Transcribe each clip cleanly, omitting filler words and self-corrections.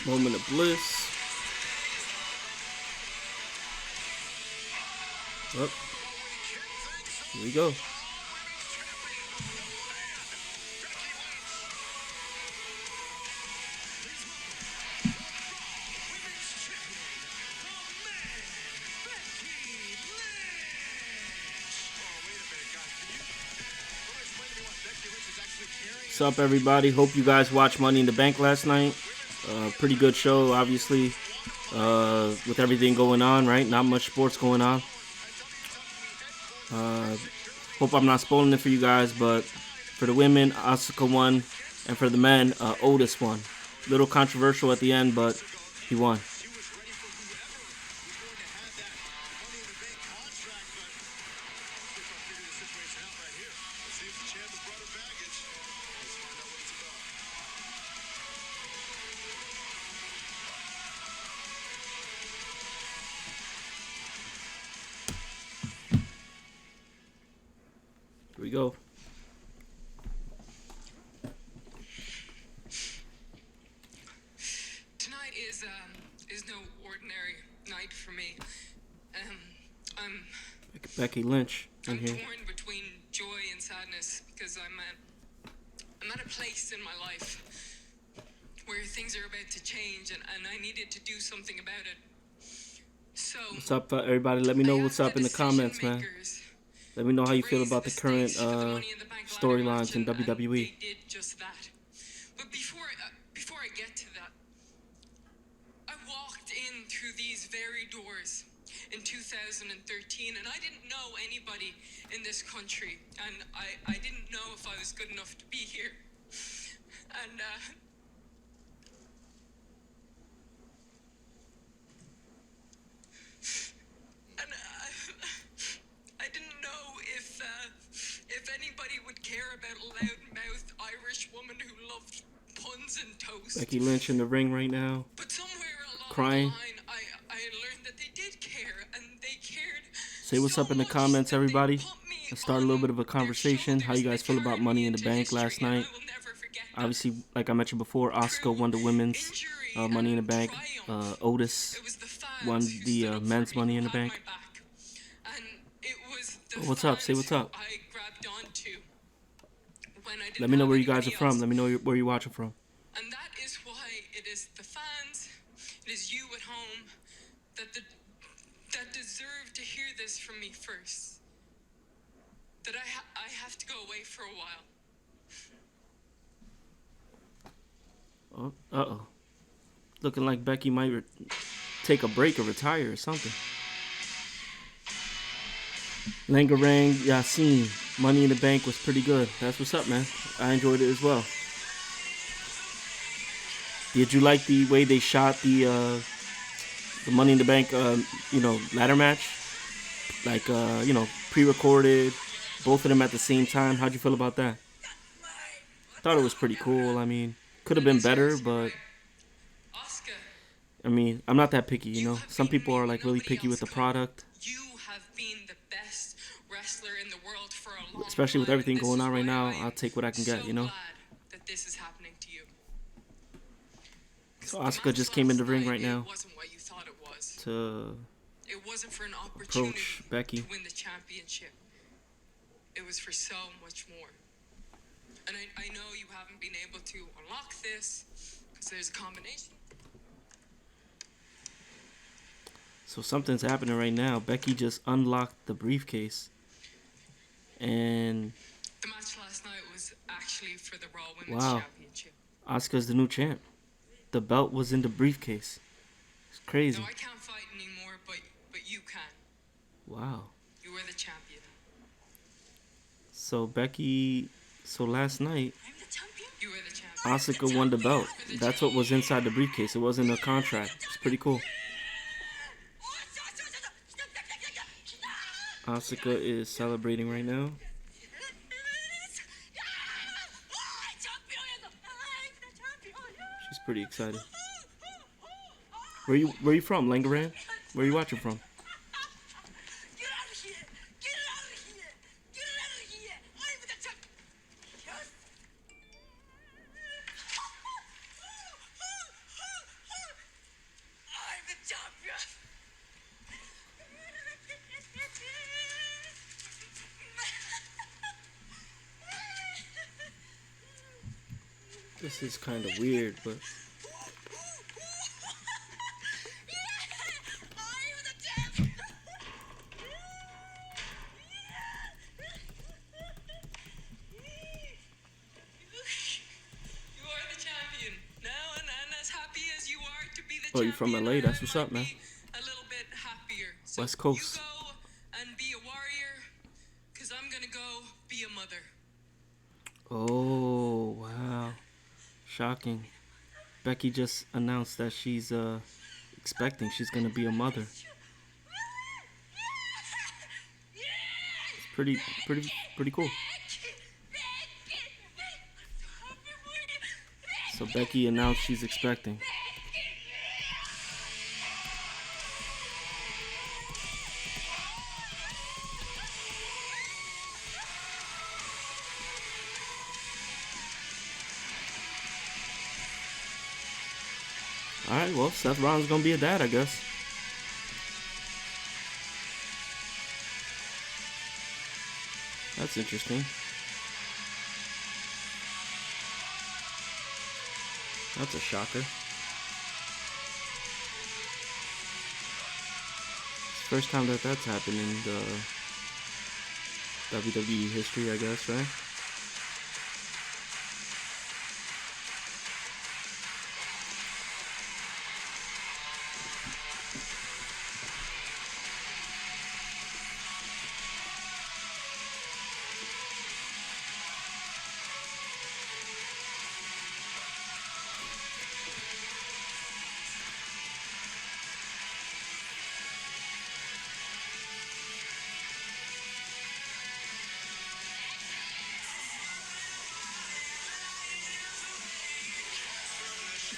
Moment of bliss. Up. Here we go. What's up, everybody? Hope you guys watched Money in the Bank last night. Pretty good show, obviously, with everything going on, right? Not much sports going on. Hope I'm not spoiling it for you guys, but for the women, Asuka won, and for the men, Otis won. Little controversial at the end, but he won. Here we go. Tonight is no ordinary night for me. I'm Becky Lynch in I'm here. torn between joy and sadness because I'm at a place in my life where things are about to change and I needed to do something about it. So What's up, everybody? Let me know what's up in the comments, man. Let me know how you feel about the current storylines in WWE. They did just that. But before I get to that, I walked in through these very doors in 2013, and I didn't know anybody in this country, and I didn't know if I was good enough to be here. And I didn't know if anybody would care about a loudmouth Irish woman who loved puns and toast. Becky Lynch in the ring right now. But somewhere along Crying. the line, I learned that they did care, and they cared. Say what's up in the comments, everybody. Let's start a little bit of a conversation. How you guys feel about Money in the Bank last night? Obviously, like I mentioned before, Asuka won the women's Money in the Bank. Otis won the men's Money in the Bank. Oh, what's up? Say what's up. Let me know where you guys are from. Let me know where you're watching from. And that is why it is the fans, it is you at home, that deserve to hear this from me first. That I have to go away for a while. Oh, uh-oh. Looking like Becky might take a break or retire or something. Langarang Yassine, Money in the Bank was pretty good. That's what's up, man. I enjoyed it as well. Did you like the way they shot the Money in the Bank, ladder match? Like, pre-recorded, both of them at the same time. How'd you feel about that? Thought it was pretty cool. I mean, could have been better, but I mean, I'm not that picky, you know. Some people are like really picky with the product. You have been the best wrestler in the world for a long Especially with time, everything and this going is on right why now, I am I'll take what I can get, you know. so glad that this is happening to you. So Asuka just came in the ring right now It wasn't what you thought it was. It wasn't for an opportunity approach Becky. to win the championship. It was for so much more. And I know you haven't been able to unlock this because there's a combination. So something's happening right now. Becky just unlocked the briefcase. And The match last night was actually for the Raw Women's wow, Championship. Asuka's the new champ. The belt was in the briefcase. It's crazy. No, I can't fight anymore, but you can. Wow. You were the champion. So last night, You were the champion. Asuka won the belt. That's what was inside the briefcase. It wasn't a contract. It's pretty cool. Asuka is celebrating right now. She's pretty excited. Where you from, Langaran? Where are you watching from? This is kind of weird, but You are the champion now, and as happy as you are to be the oh, you from champion, LA? I That's what's might up, man. be a little bit happier. So West you Coast. go and be a warrior, cause I'm gonna go be a mother. Oh, wow. Shocking. Becky just announced that she's expecting. She's gonna be a mother. It's pretty cool. So Becky announced she's expecting. All right, well, Seth Rollins gonna be a dad, I guess. That's interesting. That's a shocker. It's the first time that that's happened in the WWE history, I guess, right?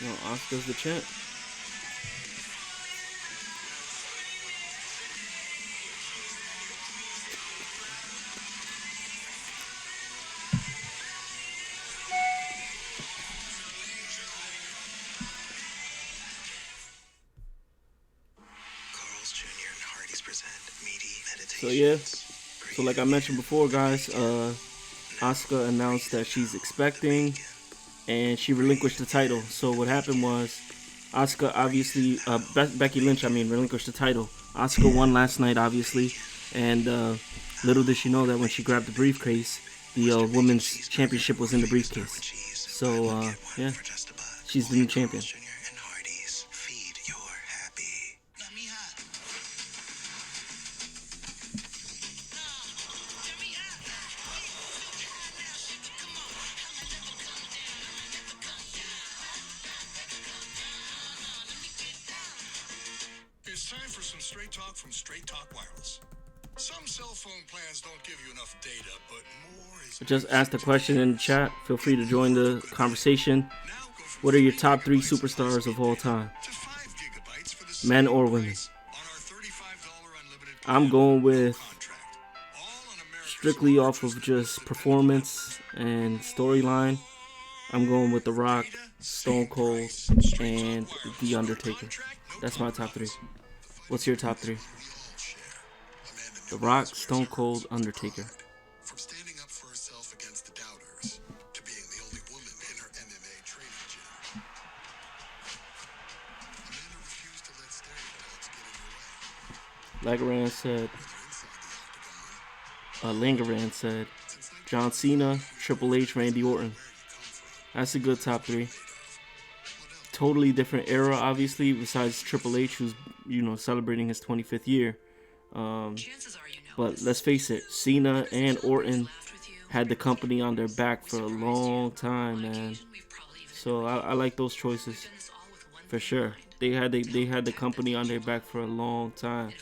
No, Asuka's the champ. So yeah, so like I mentioned before, guys, Asuka announced that she's expecting, and she relinquished the title. So what happened was, Asuka obviously, Becky Lynch, relinquished the title. Asuka won last night, obviously, and little did she know that when she grabbed the briefcase, the women's championship was in the briefcase. So yeah, she's the new champion. It's time for some straight talk from Straight Talk Wireless. Some cell phone plans don't give you enough data, but more is... Just ask the question in the chat. Feel free to join the conversation. What are your top 3 superstars of all time? Men or women? I'm going with, strictly off of just performance and storyline, I'm going with The Rock, Stone Cold, and The Undertaker. That's my top 3. What's your top 3? The Rock, Stone Cold, Undertaker. From standing up for herself against the doubters to being the only woman in her MMA training gym. Amanda refused to let stereotypes get in her way. Langeran said, John Cena, Triple H, Randy Orton. That's a good top 3. Totally different era, obviously, besides Triple H, who's, celebrating his 25th year. But let's face it, Cena and Orton had the company on their back for a long time, man. So I like those choices for sure. They had the company on their back for a long time.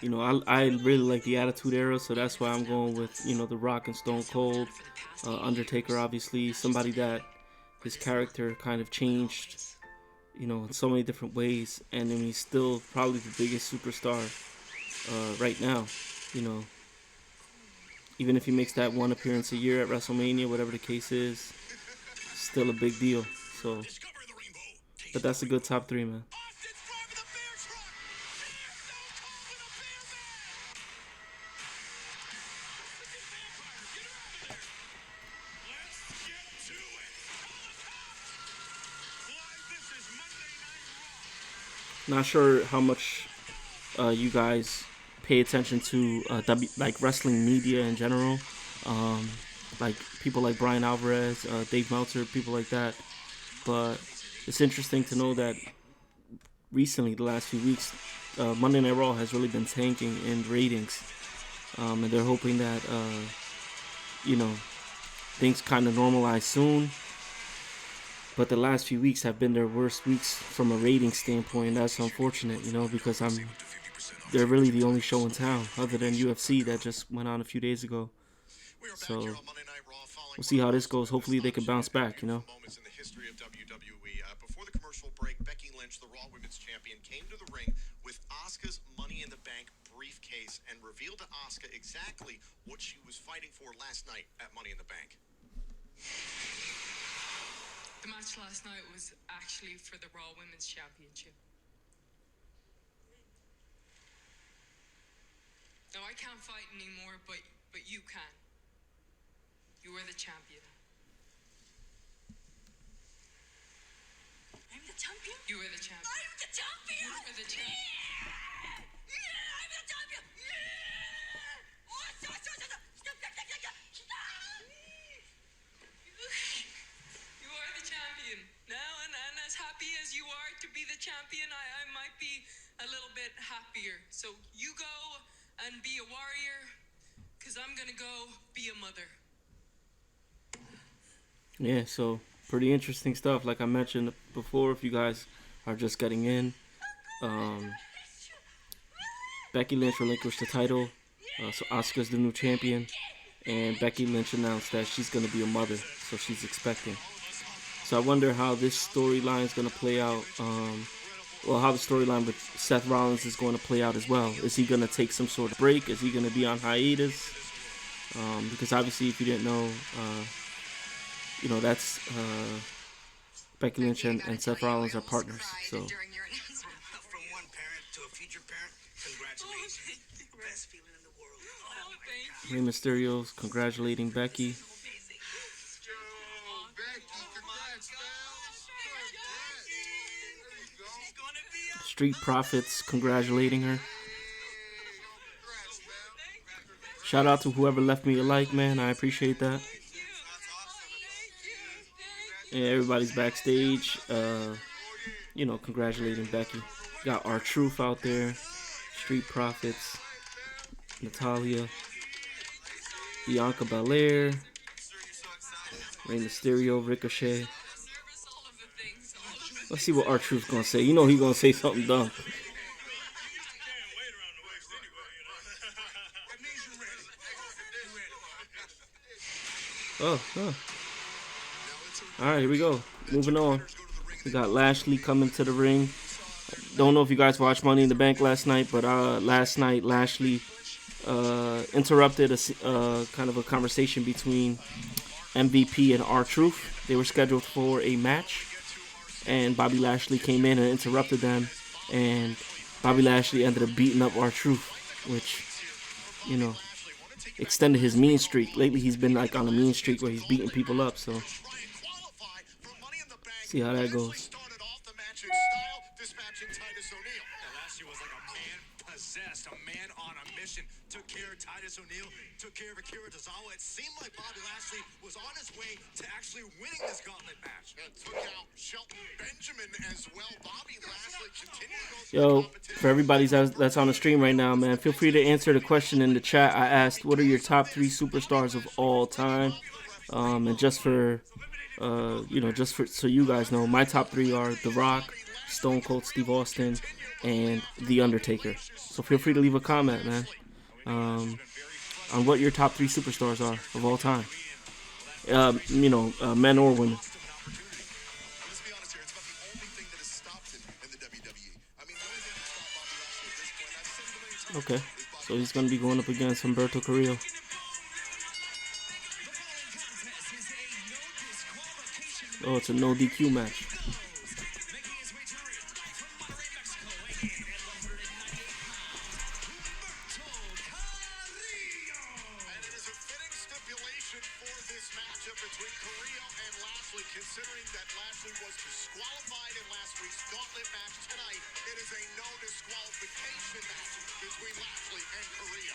I really like the Attitude Era, so that's why I'm going with The Rock and Stone Cold. Undertaker, obviously, somebody that his character kind of changed, in so many different ways, and then he's still probably the biggest superstar right now. Even if he makes that one appearance a year at WrestleMania, whatever the case is, still a big deal. So, but that's a good top 3, man. Not sure how much you guys pay attention to like wrestling media in general, um, like people like Brian Alvarez, Dave Meltzer, people like that. But it's interesting to know that recently, the last few weeks, Monday Night Raw has really been tanking in ratings, and they're hoping that you know things kind of normalize soon. But the last few weeks have been their worst weeks from a rating standpoint, and that's unfortunate, because they're really the only show in town other than UFC that just went on a few days ago. We are back So here on Monday Night Raw following we'll one see of how the this most goes. Hopefully they can bounce astonishing and back. beautiful moments in the history of WWE. Before the commercial break, Becky Lynch, the Raw Women's Champion, came to the ring with Asuka's Money in the Bank briefcase and revealed to Asuka exactly what she was fighting for last night at Money in the Bank. The match last night was actually for the Raw Women's Championship. Now, I can't fight anymore, but you can. You are the champion. I'm the champion? You are the champion. I'm the champion! You are the champion. Yeah! Yeah! I'm the champion! Yeah! Oh, stop! You are the champion. Now, and as happy as you are to be the champion, I might be a little bit happier. So you go and be a warrior, because I'm going to go be a mother. Yeah, so pretty interesting stuff. Like I mentioned before, if you guys are just getting in, Becky Lynch relinquished the title, so Asuka's the new champion, and Becky Lynch announced that she's going to be a mother, so she's expecting. So I wonder how this storyline is going to play out. How the storyline with Seth Rollins is going to play out as well. Is he going to take some sort of break? Is he going to be on hiatus? Because obviously, if you didn't know, that's Becky Lynch and Seth Rollins are partners. So From one parent to a future parent, congratulations. Best feeling in the world. Oh, thank you. Rey Mysterio's congratulating Becky. Street Profits congratulating her. Shout out to whoever left me a like, man. I appreciate that. And everybody's backstage, congratulating Becky. Got R-Truth out there, Street Profits, Natalia, Bianca Belair, Rey Mysterio, Ricochet. Let's see what R-Truth's gonna say. You know he's gonna say something dumb. Oh. Alright, here we go. Moving on. We got Lashley coming to the ring. Don't know if you guys watched Money in the Bank last night, but last night Lashley interrupted a kind of a conversation between MVP and R-Truth. They were scheduled for a match, and Bobby Lashley came in and interrupted them, and Bobby Lashley ended up beating up R-Truth, which, extended his mean streak. Lately he's been like on a mean streak where he's beating people up, so see how that goes. Lashley was like a man possessed, a man on a mission. Took care of Titus O'Neil, took care of Akira Tozawa. It seemed like Bobby Lashley was on his way to actually winning this gauntlet match. Took out Shelton Benjamin as well. Bobby Lashley continued to go Yo, for everybody that's on the stream right now, man, feel free to answer the question in the chat. I asked, what are your top 3 superstars of all time? And just for so you guys know, my top 3 are The Rock, Stone Cold Steve Austin, and The Undertaker. So feel free to leave a comment, man, on what your top 3 superstars are of all time. Men or women. Let's be honest here, it's about the only thing that has stopped him in the WWE. I mean, the only thing that stopped Bobby Lashley at this point, I've said it a million times. Okay, so he's going to be going up against Humberto Carrillo. Oh, it's a no DQ match. Between Carrillo and Lashley, considering that Lashley was disqualified in last week's gauntlet match tonight, it is a between Lashley and Correa.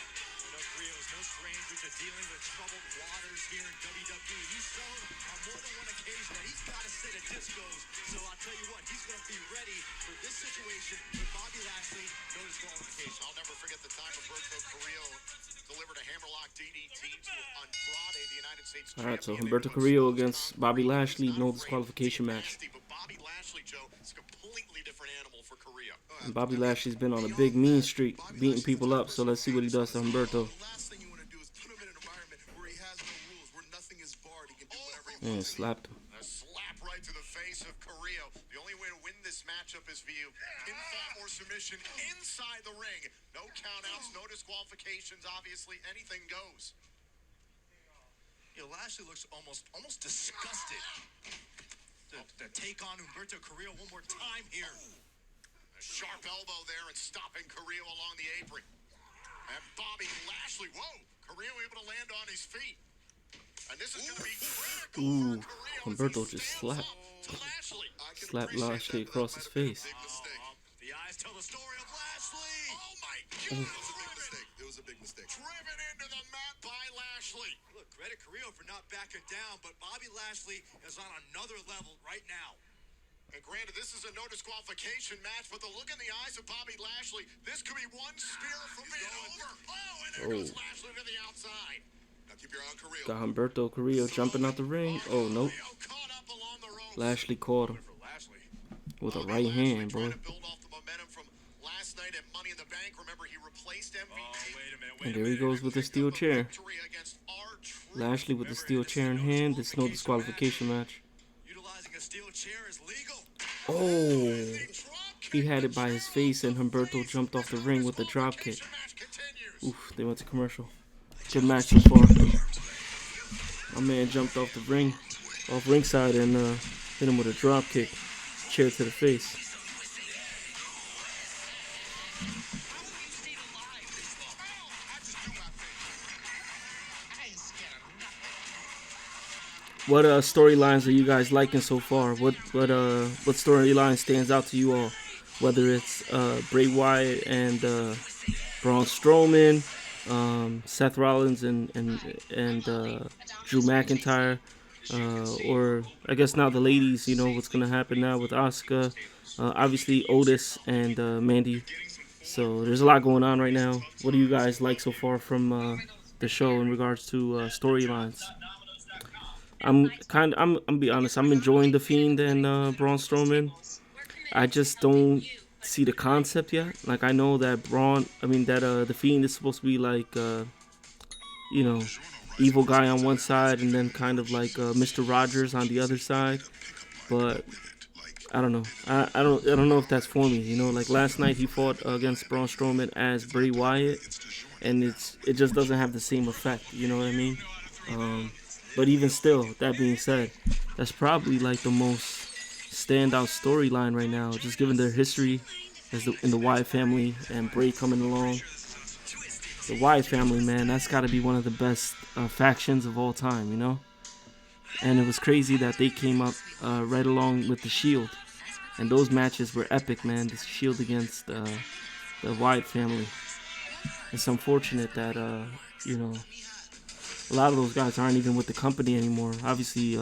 Correa is no stranger to dealing with troubled waters here in WWE. He's shown on more than one occasion that he's got to sit at discos. So I'll tell you what, he's going to be ready for this situation with Bobby Lashley. No disqualification. I'll never forget the time Humberto Carrillo delivered a hammerlock DDT to Andrade, the United States champion. All right, so Humberto Carrillo against Bobby Lashley, no disqualification match. But Bobby Lashley, Joe, is a completely different animal for Carrillo. And Bobby Lashley's been on a big mean streak, beating people up. So let's see what he does to Humberto. The last thing you want to do is put him in an environment where he has no rules, where nothing is barred. He can do whatever he wants. Slapped him. A slap right to the face of Carrillo. The only way to win this matchup is via pinfall or submission inside the ring. No countouts, no disqualifications. Obviously, anything goes. You know, Lashley looks almost disgusted. The take on Humberto Carrillo one more time here. A sharp elbow there and stopping Carrillo along the apron. And Bobby Lashley, whoa! Carrillo able to land on his feet. And this is going to be critical Ooh, for Carrillo. Humberto just slapped Lashley across his face. The eyes tell the story of Lashley. Oh my God! It was a big mistake. Driven into the mat by Lashley. Look, credit Carrillo for not backing down, but Bobby Lashley is on another level right now. And granted, this is a no disqualification match, but the look in the eyes of Bobby Lashley, this could be one spear from being over. Oh, and there goes Lashley to the outside. Now keep your eye on Carrillo. Got Humberto Carrillo jumping out the ring. Oh, nope. Caught up along the ropes. Lashley caught him with a right hand, boy. Build off the momentum from last night at Money in the Bank. Remember, he replaced MVP. And there he goes with the steel chair. Lashley with the steel chair in hand. It's no disqualification match. Utilizing a steel chair is legal. Oh, he had it by his face, and Humberto jumped off the ring with a drop kick. Oof, they went to commercial. Good match so far. My man jumped off the ring, off ringside, and hit him with a drop kick, chair to the face. What storylines are you guys liking so far? What storyline stands out to you all? Whether it's Bray Wyatt and Braun Strowman, Seth Rollins and Drew McIntyre, or I guess now the ladies. You know what's gonna happen now with Asuka, obviously Otis and Mandy. So there's a lot going on right now. What do you guys like so far from the show in regards to storylines? I'm be honest. I'm enjoying the Fiend and Braun Strowman. I just don't see the concept yet. Like I know that the Fiend is supposed to be like evil guy on one side and then kind of like Mr. Rogers on the other side. But I don't know. I don't know if that's for me. You know, like last night he fought against Braun Strowman as Bray Wyatt, and it just doesn't have the same effect. You know what I mean? But even still, that being said, that's probably like the most standout storyline right now, just given their history in the Wyatt family and Bray coming along. The Wyatt family, man, that's got to be one of the best factions of all time, you know? And it was crazy that they came up right along with the Shield. And those matches were epic, man. The Shield against the Wyatt family. It's unfortunate that, a lot of those guys aren't even with the company anymore. Obviously,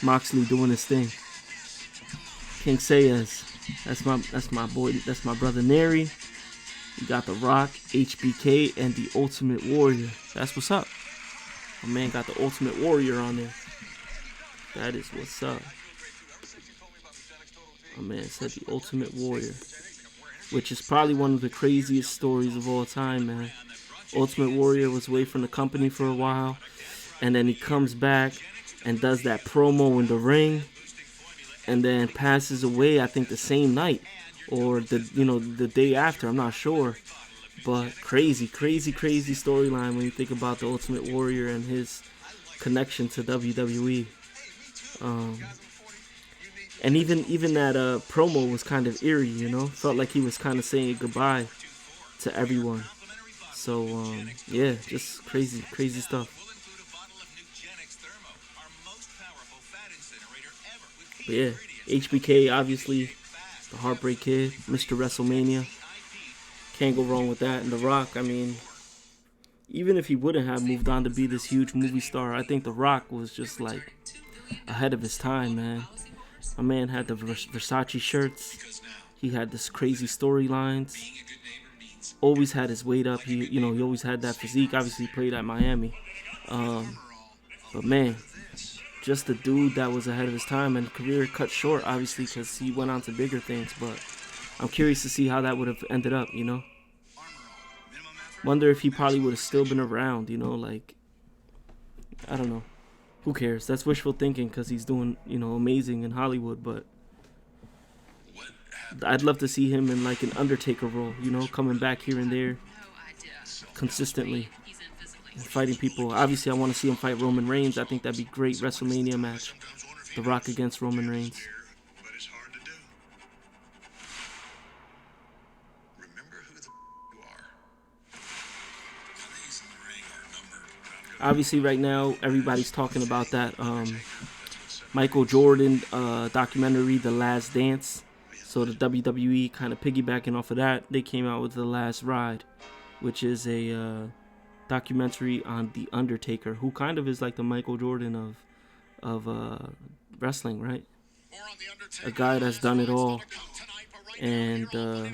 Moxley doing his thing. King Sayas, that's my boy, that's my brother Neri. You got The Rock, HBK, and the Ultimate Warrior. That's what's up. My man got the Ultimate Warrior on there. That is what's up. My man said the Ultimate Warrior, which is probably one of the craziest stories of all time, man. Ultimate Warrior was away from the company for a while, and then he comes back and does that promo in the ring, and then passes away, I think the same night or the day after, I'm not sure. But crazy storyline when you think about the Ultimate Warrior and his connection to WWE. And even that promo was kind of eerie, you know? Felt like he was kind of saying goodbye to everyone. So, yeah, just crazy stuff. But yeah, HBK, obviously, the Heartbreak Kid, Mr. WrestleMania. Can't go wrong with that. And The Rock, I mean, even if he wouldn't have moved on to be this huge movie star, I think The Rock was just like ahead of his time, man. My man had the Versace shirts. He had this crazy storylines. Always had his weight up. He always had that physique. Obviously, he played at Miami. But man, just a dude that was ahead of his time, and career cut short, obviously, because he went on to bigger things. But I'm curious to see how that would have ended up. Wonder if he probably would have still been around. Like, I don't know. Who cares? That's wishful thinking because he's doing amazing in Hollywood. But I'd love to see him in like an Undertaker role. Coming back here and there consistently and fighting people. Obviously, I want to see him fight Roman Reigns. I think that'd be a great WrestleMania match. The Rock against Roman Reigns. Obviously, right now, everybody's talking about that Michael Jordan documentary, The Last Dance. So the WWE kind of piggybacking off of that, they came out with The Last Ride, which is a documentary on The Undertaker, who kind of is like the Michael Jordan of wrestling, right? A guy that's done it all. And, there'll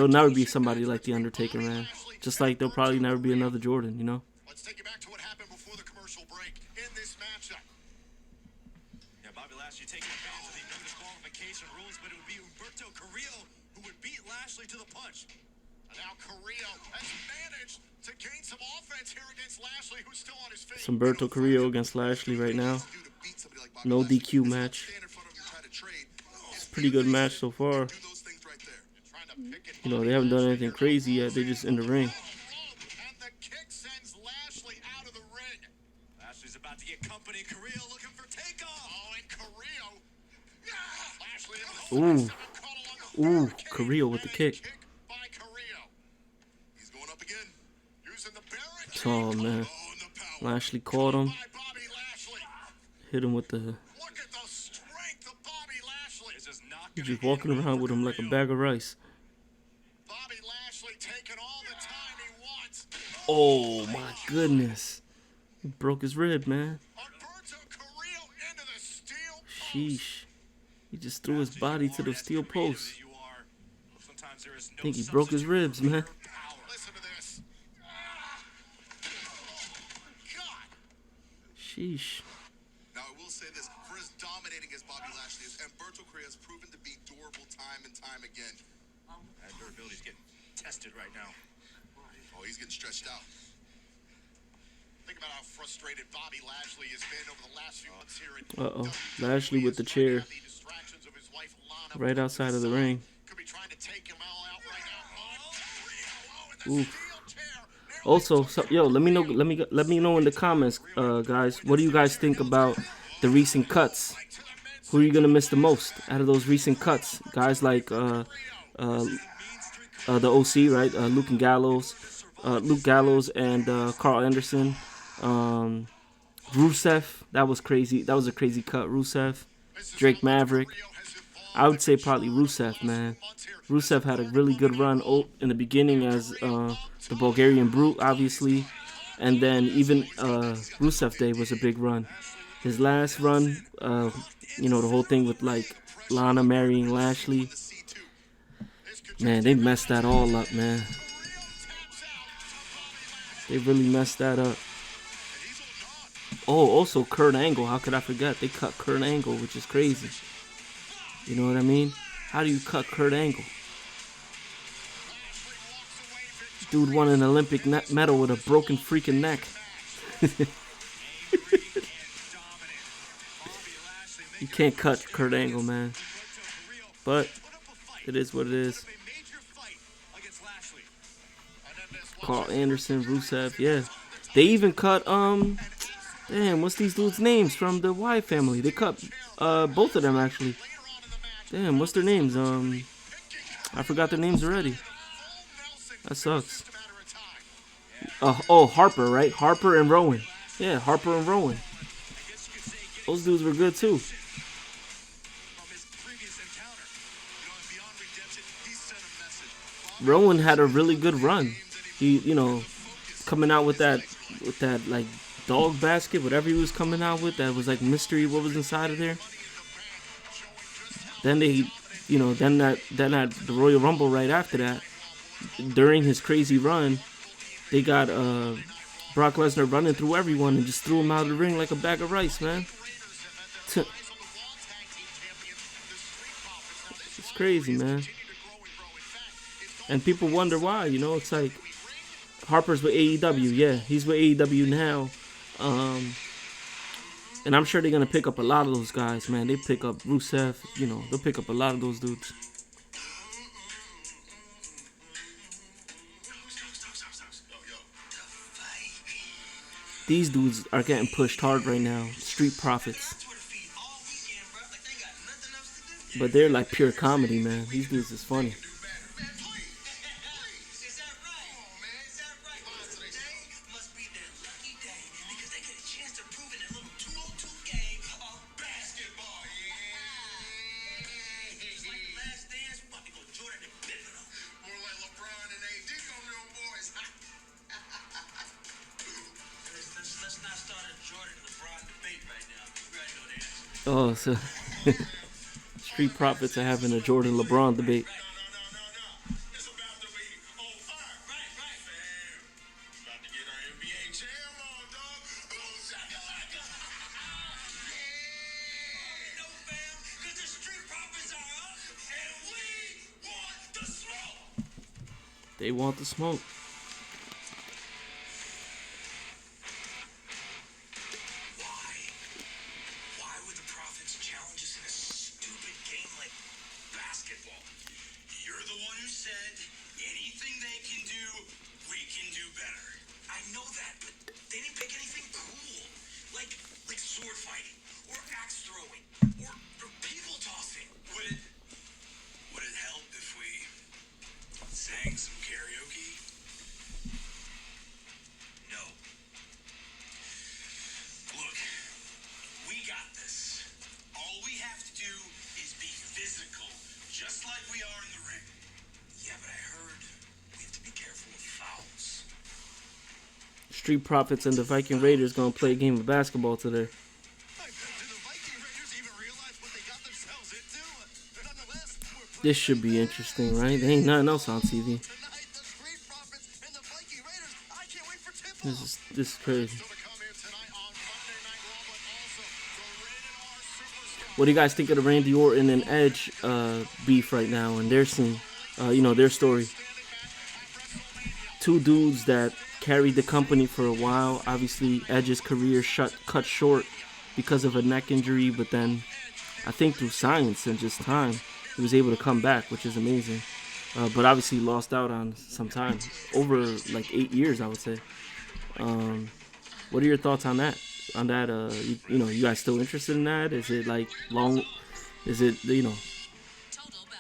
never be somebody like The Undertaker, man. Just like there'll probably never be another Jordan, Let's take you back to what happened before the commercial break in this matchup. Yeah, Bobby Lashley taking advantage of the no disqualification rules, but it would be Humberto Carrillo who would beat Lashley to the punch. And now Carrillo has managed to gain some offense here against Lashley, who's still on his feet. It's Humberto Carrillo against Lashley right now. No DQ match. It's a pretty good match so far. They haven't done anything crazy yet. They're just in the ring. And the kick sends Lashley out of the ring. Lashley's about to get company. Carrillo looking for takeoff. Oh, and Carrillo. Lashley. Ooh, Carrillo with the kick. By Carrillo. He's going up again. Using the barricade. Oh, man. Lashley caught him. Hit him with the... Look at the strength of Bobby Lashley. He's just walking around with him like a bag of rice. Bobby Lashley taking all the time he wants. Oh, my goodness. He broke his rib, man. Humberto Carrillo into the steel post. Sheesh. He just threw his body to the steel post. I think he broke his ribs, man. Listen to this. God. Sheesh. Now, I will say this. For as dominating as Bobby Lashley is, Humberto Carrillo has proven to be durable time and time again. That durability's getting tested right now. Oh, he's getting stretched out. Think about how frustrated Bobby Lashley has been over the last few months here at Uh-oh. WWE. Lashley with the chair The distractions of his wife, Lana, right outside of the ring. could be trying to take him all out right now. Oh, and the steel chair. Also, let me know in the comments, guys. What do you guys think about the recent cuts? Who are you gonna miss the most out of those recent cuts? Guys like the OC, right? Luke Gallows and Carl Anderson. Rusev, that was crazy. That was a crazy cut. Rusev, Drake Maverick. I would say probably Rusev, man. Rusev had a really good run in the beginning as the Bulgarian Brute, obviously. And then even Rusev Day was a big run. His last run, the whole thing with like Lana marrying Lashley. Man, they messed that all up, man. They really messed that up. Oh, also Kurt Angle. How could I forget? They cut Kurt Angle, which is crazy. You know what I mean? How do you cut Kurt Angle? Dude won an Olympic medal with a broken freaking neck. You can't cut Kurt Angle, man. But it is what it is. Carl Anderson, Rusev, yeah. They even cut, damn, what's these dudes' names from the Wyatt family? They cut both of them, actually. Damn, what's their names? I forgot their names already. That sucks. Harper, right? Harper and Rowan. Yeah, Harper and Rowan. Those dudes were good, too. Rowan had a really good run. He, coming out with that like dog basket, whatever he was coming out with, that was like mystery. What was inside of there? Then they, then at the Royal Rumble right after that, during his crazy run, they got Brock Lesnar running through everyone and just threw him out of the ring like a bag of rice, man. It's crazy, man. And people wonder why, it's like Harper's with AEW. Yeah, he's with AEW now. And I'm sure they're going to pick up a lot of those guys, man. They pick up Rusev, they'll pick up a lot of those dudes. These dudes are getting pushed hard right now. Street Profits. But they're like pure comedy, man. These dudes is funny. Oh, so Street Profits are having a Jordan LeBron debate. They want the smoke. Street Profits and the Viking Raiders gonna play a game of basketball today. This should be interesting, right? There ain't nothing else on TV. This is crazy. What do you guys think of the Randy Orton and Edge beef right now and their scene? Their story. Two dudes that carried the company for a while. Obviously, Edge's career cut short because of a neck injury, but then I think through science and just time, he was able to come back, which is amazing. But obviously lost out on some time. Over like 8 years, I would say. What are your thoughts on that? You guys still interested in that? Is it like long? Is it,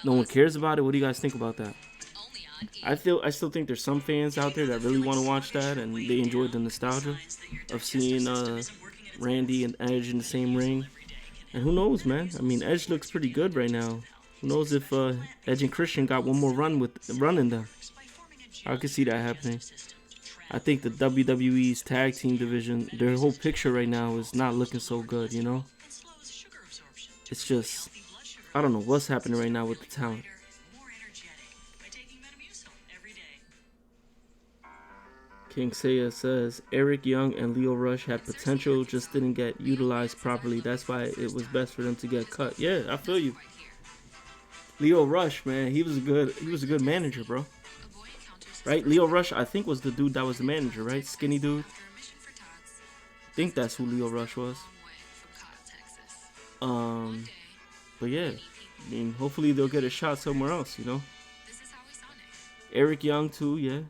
no one cares about it? What do you guys think about that? I still think there's some fans out there that really want to watch that, and they enjoy the nostalgia of seeing Randy and Edge in the same ring. And who knows, man? I mean, Edge looks pretty good right now. Who knows if Edge and Christian got one more run in them? I could see that happening. I think the WWE's tag team division, their whole picture right now is not looking so good, It's just, I don't know what's happening right now with the talent. King Seiya says, Eric Young and Leo Rush had potential, just didn't get utilized properly. That's why it was best for them to get cut. Yeah, I feel you. Leo Rush, man, he was a good manager, bro. Right? Leo Rush, I think, was the dude that was the manager, right? Skinny dude. I think that's who Leo Rush was. But yeah, I mean, hopefully they'll get a shot somewhere else, Eric Young too, yeah.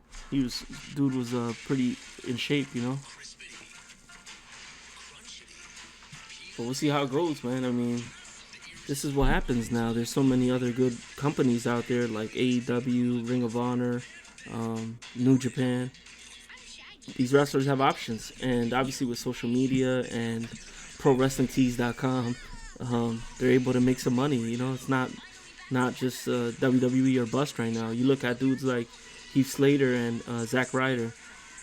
Dude was pretty in shape, But we'll see how it goes, man. I mean, this is what happens now. There's so many other good companies out there like AEW, Ring of Honor, New Japan. These wrestlers have options, and obviously with social media and ProWrestlingTees.com, they're able to make some money. It's not not just WWE or bust right now. You look at dudes like Heath Slater and Zack Ryder.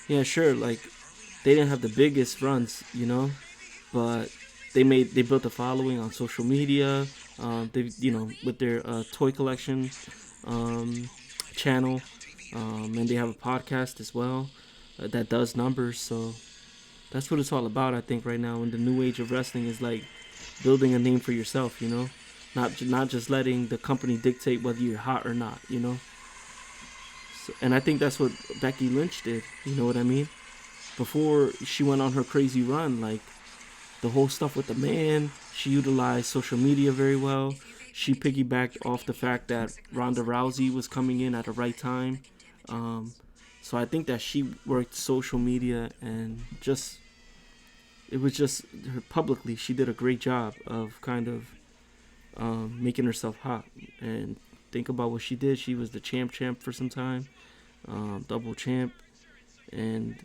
Yeah, sure, like they didn't have the biggest runs, but they built a following on social media. They with their toy collection um, channel, and they have a podcast as well that does numbers. So that's what it's all about. I think right now in the new age of wrestling is like building a name for yourself. Not just letting the company dictate whether you're hot or not. So, and I think that's what Becky Lynch did. You know what I mean? Before she went on her crazy run, like the whole stuff with the man, she utilized social media very well. She piggybacked off the fact that Ronda Rousey was coming in at the right time. Um, so I think that she worked social media and it was just her publicly. She did a great job of kind of making herself hot. And think about what she did. She was the champ for some time, double champ, and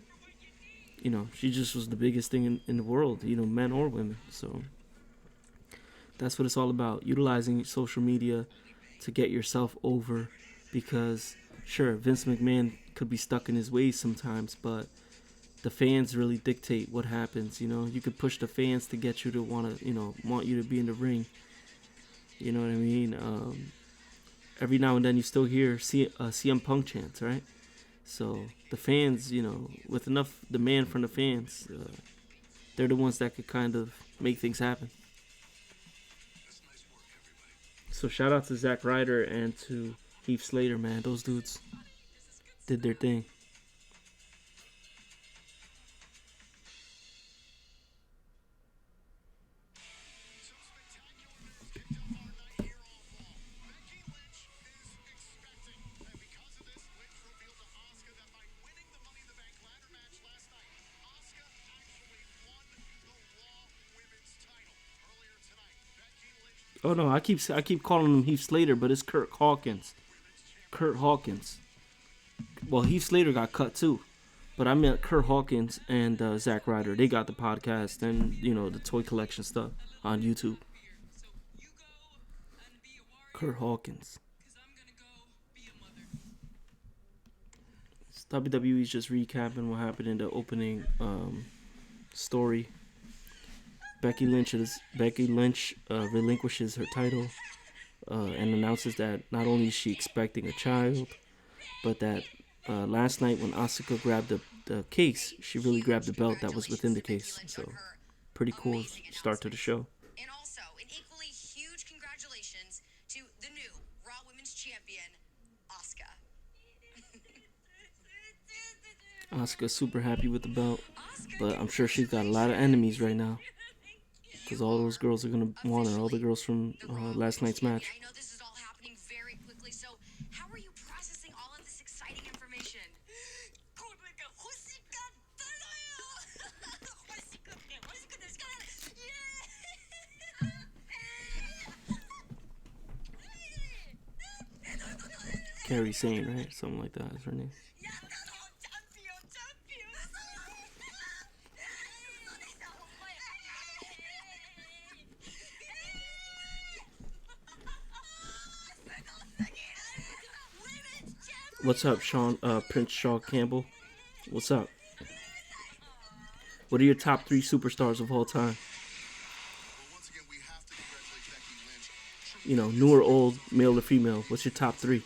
she just was the biggest thing in the world, men or women. So that's what it's all about, utilizing social media to get yourself over, because sure, Vince McMahon could be stuck in his ways sometimes, but the fans really dictate what happens. You could push the fans to get you to want you to be in the ring. You know what I mean? Every now and then you still hear CM Punk chants, right? So the fans, with enough demand from the fans, they're the ones that could kind of make things happen. So shout out to Zack Ryder and to Heath Slater, man. Those dudes did their thing. Oh no, I keep calling him Heath Slater, but it's Kurt Hawkins. Kurt Hawkins. Well, Heath Slater got cut too, but I meant Kurt Hawkins and Zack Ryder. They got the podcast and the toy collection stuff on YouTube. Kurt Hawkins. WWE's just recapping what happened in the opening story. Becky Lynch relinquishes her title and announces that not only is she expecting a child, but that last night when Asuka grabbed the case, she really grabbed the belt that was within the case. So pretty cool start to the show. And also, an equally huge congratulations to the new Raw Women's Champion, Asuka. Asuka's super happy with the belt, but I'm sure she's got a lot of enemies right now, because all those girls are gonna want her. All the girls from last night's match. I know this is all happening very quickly, so how are you processing all of this exciting information? Carrie Sane, right? Something like that is her name. What's up, Prince Shaw Campbell? What's up? What are your top 3 superstars of all time? New or old, male or female. What's your top 3?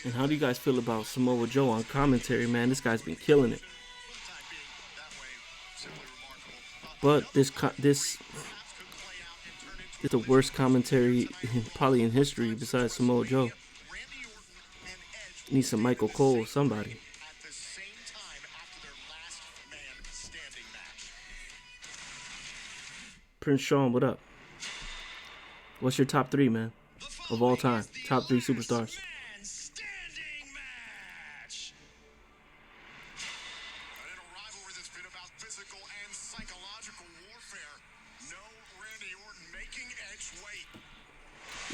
And how do you guys feel about Samoa Joe on commentary, man? This guy's been killing it. But this is the worst commentary probably in history besides Samoa Joe. Need some Michael Cole, somebody. Prince Sean, what up? What's your top 3, man? Of all time. Top 3 superstars.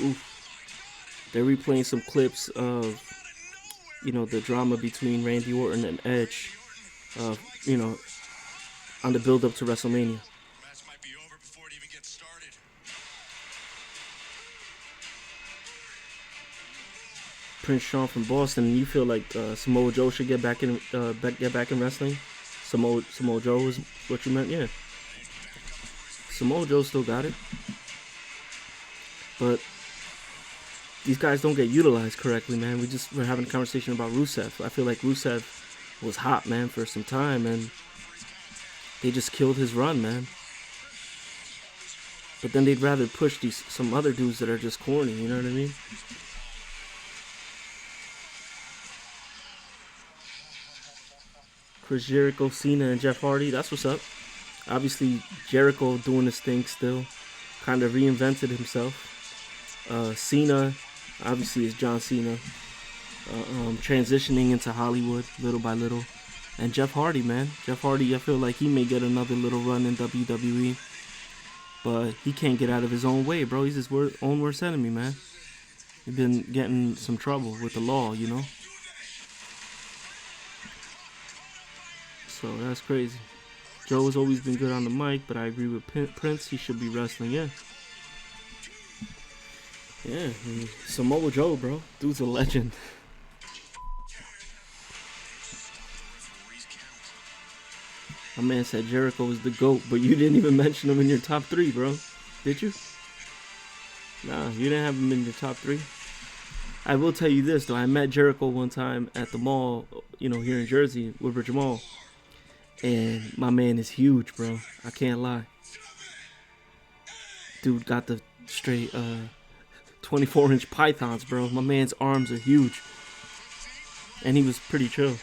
Oof. They're replaying some clips of, the drama between Randy Orton and Edge. on the build up to WrestleMania. Match might be over before it even gets started. Prince Sean from Boston. You feel like Samoa Joe should get back in wrestling? Samoa Joe is what you meant, yeah. Samoa Joe still got it, but these guys don't get utilized correctly, man. We're having a conversation about Rusev. I feel like Rusev was hot, man, for some time, and they just killed his run, man. But then they'd rather push some other dudes that are just corny, you know what I mean? Chris Jericho, Cena, and Jeff Hardy, that's what's up. Obviously, Jericho doing his thing still, kind of reinvented himself. Cena, obviously, is John Cena, transitioning into Hollywood little by little. And Jeff Hardy, man. Jeff Hardy, I feel like he may get another little run in WWE, but he can't get out of his own way, bro. He's his own worst enemy, man. He's been getting some trouble with the law, you know? So that's crazy. Joe has always been good on the mic, but I agree with Prince. He should be wrestling, yeah. Yeah, Samoa Joe, bro. Dude's a legend. My man said Jericho was the GOAT, but you didn't even mention him in your top 3, bro. Did you? Nah, you didn't have him in your top 3. I will tell you this, though. I met Jericho one time at the mall, you know, here in Jersey, Woodbridge Mall. And my man is huge, bro. I can't lie. Dude got the straight 24-inch pythons, bro. My man's arms are huge. And he was pretty chill.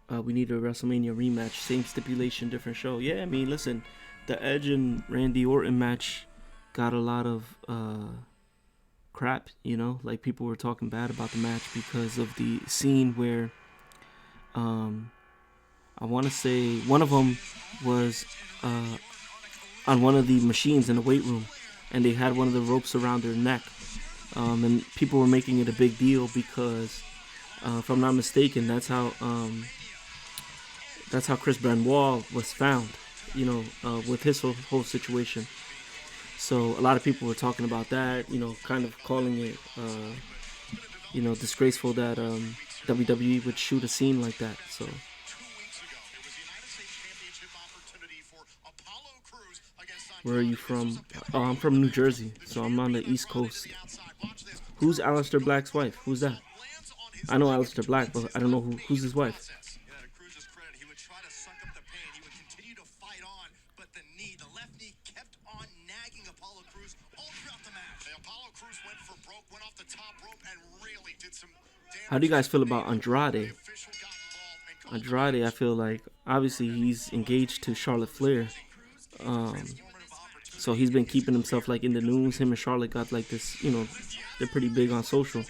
We need a WrestleMania rematch. Same stipulation, different show. Yeah, I mean, listen. The Edge and Randy Orton match got a lot of crap, you know, like people were talking bad about the match because of the scene where I want to say one of them was on one of the machines in the weight room, and they had one of the ropes around their neck, and people were making it a big deal because if I'm not mistaken, that's how Chris Benoit was found, you know, with his whole situation. So a lot of people were talking about that, you know, kind of calling it, you know, disgraceful that WWE would shoot a scene like that. So. Where are you from? Oh, I'm from New Jersey, so I'm on the East Coast. Who's Aleister Black's wife? Who's that? I know Aleister Black, but I don't know who's his wife. How do you guys feel about Andrade? Andrade, I feel like, obviously he's engaged to Charlotte Flair. So he's been keeping himself like in the news. Him and Charlotte got like this, you know, they're pretty big on social.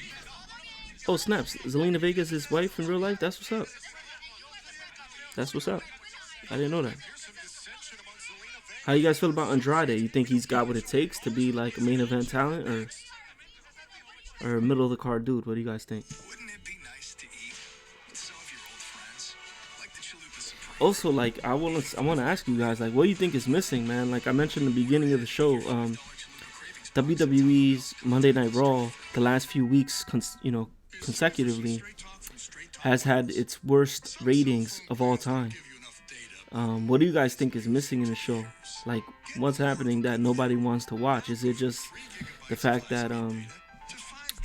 Oh, snaps. Zelina Vega's his wife in real life? That's what's up. That's what's up. I didn't know that. How you guys feel about Andrade? You think he's got what it takes to be like a main event talent or middle of the card dude? What do you guys think? Also, like, I want to ask you guys, like, what do you think is missing, man? Like I mentioned in the beginning of the show, WWE's Monday Night Raw, the last few weeks, consecutively, has had its worst ratings of all time. What do you guys think is missing in the show? Like, what's happening that nobody wants to watch? Is it just the fact that,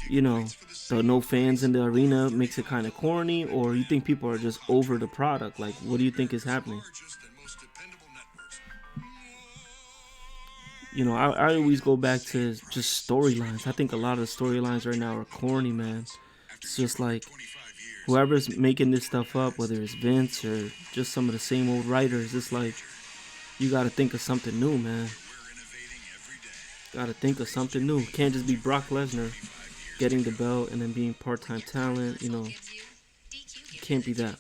you know, the no fans in the arena makes it kind of corny, or you think people are just over the product? Like, what do you think is happening? You know, I always go back to just storylines. I think a lot of the storylines right now are corny, man. It's just like whoever's making this stuff up, whether it's Vince or just some of the same old writers, it's like you got to think of something new, man. Got to think of something new. Can't just be Brock Lesnar getting the belt and then being part-time talent, you know. Can't be that.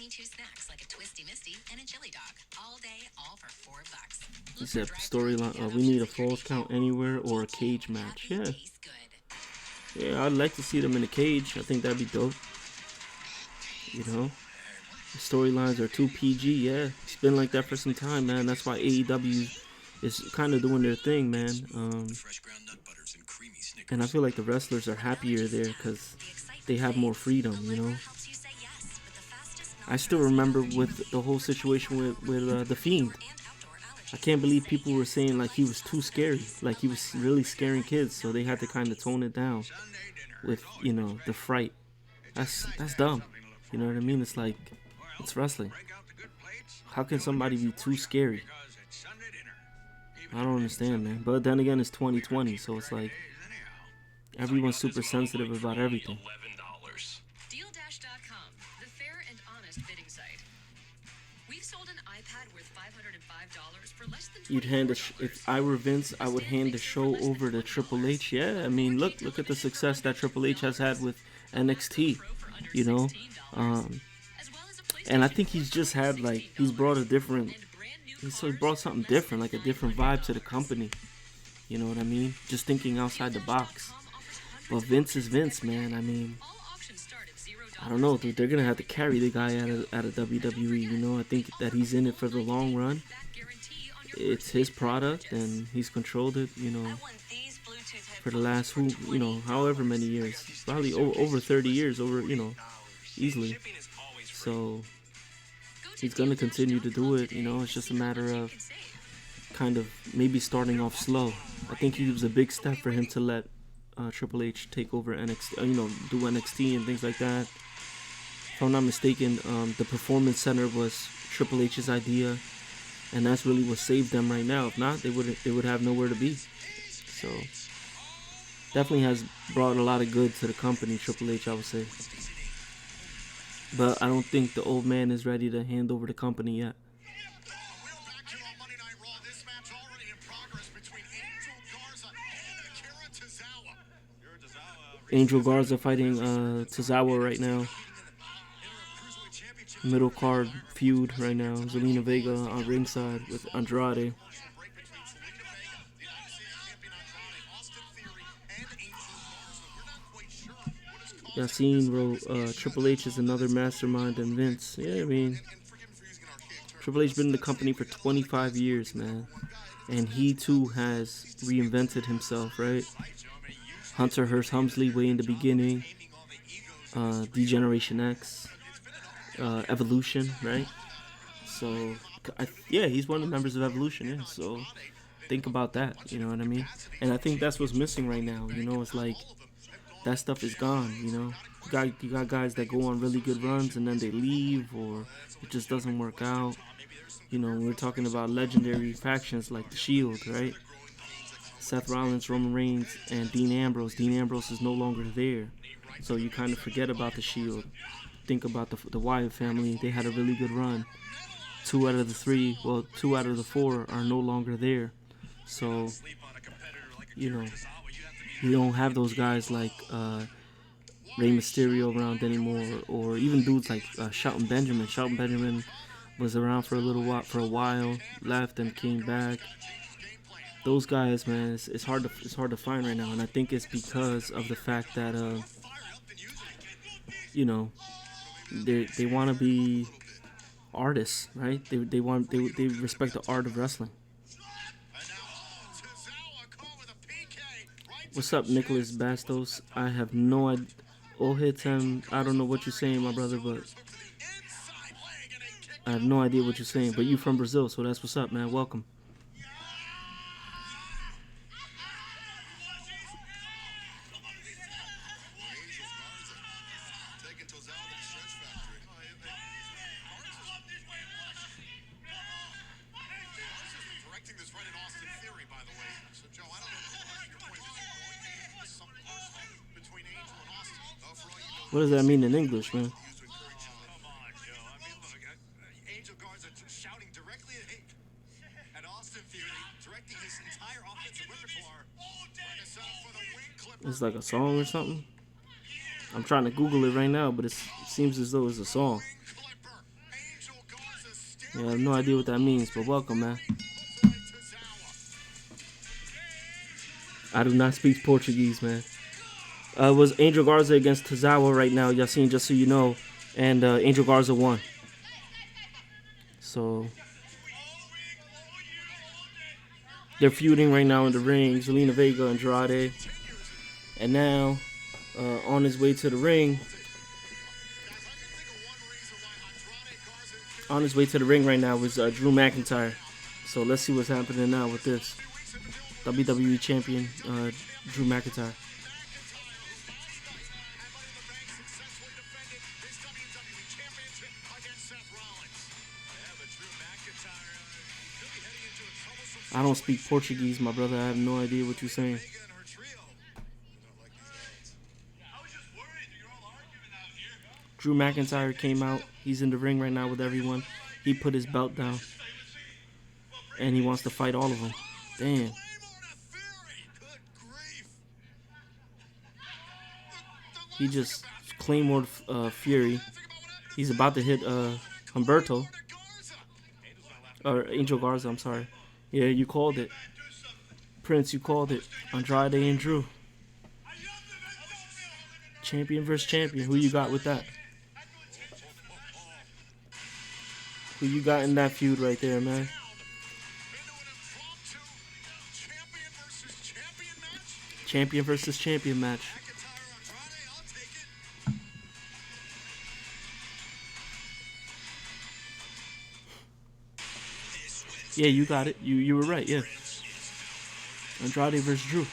22 snacks like a Twisty Misty and a Chili Dog. All day, all for $4. He said storyline. We need a Falls Count Anywhere or a cage match. Yeah, yeah. I'd like to see them in a cage. I think that'd be dope. You know, the storylines are too PG. Yeah, it's been like that for some time, man. That's why AEW is kind of doing their thing, man. And I feel like the wrestlers are happier there because they have more freedom. You know. I still remember with the whole situation with the Fiend. I can't believe people were saying like he was too scary, like he was really scaring kids, so they had to kind of tone it down with, you know, the fright. That's dumb. You know what I mean? It's like, it's wrestling. How can somebody be too scary? I don't understand, man. But then again, it's 2020, so it's like everyone's super sensitive about everything. Dealdash.com, the fair and honest bidding site. We've sold an iPad worth $505 for less than You'd hand if I were Vince, I would hand the show over to Triple H. Yeah, I mean, look at the success that Triple H has had with NXT. You know, and I think he's just had like he's brought a different. He brought something different, like a different vibe to the company. You know what I mean? Just thinking outside the box. But Vince is Vince, man. I mean, I don't know, dude. They're gonna have to carry the guy out of WWE. You know, I think that he's in it for the long run. It's his product, and he's controlled it. You know, for the last however many years, probably over 30 years, easily. So he's gonna continue to do it. You know, it's just a matter of kind of maybe starting off slow. I think it was a big step for him to let Triple H take over NXT, do NXT and things like that. If I'm not mistaken, the Performance Center was Triple H's idea, and that's really what saved them right now. If not, they would have nowhere to be. So definitely has brought a lot of good to the company, Triple H, I would say. But I don't think the old man is ready to hand over the company yet. Angel Garza fighting Tozawa right now. Middle card feud right now. Zelina Vega on ringside with Andrade. Yeah, seen Triple H is another mastermind than Vince. Yeah, I mean, Triple H been in the company for 25 years, man. And he too has reinvented himself, right? Hunter Hearst Helmsley way in the beginning. D-Generation X. Evolution, right? So, he's one of the members of Evolution, yeah. So, think about that, you know what I mean? And I think that's what's missing right now, you know? It's like, that stuff is gone, you know? You got guys that go on really good runs and then they leave, or it just doesn't work out. You know, we're talking about legendary factions like The Shield, right? Seth Rollins, Roman Reigns, and Dean Ambrose. Dean Ambrose is no longer there, so you kind of forget about The Shield. Think about the Wyatt family. They had a really good run. 2 out of the 4 are no longer there. So, you know, you don't have those guys like Rey Mysterio around anymore, or even dudes like Shelton Benjamin. Shelton Benjamin was around for a while, left and came back. Those guys, man, it's hard to find right now, and I think it's because of the fact that they want to be artists, right? They respect the art of wrestling. What's up, Nicholas Bastos? I have no idea. Oh, hits him. I don't know what you're saying, my brother, but I have no idea what you're saying. But you from Brazil, so that's what's up, man. Welcome. What does that mean in English, man? Come on, Joe. I mean, look, Angel Garza shouting directly at Austin Theory, directing his entire offensive repertoire. It's like a song or something. I'm trying to Google it right now, but it seems as though it's a song. Yeah, I have no idea what that means, but welcome, man. I do not speak Portuguese, man. It was Angel Garza against Tozawa right now, Yasin, just so you know. And Angel Garza won. So they're feuding right now in the ring. Zelina Vega, Andrade. And now, on his way to the ring. On his way to the ring right now is Drew McIntyre. So let's see what's happening now with this. WWE Champion Drew McIntyre. I don't speak Portuguese, my brother. I have no idea what you're saying. Drew McIntyre came out. He's in the ring right now with everyone. He put his belt down. And he wants to fight all of them. Damn. He just Claymore Fury. He's about to hit Humberto. Or Angel Garza, I'm sorry. Yeah, you called it. Prince, you called it. Andrade and Drew. Champion versus champion. Who you got with that? Who you got in that feud right there, man? Champion versus champion match. Yeah, you got it. You were right, yeah. Andrade versus Drew.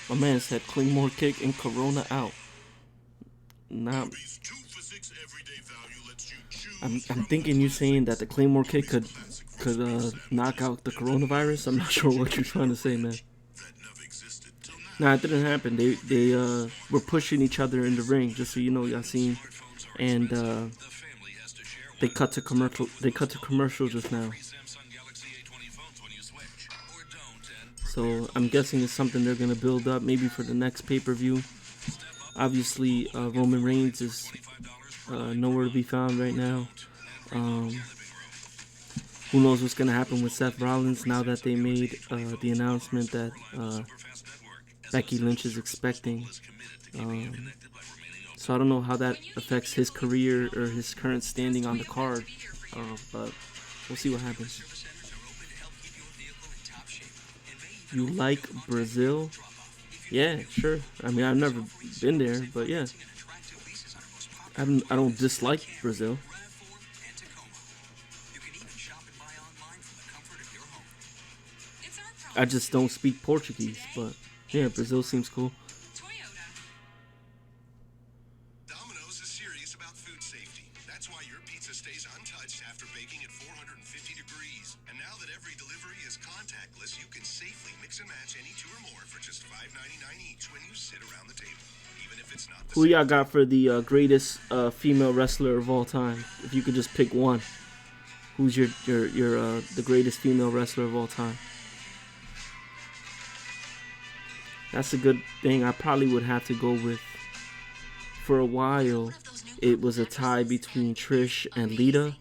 My man said Claymore kick and Corona out. Nah, I'm thinking you saying that the Claymore kick could knock out the coronavirus. I'm not sure what you're trying to say, man. Nah, it didn't happen. They were pushing each other in the ring, just so you know, Yasin. And they cut to commercial. They cut to commercial just now. So I'm guessing it's something they're gonna build up, maybe for the next pay-per-view. Obviously, Roman Reigns is nowhere to be found right now. Who knows what's gonna happen with Seth Rollins now that they made the announcement that Becky Lynch is expecting. So I don't know how that affects his career or his current standing on the card, but we'll see what happens. You like Brazil? Yeah, sure. I mean, I've never been there, but yeah. I don't dislike Brazil. I just don't speak Portuguese, but yeah, Brazil seems cool. Domino's is serious about food safety. That's why your pizza stays untouched after baking at 450 degrees. And now that every delivery is contactless, you can safely mix and match any two or more for just $5.99 each when you sit around the table. Even if it's not the Who y'all got for the greatest female wrestler of all time? If you could just pick one, who's your the greatest female wrestler of all time? That's a good thing. I probably would have to go with. For a while, it was a tie between Trish and Lita.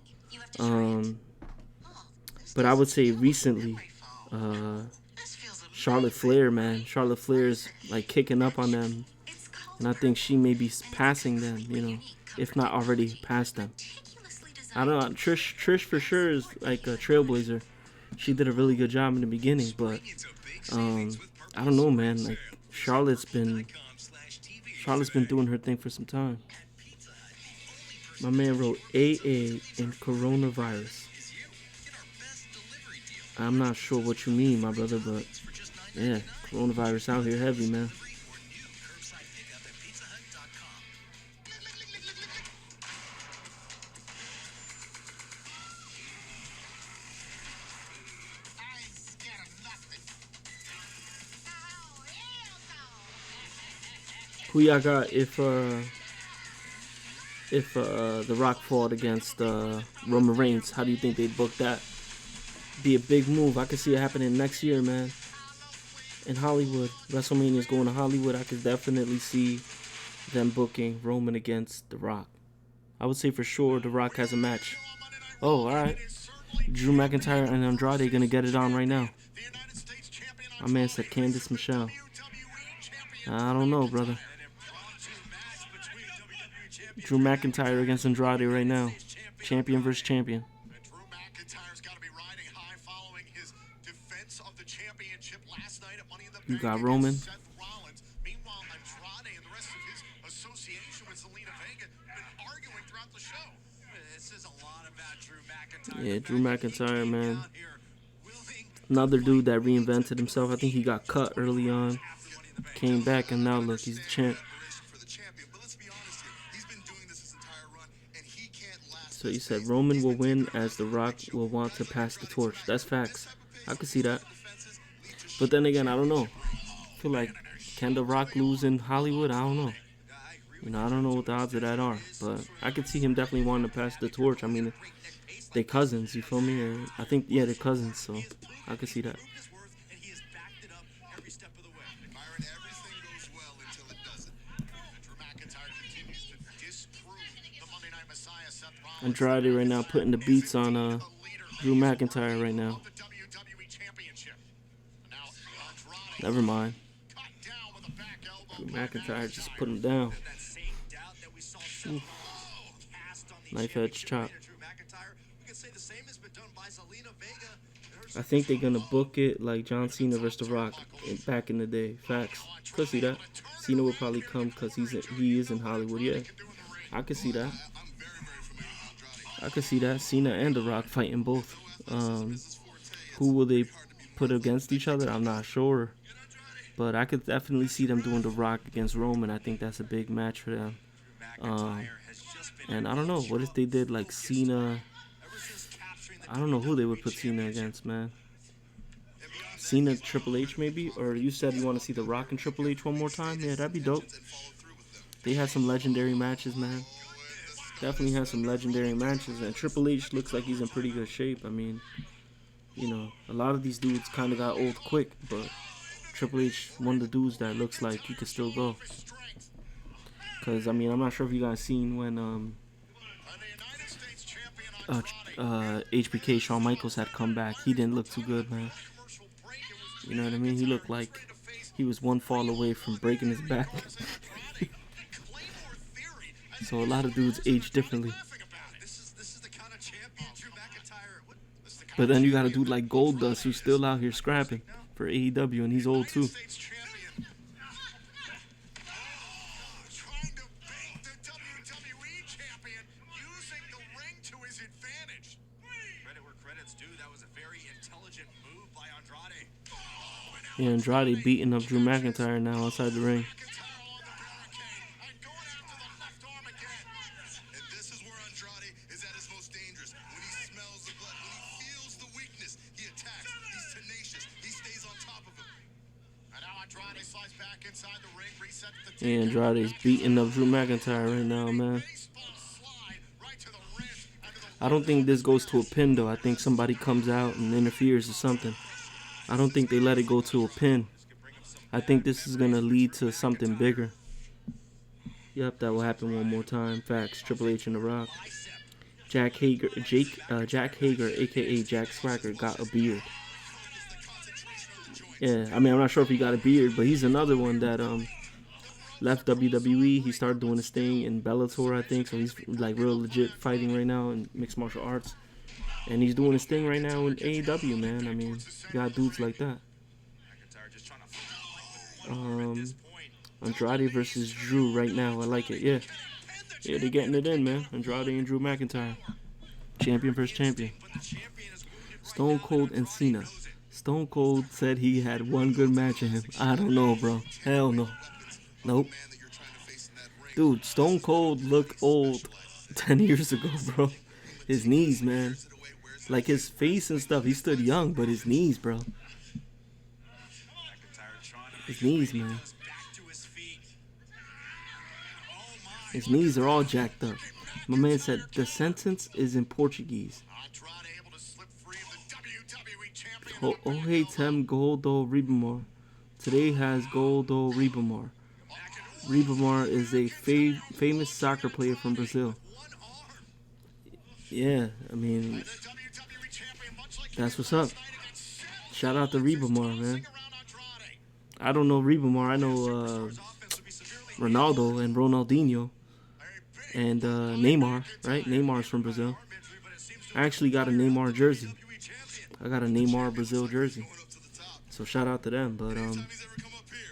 But I would say recently, Charlotte Flair, man. Charlotte Flair's like kicking up on them. And I think she may be passing them, you know, if not already past them. I don't know. Trish for sure is like a trailblazer. She did a really good job in the beginning, but I don't know, man. Like Charlotte's been doing her thing for some time. My man wrote AA and coronavirus. I'm not sure what you mean, my brother, but yeah, coronavirus out here heavy, man. Who y'all got if The Rock fought against Roman Reigns? How do you think they'd book that? Be a big move. I could see it happening next year, man. In Hollywood, WrestleMania is going to Hollywood. I could definitely see them booking Roman against The Rock. I would say for sure The Rock has a match. Oh, all right. Drew McIntyre and Andrade gonna get it on right now. My man said Candice Michelle. I don't know, brother. Drew McIntyre against Andrade right now. Champion versus champion. Drew McIntyre's got to be riding high following his defense of the championship last night at Money in the Bank. You got Roman. Seth Rollins. Meanwhile, Andrade and the rest of his association with Zelina Vega have been arguing throughout the show. This is a lot about Drew McIntyre. Yeah, Drew McIntyre, man. Another dude that reinvented himself. I think he got cut early on. Came back, and now look, he's the champ. So you said Roman will win as The Rock will want to pass the torch. That's facts. I could see that. But then again, I don't know. I feel like, can The Rock lose in Hollywood? I don't know. You know, I don't know what the odds of that are. But I could see him definitely wanting to pass the torch. I mean, they cousins, you feel me? Or I think, yeah, they're cousins, so I could see that. Andrade right now putting the beats on Drew McIntyre right now. Never mind. Drew McIntyre just put him down. Ooh. Knife edge chop. I think they're gonna book it like John Cena versus The Rock back in the day. Facts. Could see that. Cena will probably come because he is in Hollywood. Yeah, I could see that. I could see that. Cena and The Rock fighting both. Who will they put against each other? I'm not sure. But I could definitely see them doing The Rock against Roman. I think that's a big match for them. And I don't know. What if they did like Cena? I don't know who they would put Cena against, man. Cena, Triple H maybe? Or you said you want to see The Rock and Triple H one more time? Yeah, that'd be dope. They had some legendary matches, man. Definitely has some legendary matches, and Triple H looks like he's in pretty good shape. I mean, you know, a lot of these dudes kind of got old quick, but Triple H, one of the dudes that looks like he could still go. Because, I mean, I'm not sure if you guys seen when HBK, Shawn Michaels, had come back. He didn't look too good, man. You know what I mean? He looked like he was one fall away from breaking his back. So a lot of dudes age differently. But then you got a dude like Goldust who's still out here scrapping for AEW, and he's old too. Yeah, Andrade beating up Drew McIntyre now outside the ring. Yeah, Andrade's beating up Drew McIntyre right now, man. I don't think this goes to a pin, though. I think somebody comes out and interferes or something. I don't think they let it go to a pin. I think this is going to lead to something bigger. Yep, that will happen one more time. Facts. Triple H and The Rock. Jack Hager, a.k.a. Jack Swagger, got a beard. Yeah, I mean, I'm not sure if he got a beard, but he's another one that left WWE. He started doing his thing in Bellator, I think, so he's like real legit fighting right now in mixed martial arts. And he's doing his thing right now in AEW, man. I mean, you got dudes like that. Andrade versus Drew right now. I like it, yeah. Yeah, they're getting it in, man. Andrade and Drew McIntyre. Champion versus champion. Stone Cold and Cena. Stone Cold said he had one good match in him. I don't know, bro. Hell no. Nope. Dude, Stone Cold looked old 10 years ago, bro. His knees, man. Like his face and stuff, he stood young, but his knees, bro. His knees, man. His knees are all jacked up. My man said the sentence is in Portuguese. Ohei Tem Goldo Rebamar. Today has Goldo Rebamar. Rebamar is a famous soccer player from Brazil. Yeah, I mean, that's what's up. Shout out to Rebamar, man. I don't know Rebamar. I know Ronaldo and Ronaldinho and Neymar, right? Neymar's from Brazil. I actually got a Neymar jersey. I got a Neymar Brazil jersey. So shout out to them. But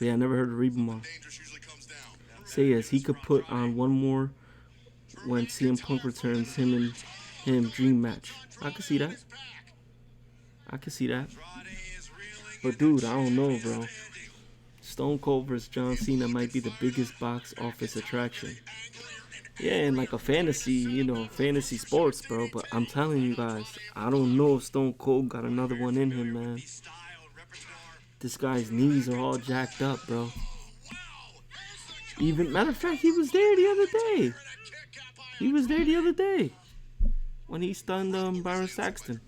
yeah, I never heard of Rebamar. Say yes, he could put on one more when CM Punk returns. Him dream match. I can see that. I can see that. But dude, I don't know, bro. Stone Cold vs. John Cena might be the biggest box office attraction. Yeah, and like a fantasy, fantasy sports, bro. But I'm telling you guys, I don't know if Stone Cold got another one in him, man. This guy's knees are all jacked up, bro. Even matter of fact, he was there the other day. He was there the other day when he stunned Byron Saxton.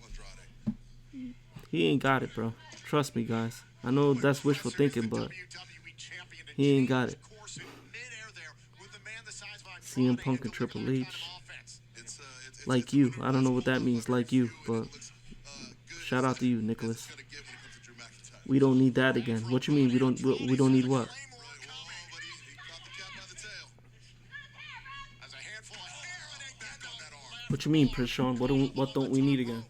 He ain't got it, bro. Trust me, guys. I know that's wishful thinking, but he ain't got it. CM Punk and Triple H. Like you. I don't know what that means, like you, but shout out to you, Nicholas. We don't need that again. What you mean we don't need what? What you mean, Prishon? What don't we need again?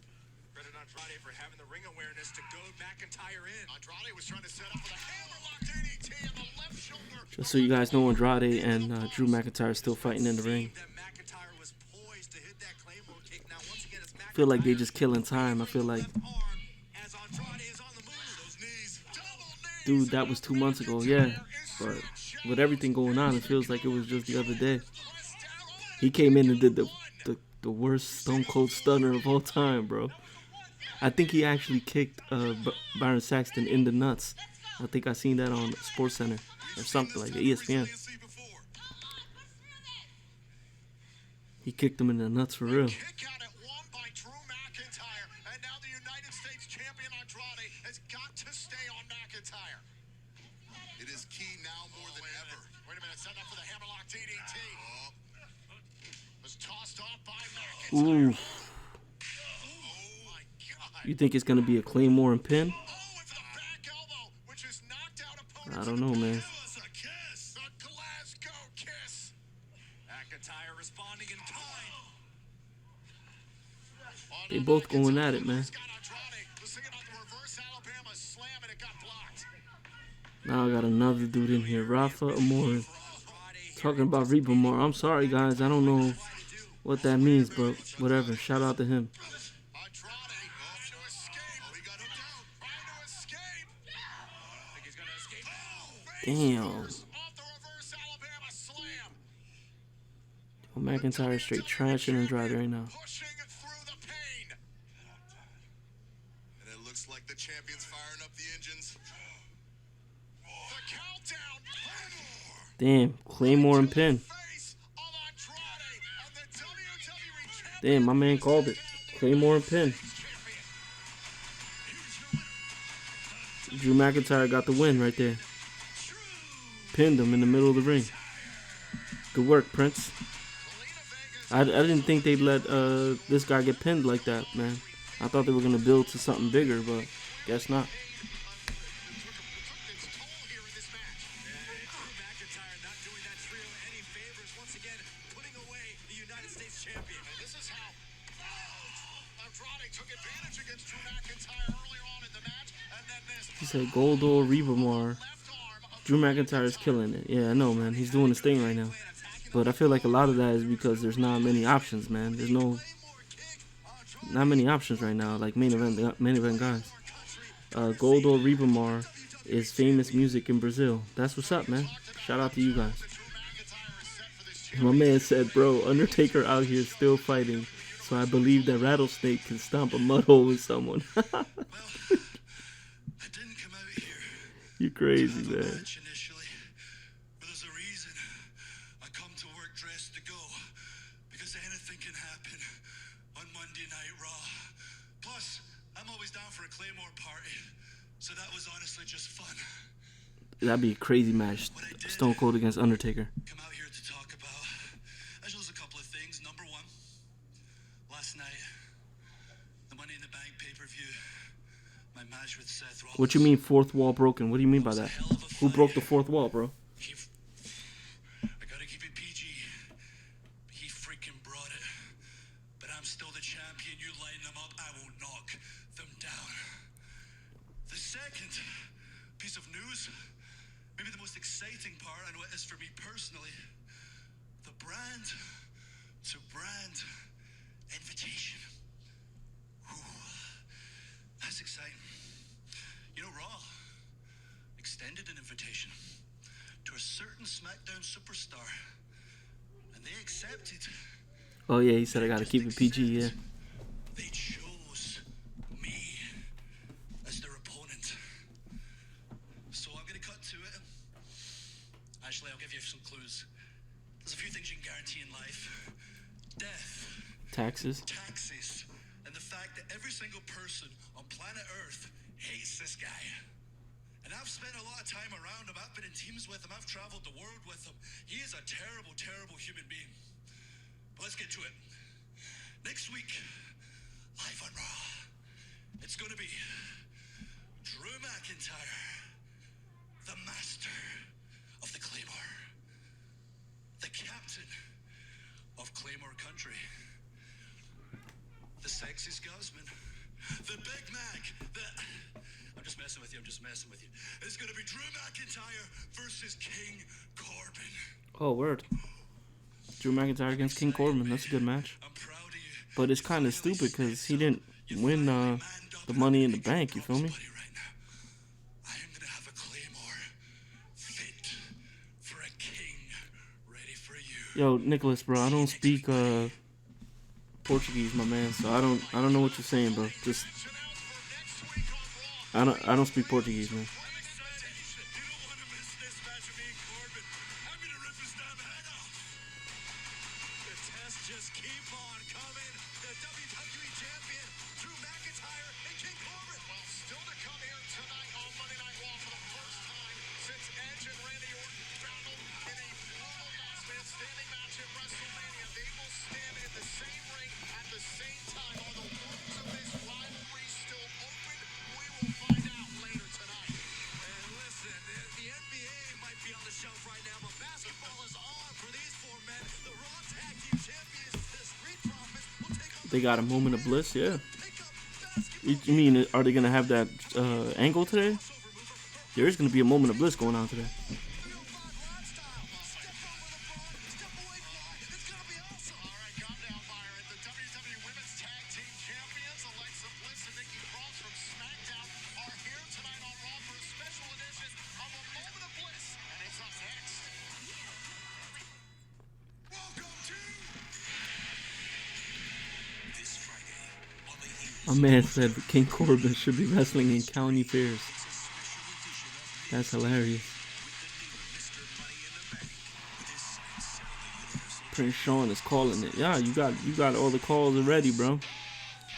Just so you guys know, Andrade and Drew McIntyre are still fighting in the ring. I feel like they just killing time. I feel like, dude, that was 2 months ago, yeah. But with everything going on, it feels like it was just the other day. He came in and did the worst Stone Cold Stunner of all time, bro. I think he actually kicked Byron Saxton in the nuts. I think I seen that on SportsCenter or something like that, ESPN. He kicked him in the nuts for real. It is key now more than ever. Wait a minute, set up for the hammerlock DDT. Was tossed off by McIntyre. Ooh. You think it's gonna be a Claymore and pin? I don't know, man. They both going at it, man. Now I got another dude in here, Rafa Amore, talking about Rebamar. I'm sorry, guys. I don't know what that means, but whatever. Shout out to him. Damn. McIntyre straight trashing Andrade right now. And it looks like the champion's firing up the engines. Damn, Claymore and pin. Damn, my man called it. Claymore and pin. Drew McIntyre got the win right there. Pinned him in the middle of the ring. Good work, Prince. I didn't think they'd let this guy get pinned like that, man. I thought they were going to build to something bigger, but guess not. He said Goldo Rebamar. Drew McIntyre's killing it. Yeah, I know, man. He's doing his thing right now. But I feel like a lot of that is because there's not many options, man. There's not many options right now, like main event guys. Goldo Rebamar is famous music in Brazil. That's what's up, man. Shout out to you guys. My man said, bro, Undertaker out here still fighting, so I believe that Rattlesnake can stomp a mud hole with someone. You crazy, man. Initially, but there's a reason I come to work dressed to go, because anything can happen on Monday Night Raw. Plus, I'm always down for a Claymore party, so that was honestly just fun. That'd be a crazy match. Stone Cold against Undertaker. Come out here to talk about, actually, there's a couple of things. Number one, last night, the Money in the Bank pay-per-view, my match with Seth Rollins. What you mean fourth wall broken? What do you mean by that? Who broke the fourth wall, bro? I gotta keep it PG. He freaking brought it. But I'm still the champion. You line them up, I will knock them down. The second piece of news, maybe the most exciting part, I know it is for me personally, the brand to brand invitation. Ooh, that's exciting. You know, Raw extended an invitation to a certain SmackDown superstar, and they accepted. Oh yeah, he said I gotta keep it PG. Yeah. They chose me as their opponent. So I'm gonna cut to it. Actually, I'll give you some clues. There's a few things you can guarantee in life: death, Taxes. taxes, and the fact that every single person on planet Earth hates this guy. And I've spent a lot of time around him. I've been in teams with him. I've traveled the world with him. He is a terrible, terrible human being. But let's get to it. Next week, live on Raw, it's going to be Drew McIntyre, the master of the Claymore, the captain of Claymore Country, the sexy Scotsman, the Big Mac, I'm just messing with you. It's going to be Drew McIntyre versus King Corbin. Oh, word. Drew McIntyre against King Corbin. That's a good match. I'm proud of you. But it's kind of stupid because he didn't win the Money in the Bank. You feel me? Right now, I am going to have a Claymore fit for a king ready for you. Yo, Nicholas, bro, I don't speak Portuguese, my man. So I don't know what you're saying, bro. Just I don't speak Portuguese, man. Just keep on coming. The WWE champion, Drew McIntyre and King Corbin. Well, still to come here tonight on Monday Night Raw for the first time since Edge and Randy Orton battled in a brutal last man standing match at WrestleMania. They will stand in the same ring at the same time. Are the wounds of this rivalry still open? We will find out later tonight. And listen, the NBA might be on the shelf right now, but basketball is on for these four men. The Raw Tag Team Champions, the Street Profits, will take on They got a moment of bliss, yeah. You mean, are they going to have that angle today? There is going to be a moment of bliss going on today. My man said King Corbin should be wrestling in county fairs. That's hilarious. Prince Sean is calling it. Yeah, you got all the calls already, bro.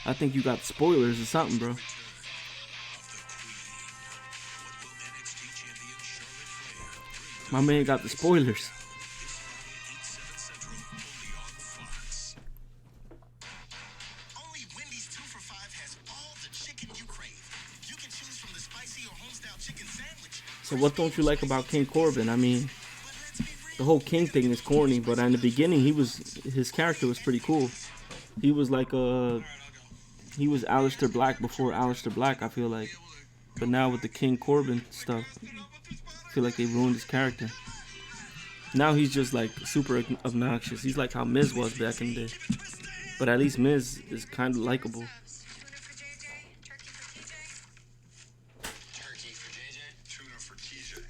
I think you got spoilers or something, bro. My man got the spoilers. Only Wendy's 2 for $5 has all the chicken you crave. You can choose from the spicy or homestyle chicken sandwich. So what don't you like about King Corbin? I mean, the whole King thing is corny, but in the beginning, his character was pretty cool. He was like he was Aleister Black before Aleister Black, I feel like. But now with the King Corbin stuff, I feel like they ruined his character. Now he's just like super obnoxious. He's like how Miz was back in the day. But at least Miz is kind of likable. Turkey for JJ? Tuna for TJ.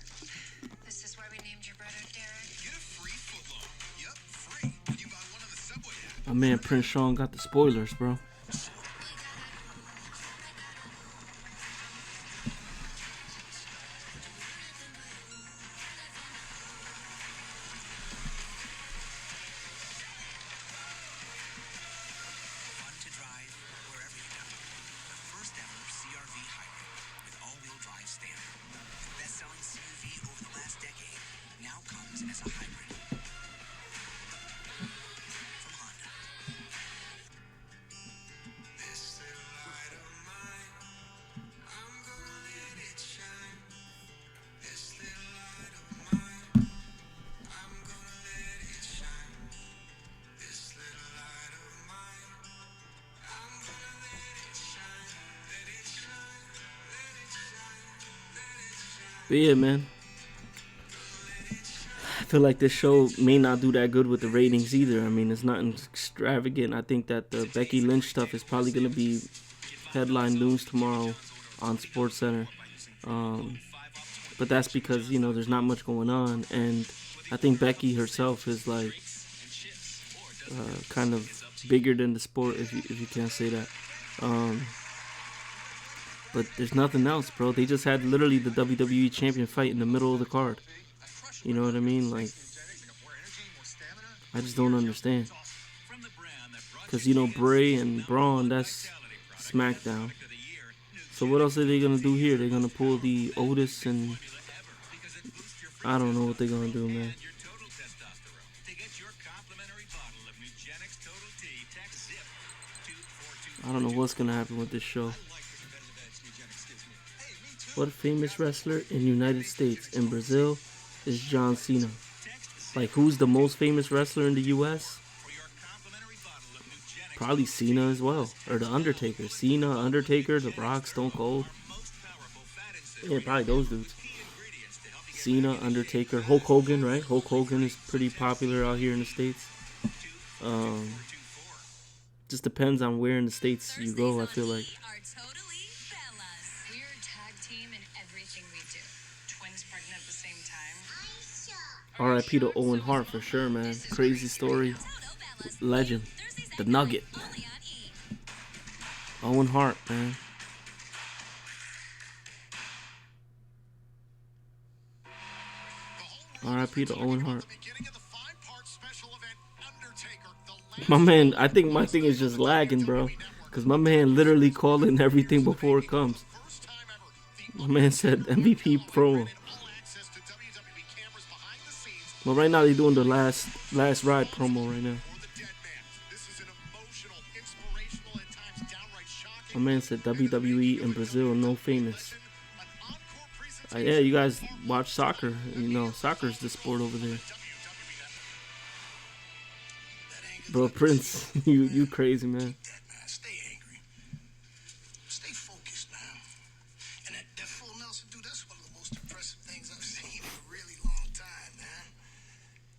This is why we named your brother Derek. Get a free footlong. Yep, free. When you buy one of the Subway apps. My man Prince Sean got the spoilers, bro. Fun to drive wherever you go. The first But yeah, man. I feel like this show may not do that good with the ratings either. I mean, it's nothing extravagant. I think that the Becky Lynch stuff is probably going to be headline news tomorrow on SportsCenter. Um, but that's because, you know, there's not much going on. And I think Becky herself is like kind of bigger than the sport, if you can't say that. Um, but there's nothing else, bro. They just had literally the WWE champion fight in the middle of the card. You know what I mean? Like, I just don't understand. Because, you know, Bray and Braun, that's SmackDown. So what else are they going to do here? They're going to pull the Otis and... I don't know what they're going to do, man. I don't know what's going to happen with this show. What famous wrestler in the United States and Brazil is John Cena? Like, who's the most famous wrestler in the U.S.? Probably Cena as well. Or The Undertaker. Cena, Undertaker, The Rock, Stone Cold. Yeah, probably those dudes. Cena, Undertaker, Hulk Hogan, right? Hulk Hogan is pretty popular out here in the States. Just depends on where in the States you go, I feel like. R.I.P. to Owen Hart for sure, man. Crazy story. Legend. The Nugget. Owen Hart, man. R.I.P. to Owen Hart. My man, I think my thing is just lagging, bro. Because my man literally calling everything before it comes. My man said MVP promo. But right now they're doing the last ride promo right now. My man said WWE in Brazil, no famous. Yeah, you guys watch soccer. You know, soccer's the sport over there. Bro, Prince, you crazy, man. Stay angry. Stay focused, man. And that full Nelson, dude, that's one of the most impressive things I've seen in a really long time, man.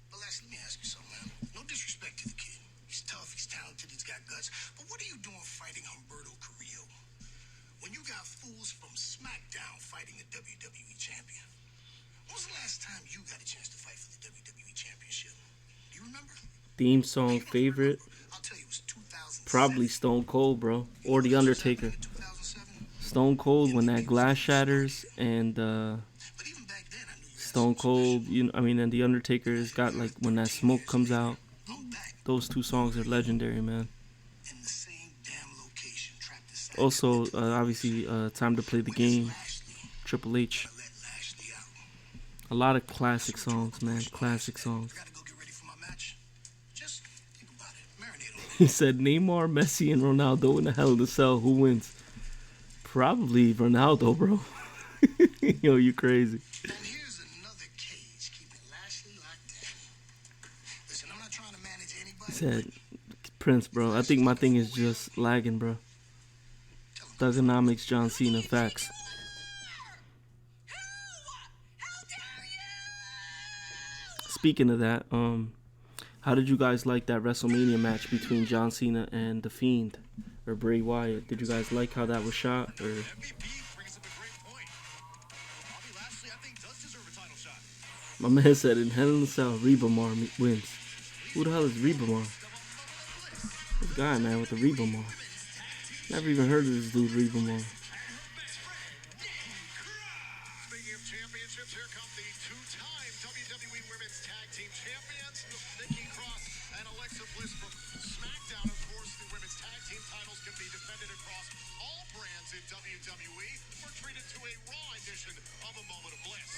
But Les, let me ask you something, man. No disrespect to the kid. He's tough, he's talented, he's got guts. But what are you doing fighting Humberto Carrillo when you got fools from SmackDown fighting the WWE champion? When was the last time you got a chance to fight for the WWE championship? Do you remember? Theme song favorite? Probably Stone Cold, bro. Or The Undertaker. Stone Cold when that glass shatters and Stone Cold, and The Undertaker has got like when that smoke comes out. Those two songs are legendary, man. Also, obviously, Time to Play the Game, Triple H. A lot of classic songs, man. Classic songs. He said Neymar, Messi, and Ronaldo in the Hell in a Cell. Who wins? Probably Ronaldo, bro. Yo, you crazy. He said, Prince, bro. I think my thing is just lagging, bro. Thugonomics, John Cena, facts. Speaking of that, how did you guys like that WrestleMania match between John Cena and The Fiend or Bray Wyatt? Did you guys like how that was shot? Or my man said in Hell in a Cell, Reba Mar wins. Who the hell is Reba Mar? This guy, man, with the Reba Mar. Never even heard of this dude, Reba Mar. Speaking of championships, here come the two-time WWE Women's Tag Team Champions, Nikki Cross and Alexa Bliss from SmackDown. Of course, the women's tag team titles can be defended across all brands in WWE. We're treated to a Raw edition of A Moment of Bliss.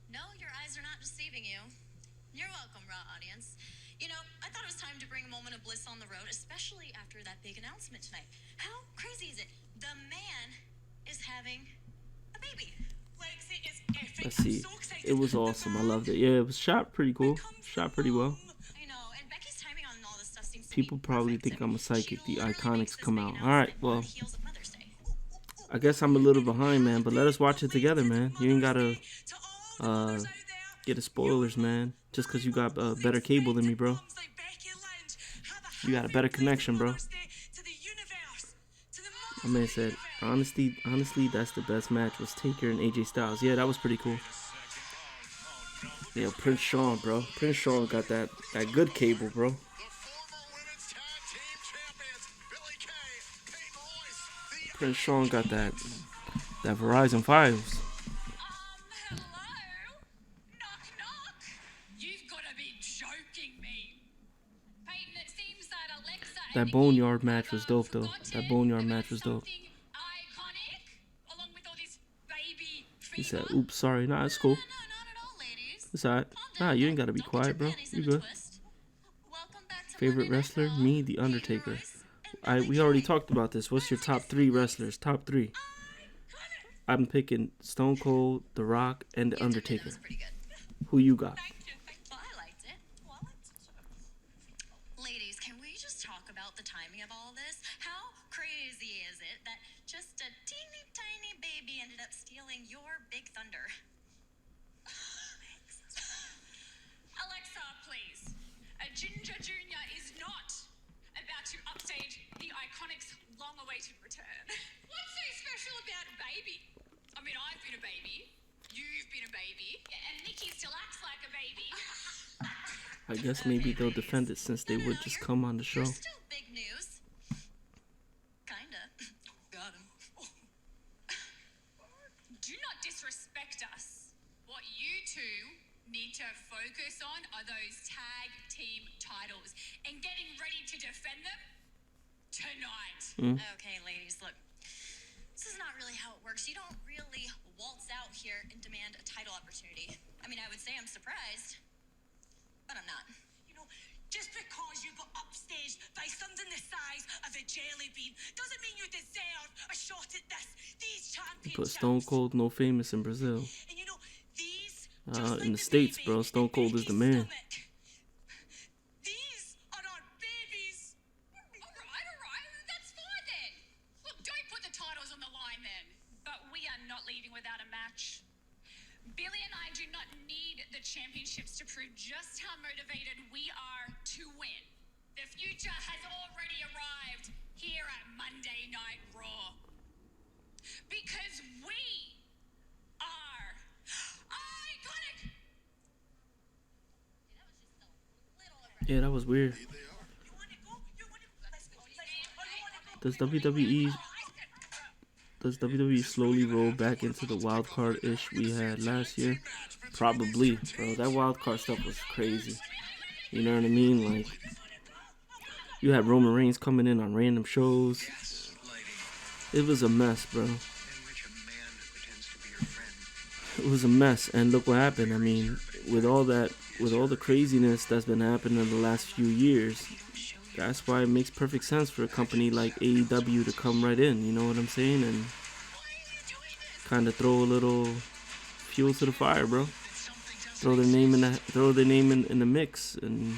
No, your eyes are not deceiving you. You're welcome, Raw audience. You know, I thought it was time to bring a moment of bliss on the road, especially after that big announcement tonight. How crazy is it? The man is having a baby. Let's see. It was awesome. I loved it. Yeah, it was shot pretty cool. Shot pretty well. I know, and Becky's timing on all this stuff seems to People be probably perfect. think I'm a psychic. The She literally Iconics makes this come big out. announcement Alright, on well, the heels of Mother's Day. I guess I'm a little behind, man, but let us watch it together, man. You ain't gotta uh, get the spoilers, man. Just because you got better cable than me, bro. You got a better connection, bro. My man said, honestly, that's the best match was Taker and AJ Styles. Yeah, that was pretty cool. Yeah, Prince Sean, bro. Prince Sean got that good cable, bro. Prince Sean got that Verizon 5s. Hello? Knock, knock. You've got to be joking me. Peyton, it seems that Alexa That and Boneyard Nikki match was dope, though. That Boneyard match was dope. something iconic, along with all this baby He said, fever. oops, sorry. Nah, it's cool. No, not at all, ladies. It's alright. Calm Nah, down, you ain't gotta be don't get quiet, your bro. panties You in a good. twist. Welcome back to Favorite Monday Night wrestler? Raw. Me, The Peyton Undertaker. Royce and Billie We already Kay. talked about this. What's your top 3 wrestlers? Top 3. I'm picking Stone Cold, The Rock, and The You did it. That Undertaker. was pretty good. Who you got? Well, I liked it. Ladies, can we just talk about the timing of all this? How crazy is it that just a teeny tiny baby ended up stealing your big thunder? Alexa, please. Ginger Jr. is not about to upstage the Iconic's long-awaited return. What's so special about a baby? I mean, I've been a baby. You've been a baby. And Nikki still acts like a baby. I guess maybe they'll defend it since they would just come on the show. You're still big news. Kinda. Got him. Do not disrespect us. What you two need to focus on are those tag team titles and getting ready to defend them tonight. Okay, ladies, look. This is not really how it works. You don't really waltz out here and demand a title opportunity. I mean, I would say I'm surprised, but I'm not. You know, just because you got upstaged by something the size of a jelly bean doesn't mean you deserve a shot at these championships. Put Stone Cold, No Famous in Brazil. And you know, these In the States, bro, Stone Cold is the man. These are our babies. Alright, that's fine then. Look, don't put the titles on the line then. But we are not leaving without a match. Billy and I do not need the championships to prove just how motivated we are to win. The future has already arrived here at Monday Night Raw. Because we are iconic. Yeah, that was weird. You want to go? Let's go. Does WWE slowly roll back into the wild card ish we had last year? Probably, bro. That wild card stuff was crazy. You know what I mean? Like, you had Roman Reigns coming in on random shows. It was a mess, bro. It was a mess, and look what happened. I mean, with all the craziness that's been happening in the last few years, that's why it makes perfect sense for a company like AEW to come right in. You know what I'm saying? And kind of throw a little fuel to the fire, bro. Throw their name in the mix, and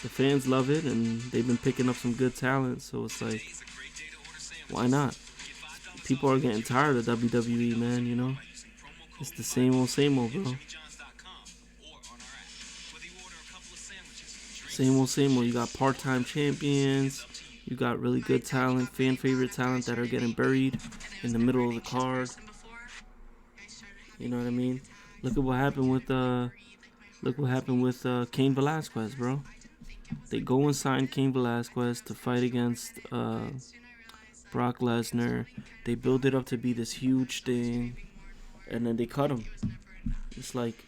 the fans love it, and they've been picking up some good talent. So it's like, why not? People are getting tired of WWE, man. You know, it's the same old, bro. Same old. You got part-time champions. You got really good talent, fan favorite talent that are getting buried in the middle of the card. You know what I mean? Look what happened with Cain Velasquez, bro. They go and sign Cain Velasquez to fight against Brock Lesnar. They build it up to be this huge thing, and then they cut him. It's like,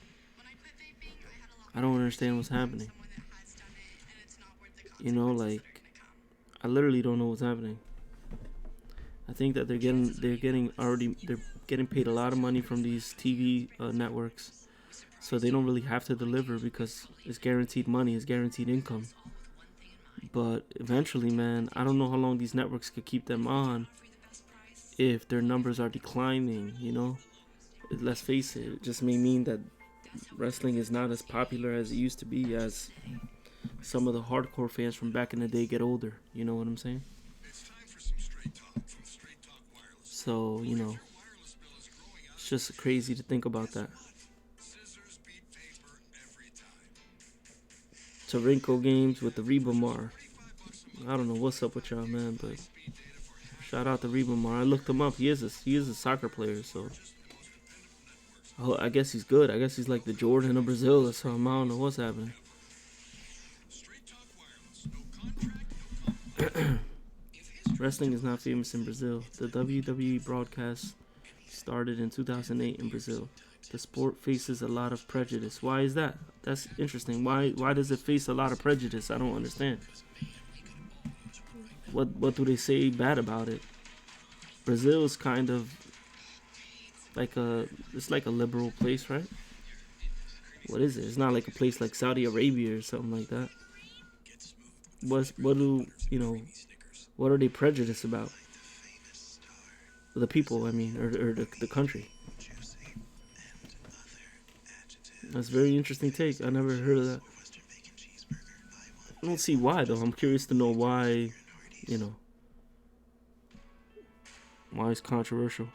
I don't understand what's happening. You know, like, I literally don't know what's happening. I think that they're getting paid a lot of money from these TV networks, so they don't really have to deliver because it's guaranteed money, it's guaranteed income. But eventually, man, I don't know how long these networks could keep them on if their numbers are declining. You know, let's face it, it just may mean that wrestling is not as popular as it used to be as some of the hardcore fans from back in the day get older. You know what I'm saying? So, you know, it's just crazy to think about that. Tarinko games with the Rebamar. I don't know what's up with y'all, man, but shout out to Rebamar. I looked him up. He is a soccer player, so I guess he's good. I guess he's like the Jordan of Brazil or something. I don't know what's happening. Wrestling is not famous in Brazil. The WWE broadcast started in 2008 in Brazil. The sport faces a lot of prejudice. Why is that? That's interesting. Why does it face a lot of prejudice? I don't understand. What do they say bad about it? Brazil is kind of like it's like a liberal place, right? What is it? It's not like a place like Saudi Arabia or something like that. What are they prejudiced about? The people, I mean, or the country. That's a very interesting take. I never heard of that. I don't see why, though. I'm curious to know why, why it's controversial.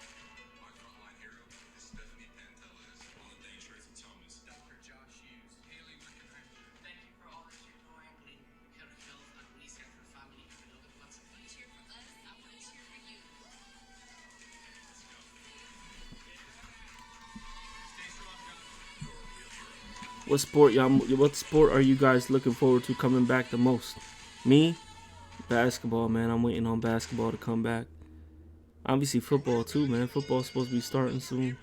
What sport are you guys looking forward to coming back the most? Me? Basketball, man. I'm waiting on basketball to come back. Obviously football too, man. Football's supposed to be starting soon.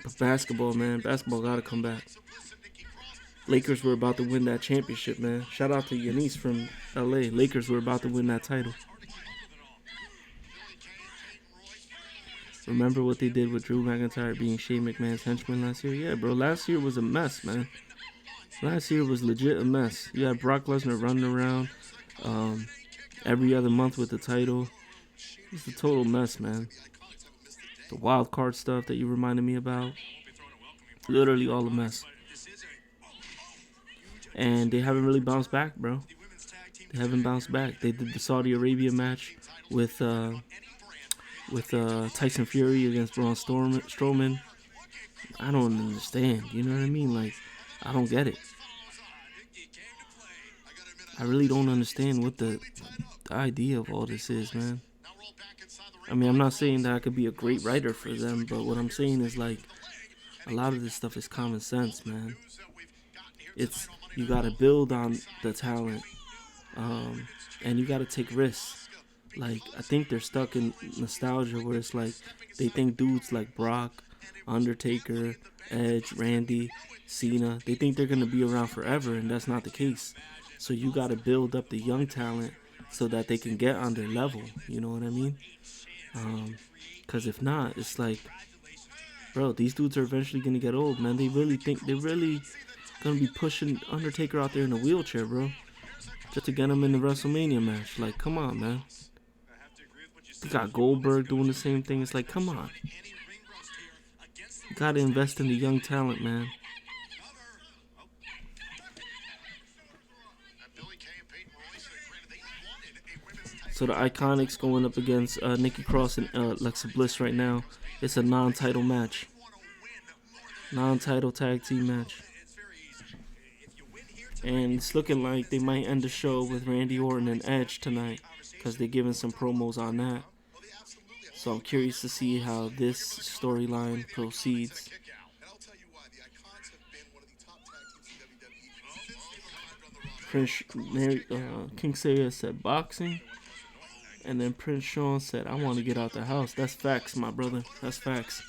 But basketball, man. Basketball gotta come back. Lakers were about to win that championship, man. Shout out to Yanis from LA. Lakers were about to win that title. Remember what they did with Drew McIntyre being Shane McMahon's henchman last year? Yeah, bro. Last year was a mess, man. Last year was legit a mess. You had Brock Lesnar running around every other month with the title. It's a total mess, man. The wild card stuff that you reminded me about. Literally all a mess. And they haven't really bounced back, bro. They haven't bounced back. They did the Saudi Arabia match with Tyson Fury against Braun Strowman. I don't understand. You know what I mean? Like, I don't get it. I really don't understand what the idea of all this is, man. I mean, I'm not saying that I could be a great writer for them, but what I'm saying is, like, a lot of this stuff is common sense, man. You gotta build on the talent, and you gotta take risks. Like, I think they're stuck in nostalgia where it's like they think dudes like Brock, Undertaker, Edge, Randy, Cena, they think they're going to be around forever, and that's not the case. So you got to build up the young talent so that they can get on their level, you know what I mean? Because if not, it's like, bro, these dudes are eventually going to get old, man. They really think they're really going to be pushing Undertaker out there in a wheelchair, bro, just to get him in the WrestleMania match. Like, come on, man. You got Goldberg doing the same thing. It's like, come on. You got to invest in the young talent, man. So the Iconics going up against Nikki Cross and Alexa Bliss right now. It's a non-title match. Non-title tag team match. And it's looking like they might end the show with Randy Orton and Edge tonight, because they're giving some promos on that. So I'm curious to see how this storyline proceeds. King Saya said boxing, and then Prince Sean said, I want to get out the house. That's facts, my brother. That's facts.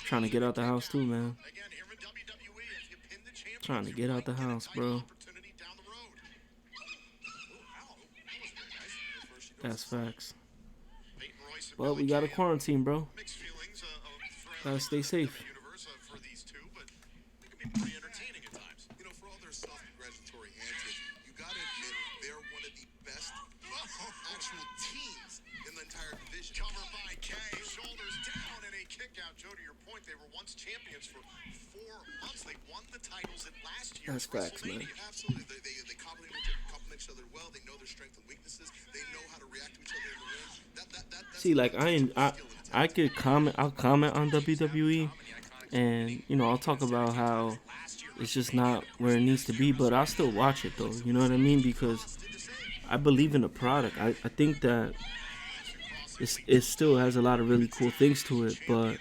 Trying to get out the house too, man. Trying to get out the house, bro. That's facts. Well, we gotta quarantine, bro. Gotta stay safe. Champions for 4 months. They won the titles at last year's That's facts, man. Absolutely. They complement each other well. They know their strengths and weaknesses. They know how to react to each other in the ring. See, like I could comment. I'll comment on WWE, and I'll talk about how it's just not where it needs to be. But I'll still watch it though. You know what I mean? Because I believe in the product. I think that it still has a lot of really cool things to it, but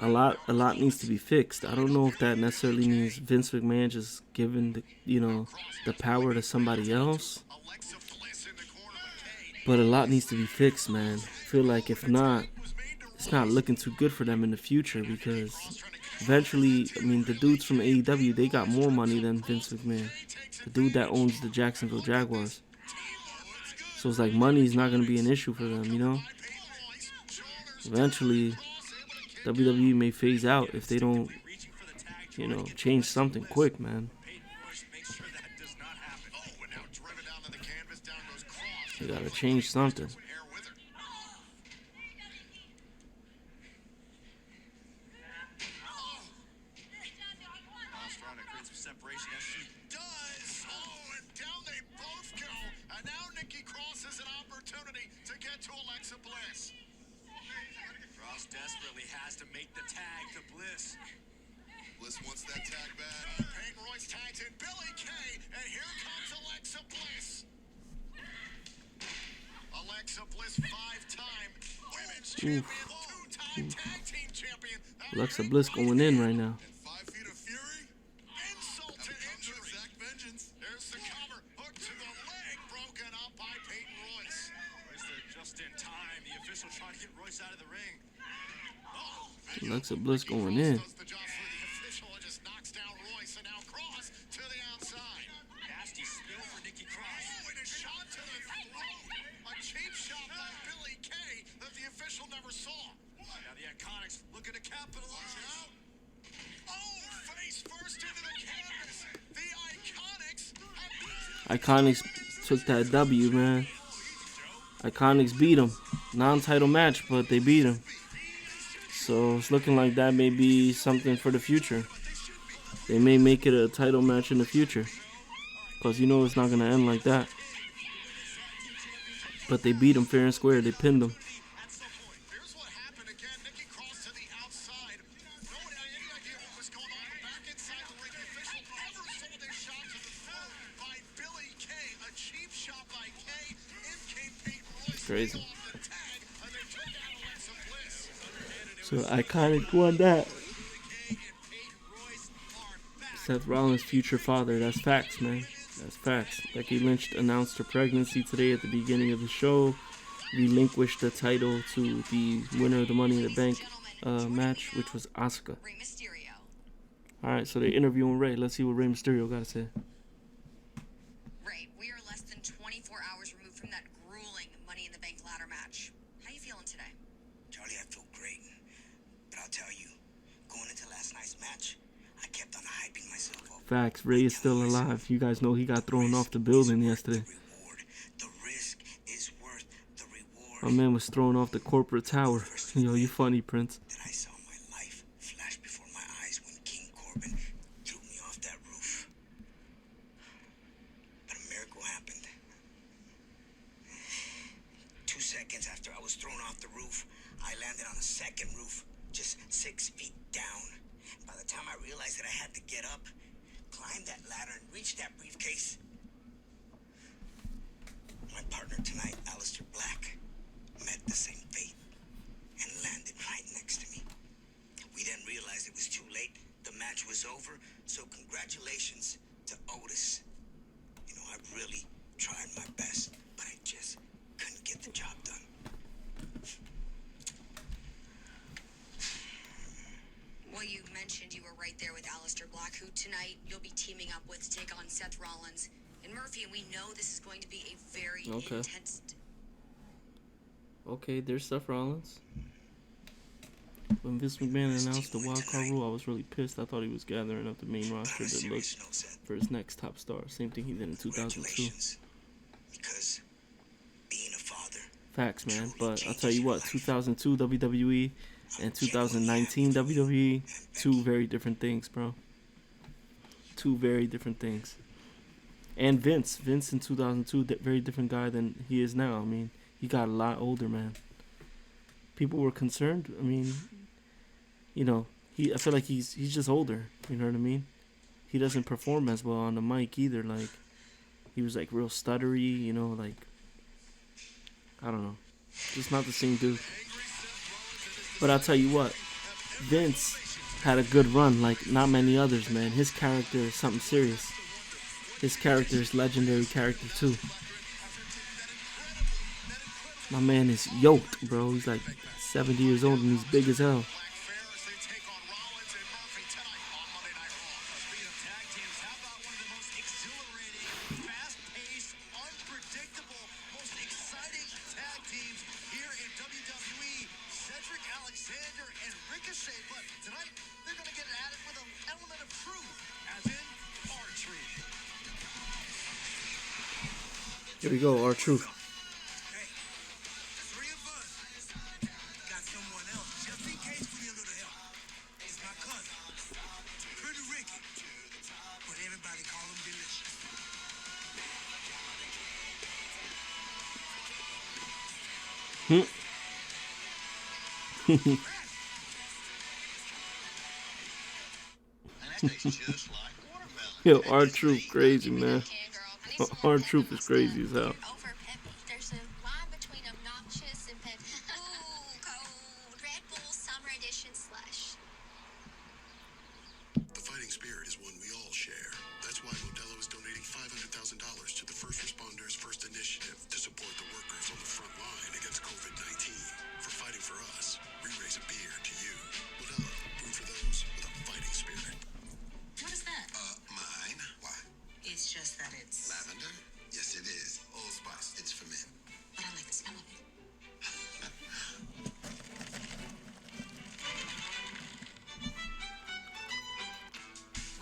a lot needs to be fixed. I don't know if that necessarily means Vince McMahon just giving the power to somebody else, but a lot needs to be fixed, man. I feel like if not, it's not looking too good for them in the future because eventually, I mean, the dudes from AEW, they got more money than Vince McMahon, the dude that owns the Jacksonville Jaguars. So it's like money's not going to be an issue for them. Eventually, WWE may phase out if they don't, change something quick, man. They gotta change something. Desperately has to make the tag to Bliss. Bliss wants that tag bad. Peyton Royce tags in Billy Kay, and here comes Alexa Bliss. Alexa Bliss, 5-time women's champion, 2-time tag team champion. Alexa Bliss going in right now. 5 feet of fury. Insult to injury. Zach Vengeance. There's the cover. Hook to the leg, broken up by Peyton Royce. Royce there just in time. The official trying to get Royce out of the ring. Alexa Bliss going in. Iconics took that W, man. Iconics beat them. Non-title match, but they beat them. So it's looking like that may be something for the future. They may make it a title match in the future. Because it's not going to end like that. But they beat them fair and square. They pinned them. Crazy. So Iconic won that. Seth Rollins' future father. That's facts, man. That's facts. Becky Lynch announced her pregnancy today at the beginning of the show. Relinquished the title to the winner of the Money in the Bank match, which was Asuka. Alright, so they're interviewing Rey. Let's see what Rey Mysterio got to say. Ray, we are less than 24 hours removed from that grueling Money in the Bank ladder match. How you feeling today? Charlie, I feel great. But I'll tell you, going into last night's match, I kept on hyping myself up. Facts, Ray is still alive. You guys know he got thrown off the building yesterday. The risk is worth the reward. My man was thrown off the corporate tower. Yo, you funny, Prince. That I saw my life flash before my eyes when King Corbin threw me off that roof. But a miracle happened. 2 seconds after I was thrown off the roof, I landed on the second roof, just 6 feet down. By the time I realized that I had to get up, climb that ladder, and reach that briefcase, my partner tonight, Aleister Black, met the same fate and landed right next to me. We didn't realize it was too late. The match was over, so congratulations to Otis. I really tried my best, but I just couldn't get the job done. Well, you mentioned you were right there with Aleister Black, who tonight you'll be teaming up with to take on Seth Rollins and Murphy, and we know this is going to be a very intense... Okay, there's Seth Rollins. When Vince McMahon announced the wild card rule, I was really pissed. I thought he was gathering up the main roster to look for his next top star. Same thing he did in 2002. Because being a father... Facts, man. But I'll tell you what, 2002 WWE and 2019 WWE, two very different things, bro. Two very different things. And Vince in 2002, very different guy than he is now. I mean, he got a lot older, man. people were concerned. I mean, you know, I feel like he's just older. You know what I mean? He doesn't perform as well on the mic either. Like, he was like real stuttery. You know, like, I don't know, just not the same dude. But I'll tell you what, Vince had a good run, like not many others, man. His character is something serious. His character is legendary character too. My man is yoked, bro. He's like 70 years old and he's big as hell. Here we go, R-Truth. Yo, R-Truth crazy, man. R-Truth is crazy as hell. There's a line between obnoxious and pet. Ooh, cold. Red Bull Summer Edition slush. The fighting spirit is one we all share. That's why Modelo is donating $500,000 to the First Responders First Initiative to support the workers on the front line against COVID-19. For fighting for us, we raise a beer to you. Modelo, brewed for those with a fighting spirit. What is that? Mine? Why? It's just that it's... Lavender? Yes, it is. Old Spice. It's for men. But I like the smell of it.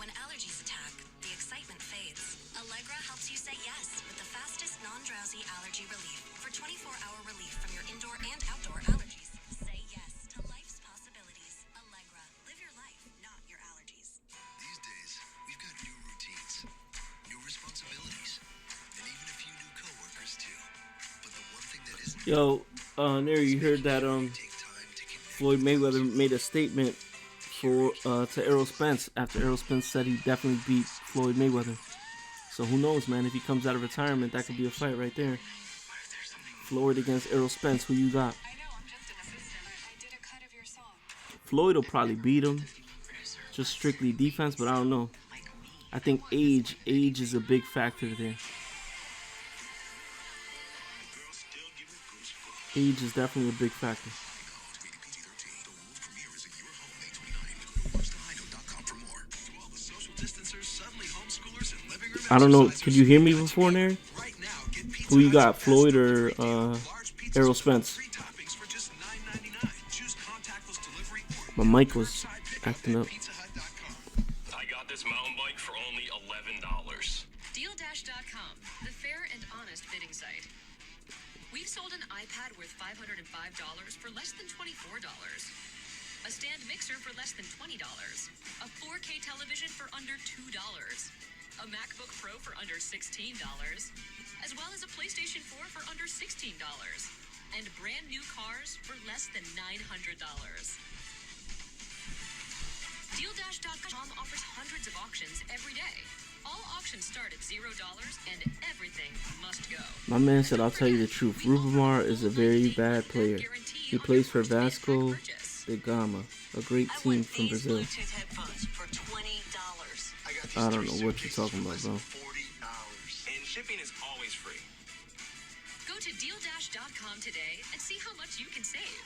When allergies attack, the excitement fades. Allegra helps you say yes with the fastest non-drowsy allergy relief for 24-hour relief from your indoor and outdoor allergies. Say yes to life's possibilities. Allegra. Live your life, not your allergies. These days, we've got new routines, new responsibilities, and even a few new coworkers too. But the one thing that isn't Yo, there you heard that take time to connect. Floyd Mayweather made a statement for to Errol Spence after Errol Spence said he definitely beat Floyd Mayweather. So who knows, man? If he comes out of retirement, that could be a fight right there. Floyd against Errol Spence. Who you got? I know, I'm just an assistant. I did a cut of your song. Floyd will probably beat him, just strictly defense. But I don't know. I think age is a big factor there. Age is definitely a big factor. I don't know. Could you hear me before there? Who you got, Floyd or Errol Spence? My mic was acting up. I got this mountain bike for only $11. DealDash.com, the fair and honest bidding site. We've sold an iPad worth $505 for less than $24. A stand mixer for less than $20. A 4K television for under $2. A MacBook Pro for under $16. As well as a PlayStation 4 for under $16. And brand new cars for less than $900. DealDash.com offers hundreds of auctions every day. All auctions start at $0 and everything must go. My man said, I'll tell you the truth. Rubamar is a very bad player. He plays for Vasco da Gama, a great team from Brazil. I don't know what you're talking about, bro. And shipping is always free. Go to DealDash.com today and see how much you can save.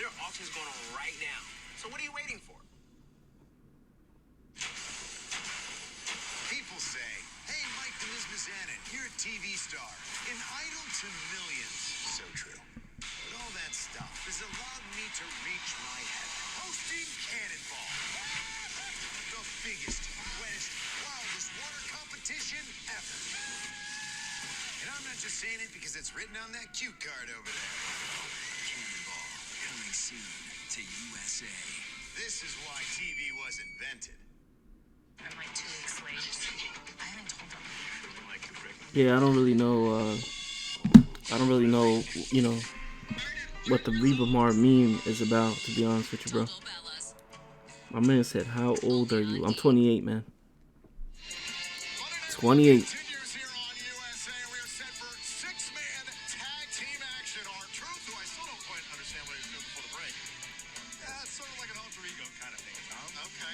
There are auctions going on right now. So what are you waiting for? People say, hey, Mike and Liz Mizanin, you're a TV star, an idol to millions. So true. But all that stuff has allowed me to reach my head. Hosting Cannonball. The biggest, wettest, wildest water competition ever. And I'm not just saying it because it's written on that cue card over there. Cannonball, coming soon to USA. This is why TV was invented. I'm like 2 weeks late. I haven't told them. Yeah, I don't really know, you know, what the Reba Mar meme is about, to be honest with you, bro. My man said, "How old are you?" I'm 28, man. 28. Continues here on USA. We are set for six-man tag team action. R-Truth, who I still don't quite understand what he was doing before the break. Yeah, it's sort of like an alter ego kind of thing, Tom. Okay.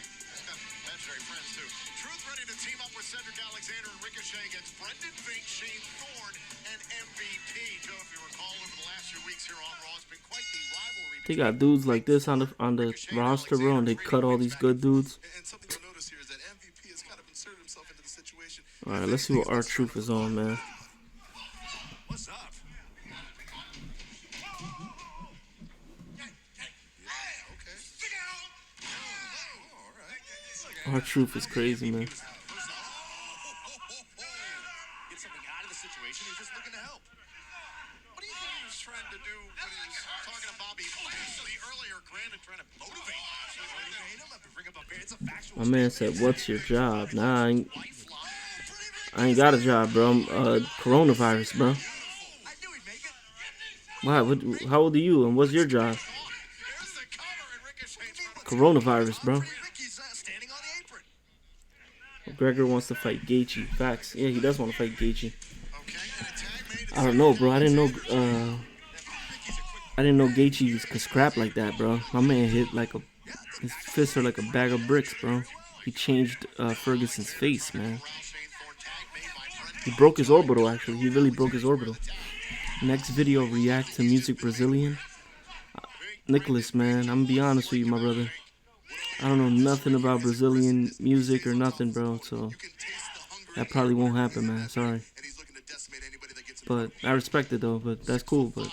Imaginary friends, too. Truth ready to team up with Cedric Alexander and Ricochet against Brendan Vink, Shane Thorne, and MVP. Joe, if you recall, over the last few weeks here on Raw, it's been quite the rivalry. They got dudes like this on the roster, bro, and they cut all these good dudes. And something you'll notice here is that MVP has kind of inserted himself into the situation. All right, let's see what R-Truth is on, man. What's up? R-Truth is crazy, man. Get something out of the situation. He's just looking to help. What do you think he was trying to do when he was talking to Bobby Lashley earlier? Granted, trying to motivate Lashley. Motivate him to bring up a it's a factual. My man said, "What's your job?" Nah, I ain't got a job, bro. I'm coronavirus, bro. Why? How old are you? And what's your job? Coronavirus, bro. Gregor wants to fight Gaethje. Facts. Yeah, he does want to fight Gaethje. I don't know, bro. I didn't know Gaethje could scrap like that, bro. My man hit like his fists are like a bag of bricks, bro. He changed Ferguson's face, man. He broke his orbital, actually. He really broke his orbital. Next video, react to music Brazilian. Nicholas, man, I'm gonna be honest with you, my brother. I don't know nothing about Brazilian music or nothing, bro, so that probably won't happen, man. Sorry. But I respect it, though, but that's cool, but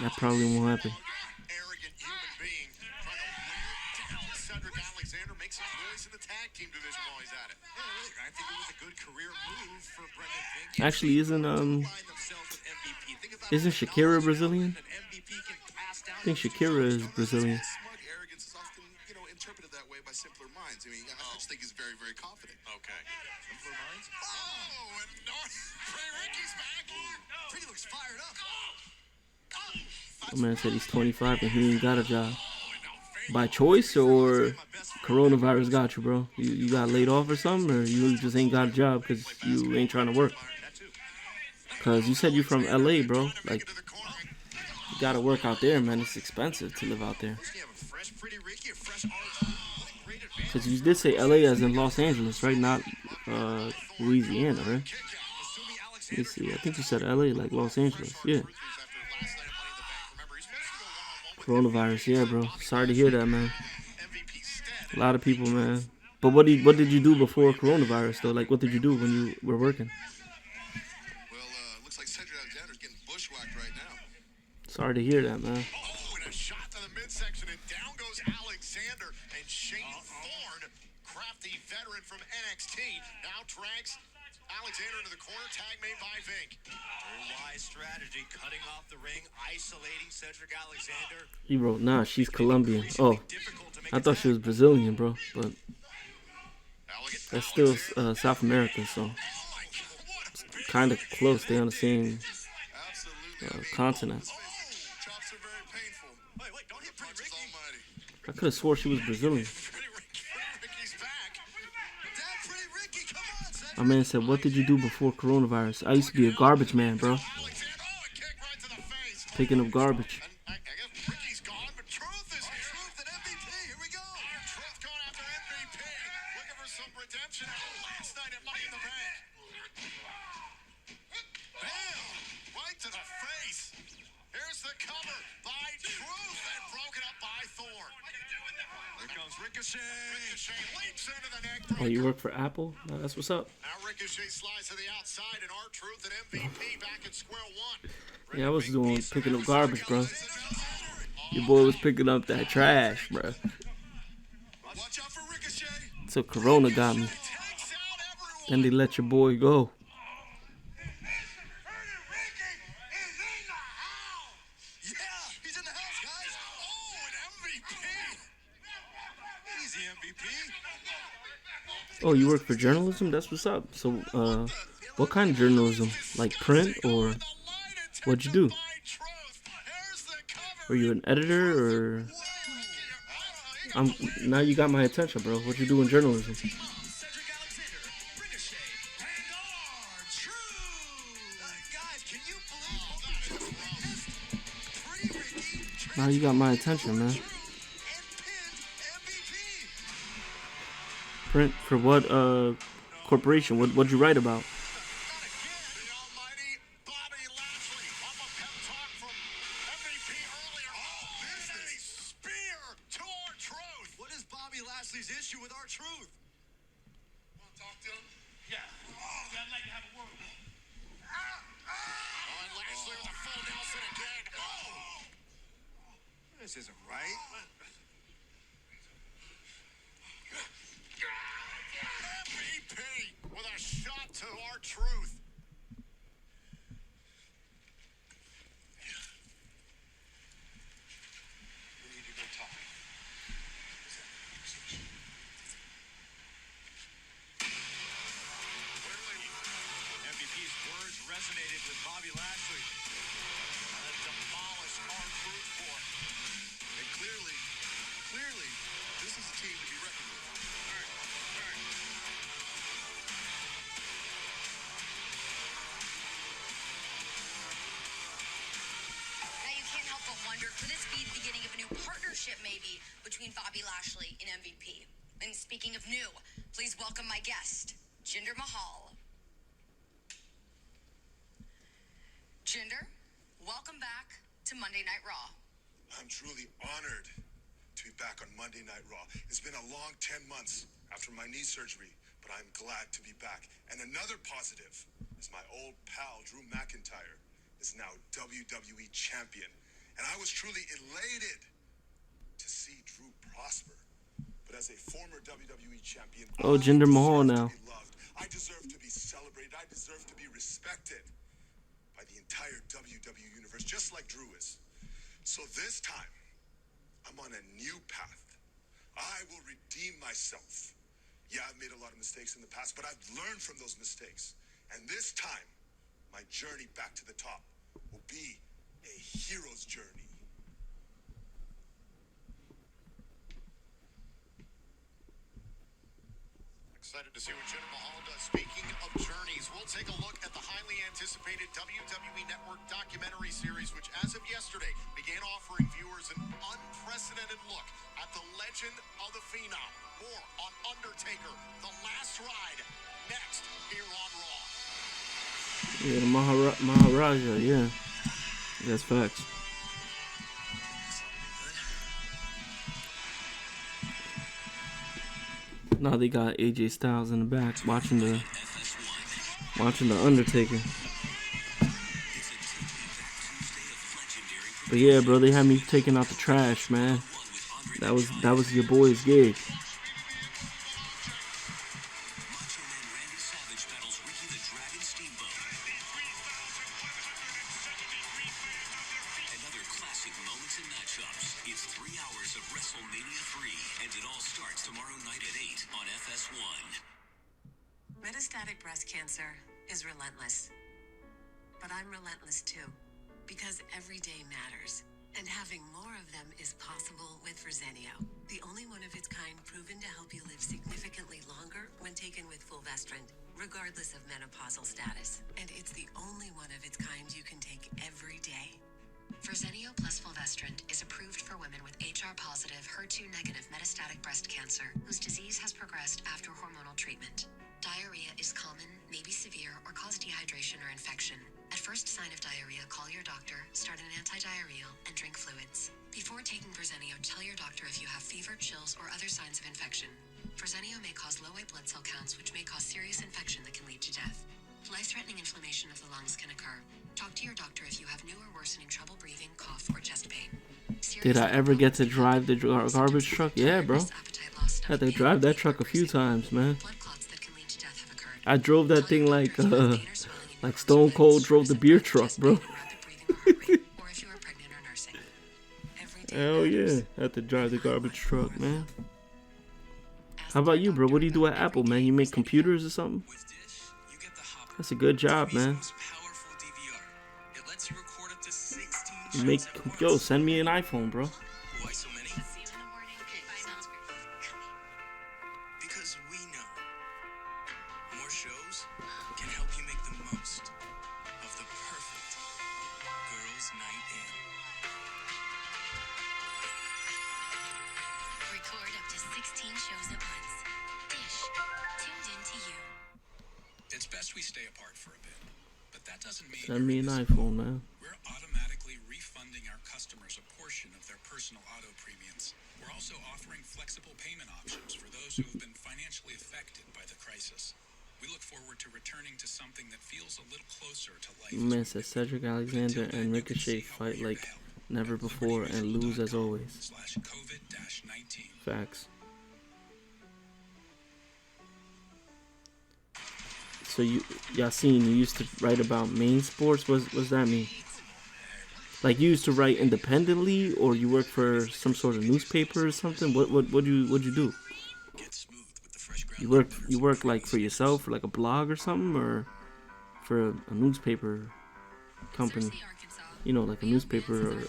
that probably won't happen. Actually, isn't Shakira Brazilian? I think Shakira is Brazilian. Arrogance is often, interpreted that way by simpler minds. I mean, I just think he's very, very confident. Okay. Simpler minds? Oh, and Ricky's back. Ricky looks fired up. My man said he's 25 and he ain't got a job. By choice or coronavirus got you, bro? You got laid off or something? Or you just ain't got a job because you ain't trying to work? Because you said you're from LA, bro. Like, you gotta work out there, man. It's expensive to live out there. Because you did say LA as in Los Angeles, right? Not Louisiana, right? Let me see. I think you said LA, like Los Angeles. Yeah. Coronavirus, yeah, bro. Sorry to hear that, man. A lot of people, man. But what did you do before coronavirus, though? Like, what did you do when you were working? Well, looks like Cedric Alexander's getting bushwhacked right now. Sorry to hear that, man. Oh, and a shot to the midsection, and down goes Alexander. And Shane Thorne, crafty veteran from NXT, now drags Alexander into the corner, tag made by Vink. Very wise strategy, cutting off the ring, isolating Cedric Alexander. He wrote, nah, she's Colombian. Oh, I thought she was Brazilian, bro. But that's still South America, so it's kind of close. They're on the same continent. I could have swore she was Brazilian. My man said, what did you do before coronavirus? I used to be a garbage man, bro. Picking up garbage. Oh, you work for Apple? No, that's what's up. Now Ricochet slides to the outside, and R-Truth and MVP back at square one. Yeah, I was picking up garbage, bro. Your boy was picking up that trash, bro. Watch out for Ricochet. So Corona got me. Then they let your boy go. Oh, you work for journalism? That's what's up. So, what kind of journalism? Like print or what'd you do? Were you an editor or? I'm now you got my attention, bro. What you do in journalism? Cedric Alexander, Ricochet, and R-Truth. Guys, can you believe Now you got my attention, man. Print for what corporation? What'd you write about? the almighty Bobby Lashley off a pep talk from MVP earlier. Oh, there's a spear to R-Truth. What is Bobby Lashley's issue with R-Truth? Want to talk to him? Yeah. Oh, I'd like to have a word with him. And Lashley with a full Nelson again. Oh. This isn't right. MVP with a shot to R-Truth. We need to go talk. Clearly, MVP's words resonated with Bobby Lashley. Demolish R-Truth for him. And clearly, this is a team to be reckoned with. Now you can't help but wonder, could this be the beginning of a new partnership maybe between Bobby Lashley and MVP? And speaking of new, please welcome my guest, Jinder Mahal. Jinder, welcome back to Monday Night Raw. I'm truly honored to be back on Monday Night Raw. It's been a long 10 months after my knee surgery, but I'm glad to be back. And another positive is my old pal, Drew McIntyre, is now WWE champion. And I was truly elated to see Drew prosper. But as a former WWE champion, Oh, Jinder Mahal now. I deserve to be celebrated. I deserve to be respected by the entire WWE universe, just like Drew is. So this time, I'm on a new path. I will redeem myself. Yeah, I've made a lot of mistakes in the past, but I've learned from those mistakes. And this time, my journey back to the top will be a hero's journey. Excited to see what Jinder Mahal does. Speaking of journeys, we'll take a look at the highly anticipated WWE Network documentary series, which as of yesterday began offering viewers an unprecedented look at the legend of the Phenom. More on Undertaker, The Last Ride, next here on Raw. Yeah, the Maharaja, yeah. That's facts. Now they got AJ Styles in the back watching the Undertaker. But yeah, bro, they had me taking out the trash, man. That was your boy's gig. Another classic moments and matchups. It's 3 hours of WrestleMania 3, and it all starts tomorrow night at 8 on FS1. Metastatic breast cancer is relentless. But I'm relentless too, because every day matters. And having more of them is possible with Verzenio, the only one of its kind proven to help you live significantly longer when taken with fulvestrant, regardless of menopausal status. And it's the only one of its kind you can take every day. Verzenio plus fulvestrant is approved for women with HR-positive, HER2-negative metastatic breast cancer whose disease has progressed after hormonal treatment. Diarrhea is common, may be severe, or cause dehydration or infection. At first sign of diarrhea, call your doctor, start an antidiarrheal, and drink fluids. Before taking Verzenio, tell your doctor if you have fever, chills, or other signs of infection. Verzenio may cause low white blood cell counts, which may cause serious infection that can lead to death. Life-threatening inflammation of the lungs can occur. Talk to your doctor if you have new or worsening trouble breathing, cough, or chest pain. Did I ever get to drive the garbage truck? Yeah, bro. Had to drive that truck a few times, man. I drove that thing like Stone Cold drove the beer truck, bro. Hell yeah, had to drive the garbage truck, man. How about you, bro? What do you do at Apple, man? You make computers or something? That's a good job, man. It lets you record up to 16 Make yo, send me an iPhone, bro. Why so many? See you in the morning. Okay, bye. Sounds great. Because we know more shows can help you make the most of the perfect girls' night in. Record up to 16 shows at once. Dish. Tuned in to you. It's best we stay apart for a bit. But that doesn't mean Send me an iPhone, man. we're automatically refunding our customers a portion of their personal auto premiums. We're also offering flexible payment options for those who have been financially affected by the crisis. We look forward to returning to something that feels a little closer to life. Man said Cedric Alexander and Ricochet fight like never before and lose as always. /COVID-19. Facts. So Yassine, you used to write about main sports. What's that mean? Like you used to write independently, or you work for some sort of newspaper or something? What'd you do? You work like for yourself, for like a blog or something, or for a newspaper company? You know, like a newspaper or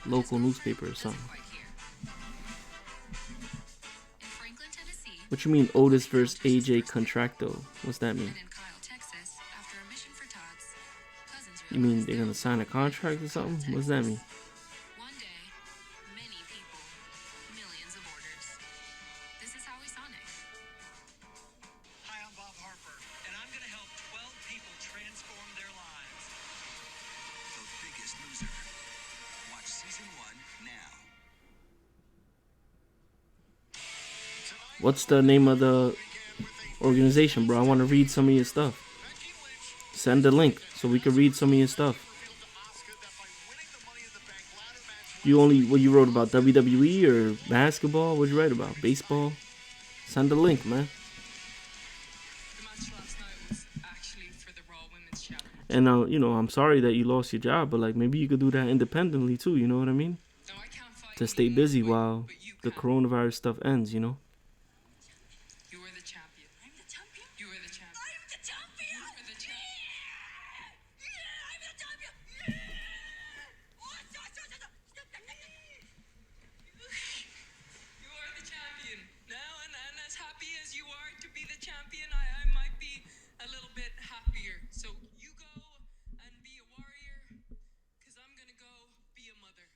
local newspaper or something. What you mean Otis versus AJ Contracto? What's that mean? You mean they're gonna sign a contract or something? What's that mean? One day, many people, millions of orders. This is how we Sonic. Hi, I'm Bob Harper, and I'm going to help 12 people transform their lives. The Biggest Loser. Watch season 1 now. What's the name of the organization, bro? I want to read some of your stuff. Send the link so we can read some of your stuff. What you wrote about WWE or basketball? What'd you write about? Baseball? Send the link, man. The match last night was actually for the Raw Women's Championship. And I'm sorry that you lost your job, but like maybe you could do that independently too. You know what I mean? Now I can't fight To stay me, busy but while you the can. coronavirus stuff ends. You know. You are the champion. I'm the champion. You are the champion. I'm the champion. You are the champion. Yeah, I'm the champion. You are the champion. Now, and as happy as you are to be the champion, I might be a little bit happier. So you go and be a warrior, because I'm going to go be a mother.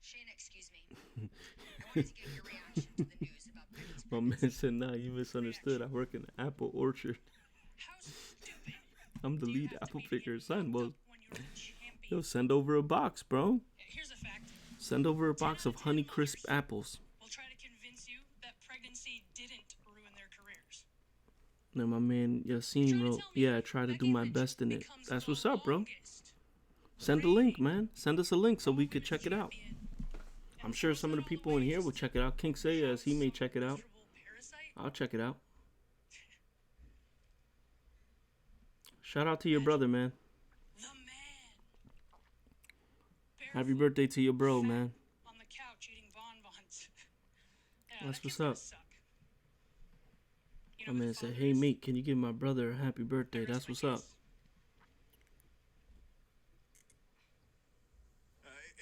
Shane, excuse me. I wanted to get your reaction to the news about Becky's My man said, "Nah, you misunderstood. I work in an apple orchard. How stupid. I'm the lead apple picker." Son, well, When you're the champion. yo, send over a box, bro. Here's a fact. Send over a box of Honeycrisp apples. We'll try to convince you that pregnancy didn't ruin their careers. Then my man Yassine wrote, "Yeah, I try to do my best in it." That's what's up, bro. Send the link, man. Send us a link so we could check it out. I'm sure some of the people in here will check it out. King Sayas, he may check it out. I'll check it out. Shout out to your brother, man. The man. Happy birthday to your bro, man. On the couch eating bonbons. Yeah, That's that what's kid's gonna up. suck. You My know who man the said, father "Hey, is? mate, can you give my brother a happy birthday?" That's what's up.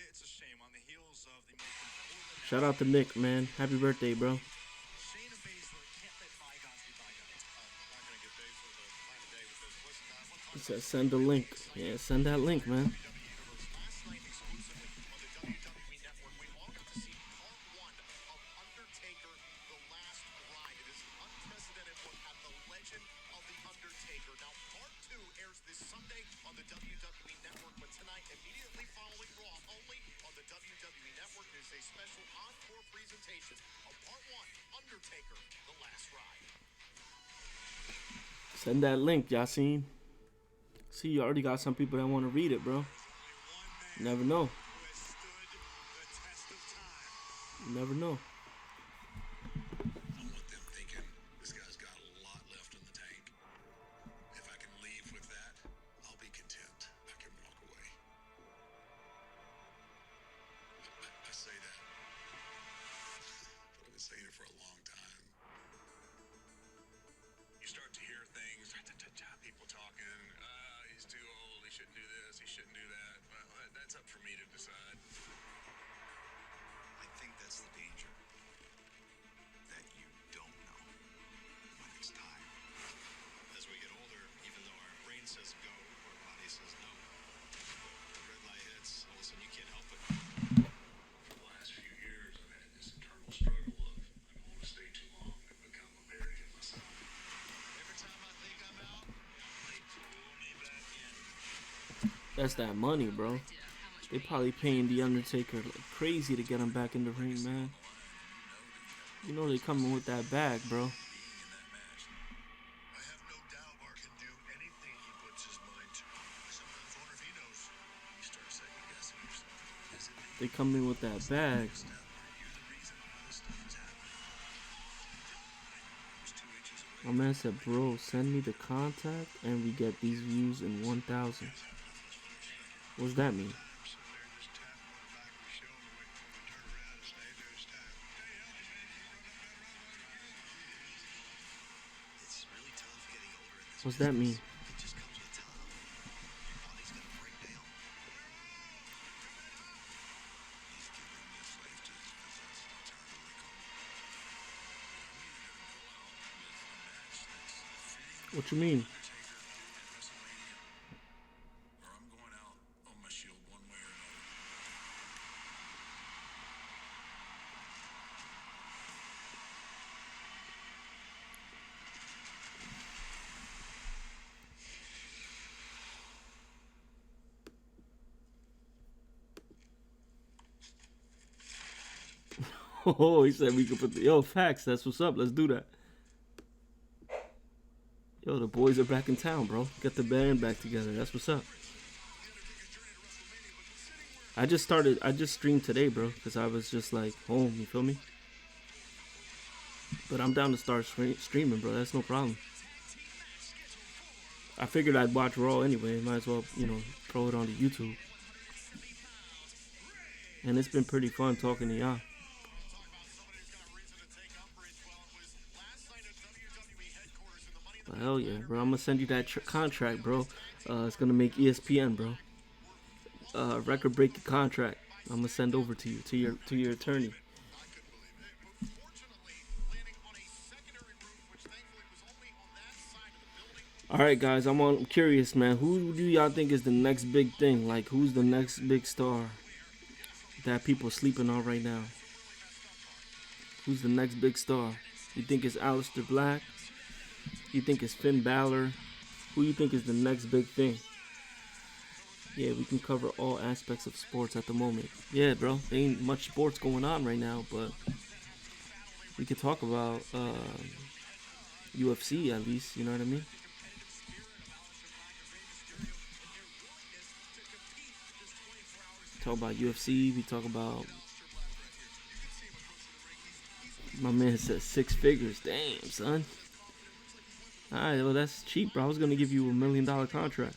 It's a shame on the heels of the most important Shout out to Nick, man. Happy birthday, bro. Shayna Baszler can't let bygones be bygones. I'm not gonna give Baszler the time of day with this. Listen, guys, let's He talk said, "Send the link." Yeah, send that link, man. last night exclusively on the WWE Network. We all got to see part 1 of Undertaker: The Last Ride. It is an unprecedented look at the legend of the Undertaker. Now, part 2 airs this Sunday on the WWE Network, but tonight, immediately following Raw, only on the WWE Network, there's a special encore presentation of Part 1, Undertaker, The Last Ride. Send that link, Yassine. See, you already got some people that want to read it, bro. You never know. You never know. I want them thinking this guy's got a lot left in the tank. If I can leave with that, I'll be content. I can walk away. I say that, but I've been saying it for a long time. You start to hear things, people talking, he's too old, he shouldn't do this, he shouldn't do that. Well, that's up for me to decide. I think that's the danger. That you don't know when it's time. As we get older, even though our brain says go, our body says no. The red light hits, all of a sudden you can't help it. For the last few years, I've had this internal struggle of I don't want to stay too long and become a American myself. Every time I think I'm out, they pull me back in. That's that money, bro. They probably paying the Undertaker like crazy to get him back in the ring, man. You know they coming with that bag, bro. I have no doubt Mark can do anything he puts his mind to. I sometimes wonder if he knows. You start second guessing yourself. Is it me? They come in with that bag. You're the reason why this stuff is happening. I was 2 inches away. My man said, bro, send me the contact and we get these views in 1,000. What's that mean? It's really tough getting older in this. What's that mean? It just comes with time. Your body's gonna break down. He's giving this life to his business. Time to let go. What you mean? Or I'm going out on my shield one way or another. Oh, he said we could put the facts. That's what's up. Let's do that. Yo, the boys are back in town, bro. Get the band back together. That's what's up. I just streamed today, bro, because I was just like home. You feel me? But I'm down to start streaming, bro. That's no problem. I figured I'd watch Raw anyway. Might as well, throw it on the YouTube. And it's been pretty fun talking to y'all. But hell yeah, bro. I'm gonna send you that contract, bro. It's gonna make ESPN, bro. Record-breaking contract. I'm gonna send over to you, to your attorney. All right, guys. I'm curious, man. Who do y'all think is the next big thing? Like, who's the next big star that people are sleeping on right now? Who's the next big star? You think it's Aleister Black? You think it's Finn Balor? Who you think is the next big thing? Yeah, we can cover all aspects of sports at the moment. Yeah, bro. There ain't much sports going on right now, but we could talk about UFC at least, you know what I mean? Talk about UFC, we talk about... My man said 6 figures. Damn, son. Alright, well, that's cheap, bro. I was going to give you $1 million contract.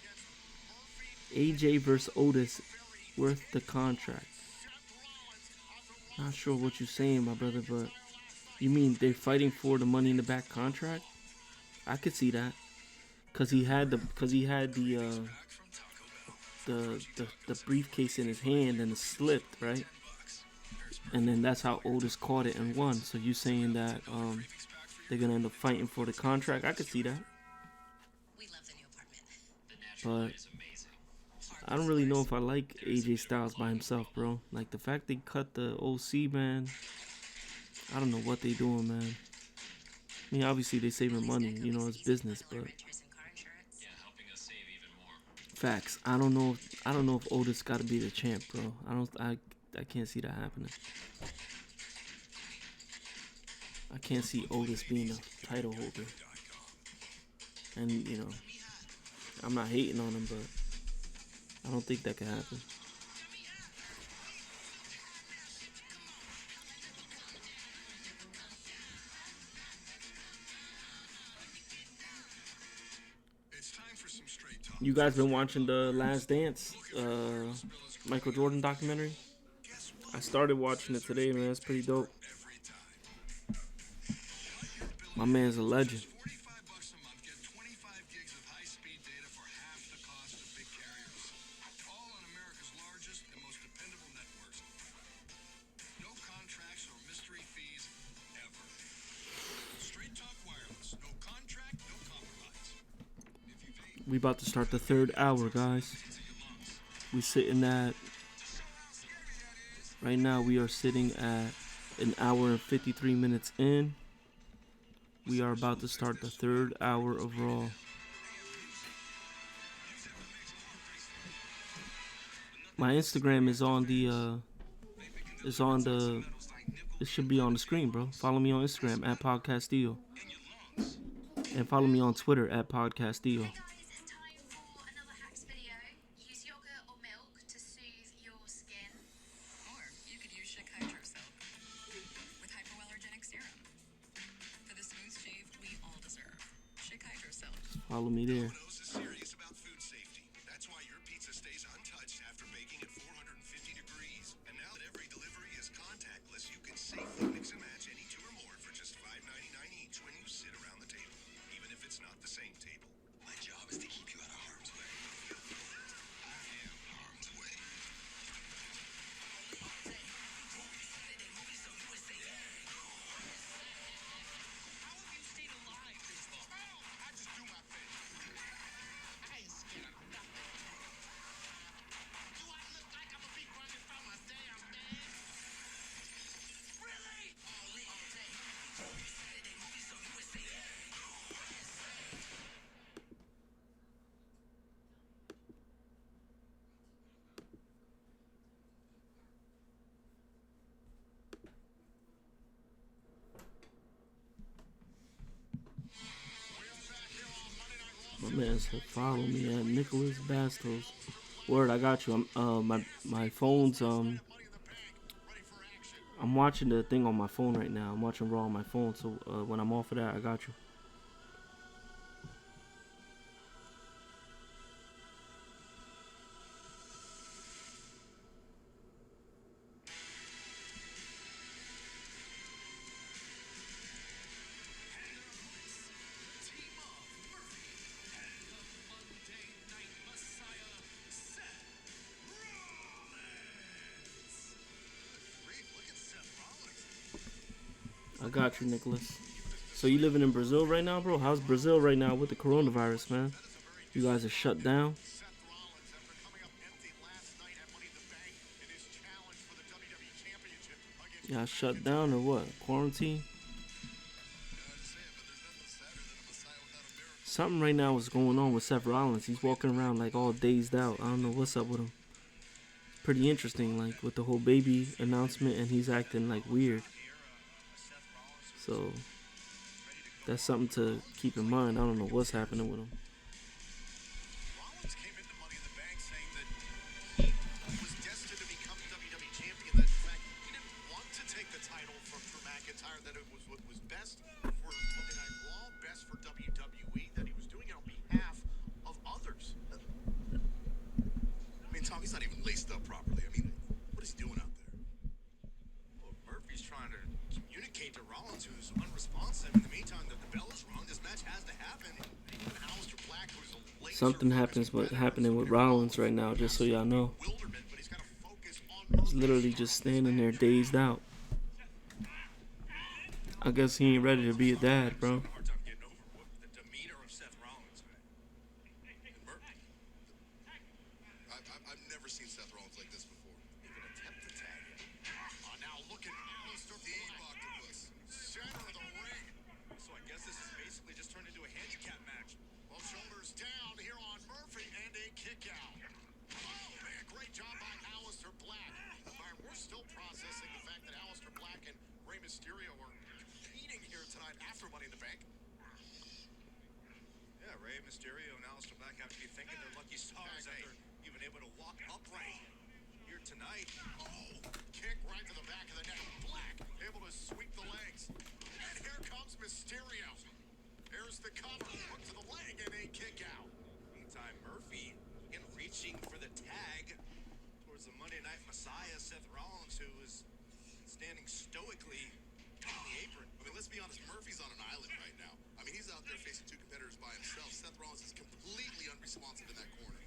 AJ versus Otis, worth the contract. Not sure what you're saying, my brother, but you mean they're fighting for the Money in the Bank contract? I could see that, cause he had the briefcase in his hand and it slipped, right? And then that's how Otis caught it and won. So you saying that they're gonna end up fighting for the contract? I could see that. We love the new apartment. But I don't really know if I like AJ Styles by himself, bro. Like, the fact they cut the OC, man, I don't know what they doing, man. I mean, obviously they saving money, it's business, but Facts. I don't know. I don't know if Otis got to be the champ, bro. I can't see that happening. I can't see Otis being a title holder. And you know, I'm not hating on him, but I don't think that can happen. You guys been watching the Last Dance, Michael Jordan documentary? I started watching it today, man. It's pretty dope. My man's a legend. $45 a month, get 25 gigs of high-speed data for half the cost of big carriers. All on America's largest and most dependable networks. No contracts or mystery fees ever. Straight Talk Wireless. No contract, no compromise. We about to start the third hour, guys. We sitting at right now. We are sitting at an hour and 53 minutes in. We are about to start the third hour of Raw. My Instagram is on the it should be on the screen, bro. Follow me on Instagram at Podcastillo. And follow me on Twitter at Podcastillo. Hey guys, it's time for another hacks video. Use yogurt or milk to soothe your skin. Or you could use Chic Hydro Silk with hypoallergenic serum. For the smooth shave we all deserve. Chic Hydro Silk. Follow me there. Domino's is serious about food safety. That's why your pizza stays untouched after baking at 450 degrees. And now that every delivery is contactless, you can safely mix and match any two or more for just $5.99 each when you sit around the table, even if it's not the same table. My job is to keep you out of harm's way. I am harm's way. How have you stayed alive this long? I just do my thing. I ain't scared of nothing. Do I look like I'm gonna be running from a damn man? Really? My man said follow me at Nicholas Bastos. Word, I got you. My phone's I'm watching the thing on my phone right now. I'm watching Raw on my phone, so when I'm off of that, I got you. I got you, Nicholas. So you living in Brazil right now, bro? How's Brazil right now with the coronavirus, man? You guys are shut down. Seth Rollins, after coming up empty last night at Money in the Bank in his challenge for the WWE Championship against Y'all shut down or what? Quarantine? Something right now is going on with Seth Rollins. He's walking around like all dazed out. I don't know what's up with him. Pretty interesting, like with the whole baby announcement, and he's acting like weird. So that's something to keep in mind. I don't know what's happening with him. Rollins came into Money in the Bank saying that he was destined to become WWE champion. That in fact he didn't want to take the title from Drew McIntyre. That it was what was best for Monday Night Raw, best for WWE. That he was doing it on behalf of others. I mean, Tom, he's not even laced up properly. I mean, what is he doing out there? Well, Murphy's trying to communicate to Rollins, who's unresponsive. In the meantime, the bell is rung. This match has to happen. Even Aleister Black, who's a laser Something happening with Rollins right now, just so y'all know. bewilderment, but he's got to focus on He's literally just standing there dazed out. I guess he ain't ready to be a dad, bro. hard time getting over what the demeanor of Seth Rollins. And Murphy. I've never seen Seth Rollins like this before. Even attempt to tag him. Now look at Aleister Black. Center of the ring. So I guess this is basically just turned into a handicap match. Well, shoulders down here on Murphy and a kick out. night after Money in the Bank. Yeah, Rey Mysterio and Aleister Black have to be thinking they're lucky stars after even able to walk upright here tonight. Oh, kick right to the back of the neck. Black able to sweep the legs. And here comes Mysterio. Here's the cover. Hook to the leg and a kick out. Meantime, Murphy again reaching for the tag towards the Monday Night Messiah, Seth Rollins, who is standing stoically on the apron. I mean, let's be honest, Murphy's on an island right now. I mean, he's out there facing two competitors by himself. Seth Rollins is completely unresponsive in that corner.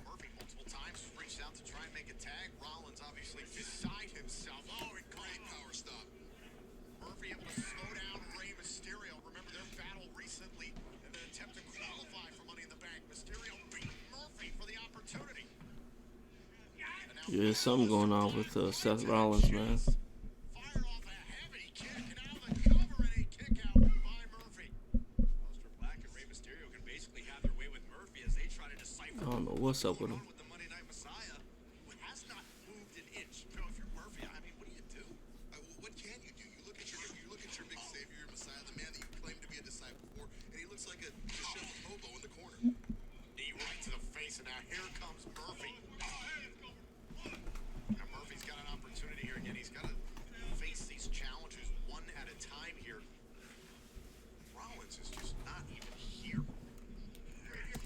Murphy multiple times reached out to try and make a tag. Rollins obviously beside himself. Oh, and great power stop. Murphy able to slow down Rey Mysterio. Remember their battle recently in an attempt to qualify for Money in the Bank. Mysterio beat Murphy for the opportunity. Yeah, there's something going on with Seth Rollins, man. Fired off a heavy kick, and now the cover and a kick out by Murphy. Aleister Black and Rey Mysterio can basically have their way with Murphy as they try to decipher I don't know what's up with him. with the Monday Night Messiah, who has not moved an inch. So if you're Murphy, I mean, what do you do? What can you do? You look at your big savior, your Messiah, the man that you claim to be a disciple for, and he looks like a disheveled hobo in the corner. Knee right to the face, and now here comes Murphy. Now Murphy's got an opportunity here again. He's got to face these challenges one at a time here. Rollins is just not even here.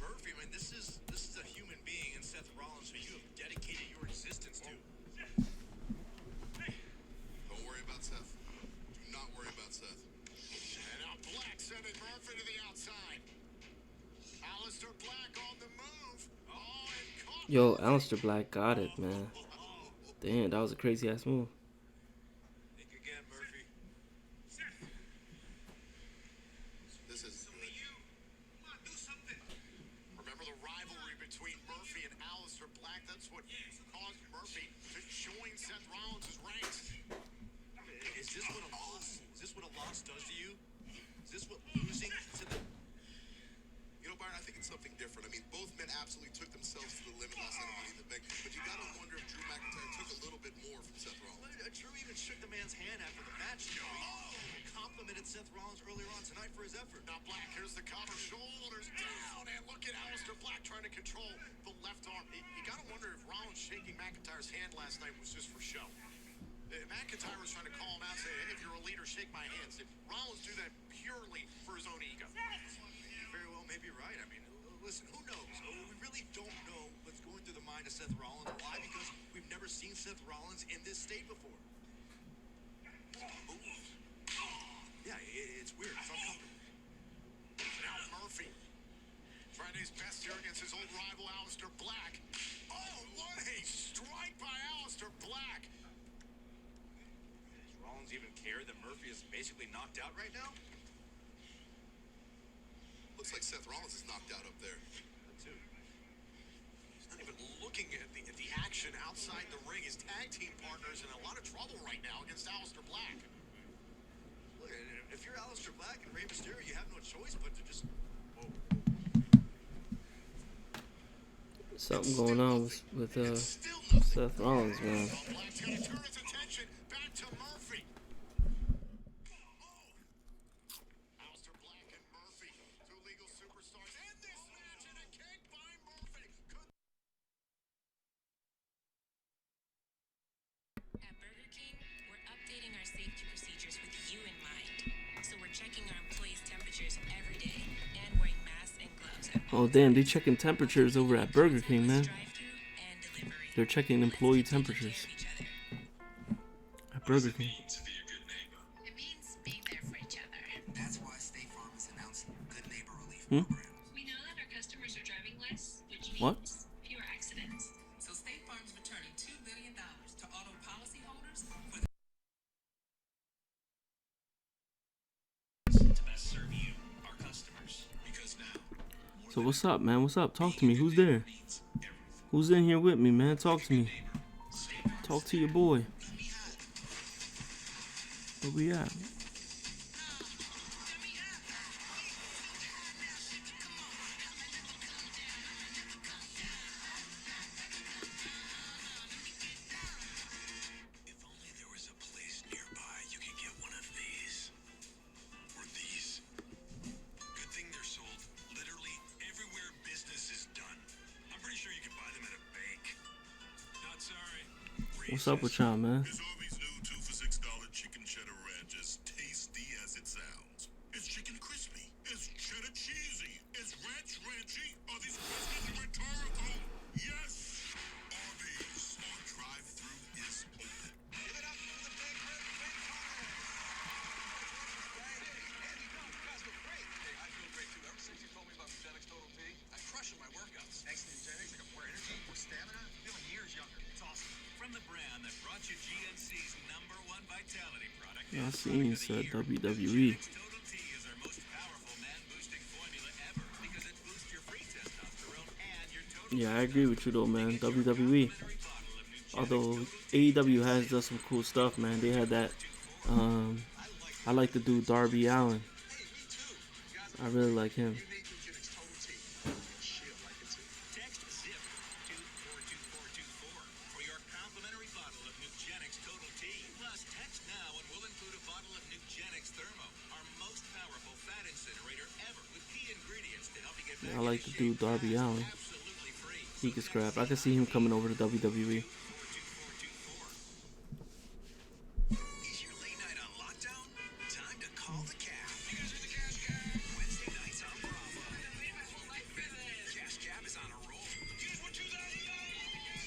Murphy, I mean, this is a human being in Seth Rollins who you have dedicated your existence to. Don't worry about Seth. Do not worry about Seth. And now Black sending Murphy to the outside. Aleister Black on the move. Oh, and caught. Yo, Aleister Black got it, man. Damn, that was a crazy ass move. Think again, Murphy. This is Remember the rivalry between Murphy and Aleister Black? That's what caused Murphy to join Seth Rollins' ranks. Is this what a loss? Is this what a loss does to you? Is this what losing to the? You know, Byron, I think it's something different. I mean, both men absolutely took themselves to the limit last night at Money in the Bank, but you gotta wonder if Drew McIntyre took a little bit more from Seth Rollins. Drew even shook the man's hand after the match. Complimented Seth Rollins earlier on tonight for his effort. Now Black, here's the cover, shoulders down, and look at Aleister Black trying to control the left arm. You gotta wonder if Rollins shaking McIntyre's hand last night was just for show. McIntyre was trying to call him out, say, hey, if you're a leader, shake my hand. Did Rollins do that purely for his own ego? Very well, maybe right. I mean, listen, who knows? We really don't know what's going through the mind of Seth Rollins. Why? Because we've never seen Seth Rollins in this state before. Yeah, it's weird. It's uncomfortable. Now Murphy trying his best here against his old rival Aleister Black. Oh, what a strike by Aleister Black. Does Rollins even care that Murphy is basically knocked out right now? Looks like Seth Rollins is knocked out up there. That too. He's not even looking at the action outside the ring. His tag team partner's in a lot of trouble right now against Aleister Black. Look, if you're Aleister Black and Rey Mysterio, you have no choice but to just. Whoa. Something going on with Seth Rollins, man. Black's gonna turn his attention back to Murphy. Aleister Black and Murphy, two legal superstars in this match, and a kick by Murphy. At Burger King, we're updating our safety procedures with you in mind. So we're checking our employees' temperatures every day and wearing masks and gloves at Oh damn, they checking temperatures over at Burger King, man. drive-thru and delivery. They're checking employee temperatures at Burger King. It means being there for each other. That's why State Farm has announced Good Neighbor Relief Hmm? Program. We know that our customers are driving less, which means What? fewer accidents. So State Farm's returning $2 billion to auto policyholders for To best serve you, our customers. Because now, So what's up, man? What's up? Talk to me. Who's there? Who's in here with me, man? Talk to me. Talk to your boy. Where we at? if only there was a place nearby you could get one of these. What's up with y'all, man? Is Arby's new 2 for $6 chicken cheddar ranch as tasty as it sounds? It's chicken crispy. It's cheddar cheesy. It's ranch ranchy. Are these questions rhetorical? Yes! Arby's on drive-thru is open. Give it up for the big red Andy, guys look great. Hey, I feel great too. Ever since you told me about Nugenix Total T, I'm crushing my workouts. Thanks to Nugenix, I got more energy, more stamina, feeling years younger. It's awesome. From the brand that brought you GNC's #1 vitality product. Yeah, I seen said WWE. Total T is our most powerful man-boosting formula ever because it boosts your free testosterone and your total. Yeah, I agree with you though, man. WWE. Although AEW has done some cool stuff, man. They had that. I like the dude Darby Allin. I really like him. Text ZIP to 42424 for your complimentary bottle of Nugenix Total T. Plus, text now and we'll include a bottle of Nugenix Thermo, our most powerful fat incinerator ever, with key ingredients to help you get back. I like the dude Darby Allin. He can scrap. I can see him coming over to WWE. Is your late night on lockdown? Time to call the cab. You guys are the Cash Cab. Wednesday nights on Bravo. Cash Cab is on a roll. You guys want $2,000?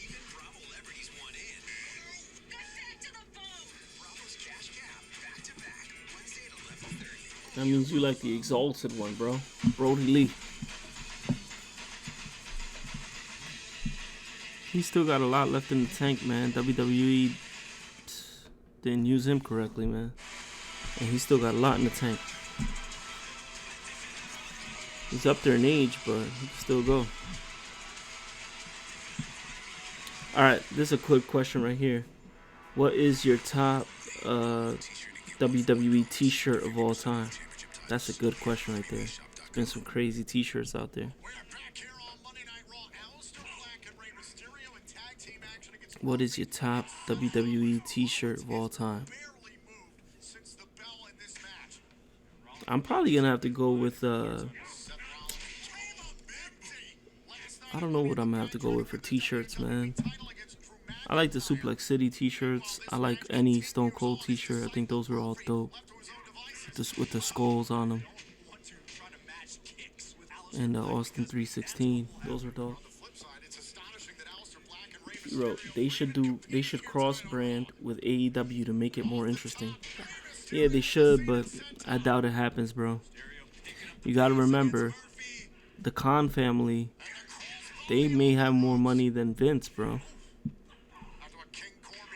Even Bravo celebrities want in. Get back to the phone. Bravo's Cash Cab, back to back, Wednesday at 11:30. That means you like the exalted one, bro. Brody Lee. He's still got a lot left in the tank, man. WWE didn't use him correctly, man. And he's still got a lot in the tank. He's up there in age, but he can still go. Alright, this is a quick question right here. What is your top WWE t-shirt of all time? That's a good question right there. There's been some crazy t-shirts out there. What is your top WWE t-shirt of all time? I'm probably gonna have to go with I don't know what I'm gonna have to go with for t-shirts, man. I like the Suplex City t-shirts. I like any Stone Cold t-shirt. I think those were all dope. With the skulls on them. And Austin 316. Those were dope. Bro, they should cross brand with AEW to make it more interesting. Yeah, they should, but I doubt it happens, bro. You gotta remember, the Khan family, they may have more money than Vince, bro.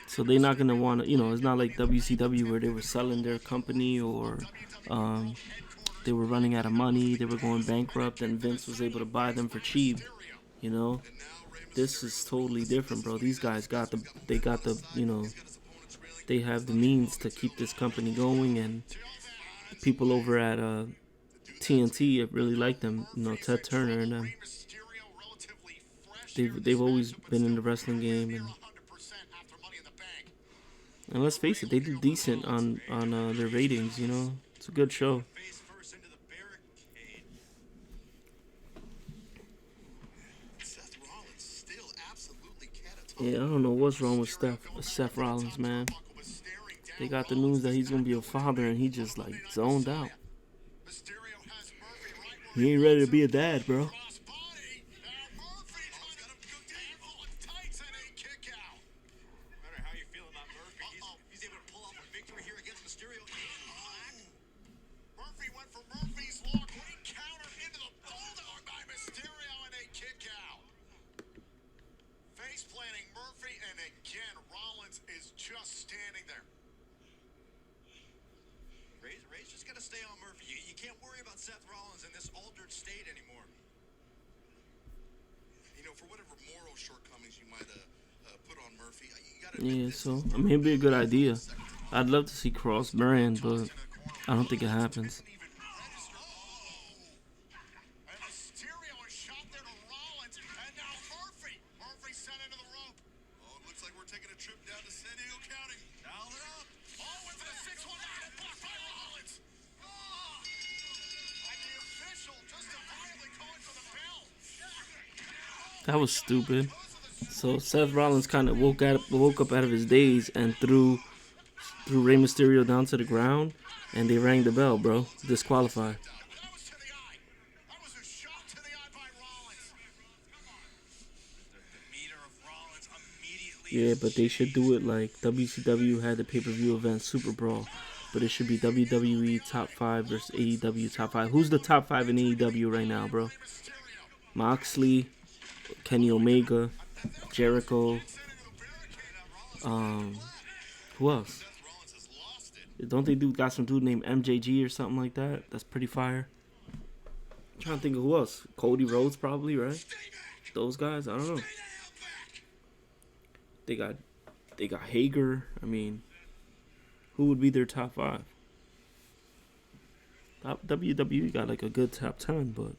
So they're not gonna want to, it's not like WCW where they were selling their company or they were running out of money, they were going bankrupt, and Vince was able to buy them for cheap, This is totally different, bro. These guys they have the means to keep this company going, and the people over at TNT have really liked them, Ted Turner and them. They've always been in the wrestling game, and let's face it, they do decent on their ratings, It's a good show. Yeah, I don't know what's wrong with Seth Rollins, man. They got the news that he's gonna be a father, and he just zoned out. He ain't ready to be a dad, bro. Ray's just gotta stay on Murphy. You can't worry about Seth Rollins in this altered state anymore. For whatever moral shortcomings you might put on Murphy, you gotta. Yeah, so it'd be a good idea. I'd love to see cross brand, but I don't think it happens. That was stupid. So Seth Rollins kind of woke up out of his daze and threw Rey Mysterio down to the ground, and they rang the bell, bro. Disqualified. That was to the eye. That was a shot to the eye by Rollins. The meter of Rollins immediately. Yeah, but they should do it like WCW had the pay-per-view event Super Brawl. But it should be WWE Top 5 versus AEW Top 5. Who's the top 5 in AEW right now, bro? Moxley, Kenny Omega, Jericho. Who else? Don't they got some dude named MJG or something like that? That's pretty fire. I'm trying to think of who else. Cody Rhodes probably, right? Those guys, I don't know. They got Hager. I mean, who would be their top 5? WWE got like a good top 10, but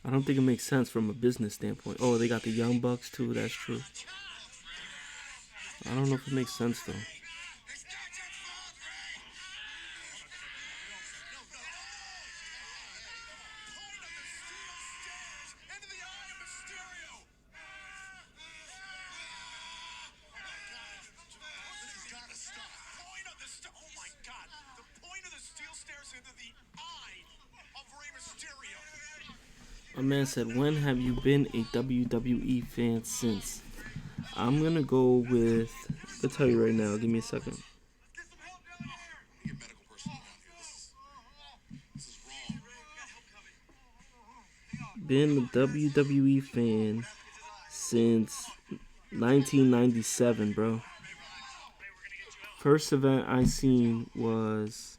I don't think it makes sense from a business standpoint. Oh, they got the Young Bucks too. That's true. I don't know if it makes sense though. My man said, when have you been a WWE fan since? I'm going to go with, I'll tell you right now. Give me a second. Been a WWE fan since 1997, bro. First event I seen was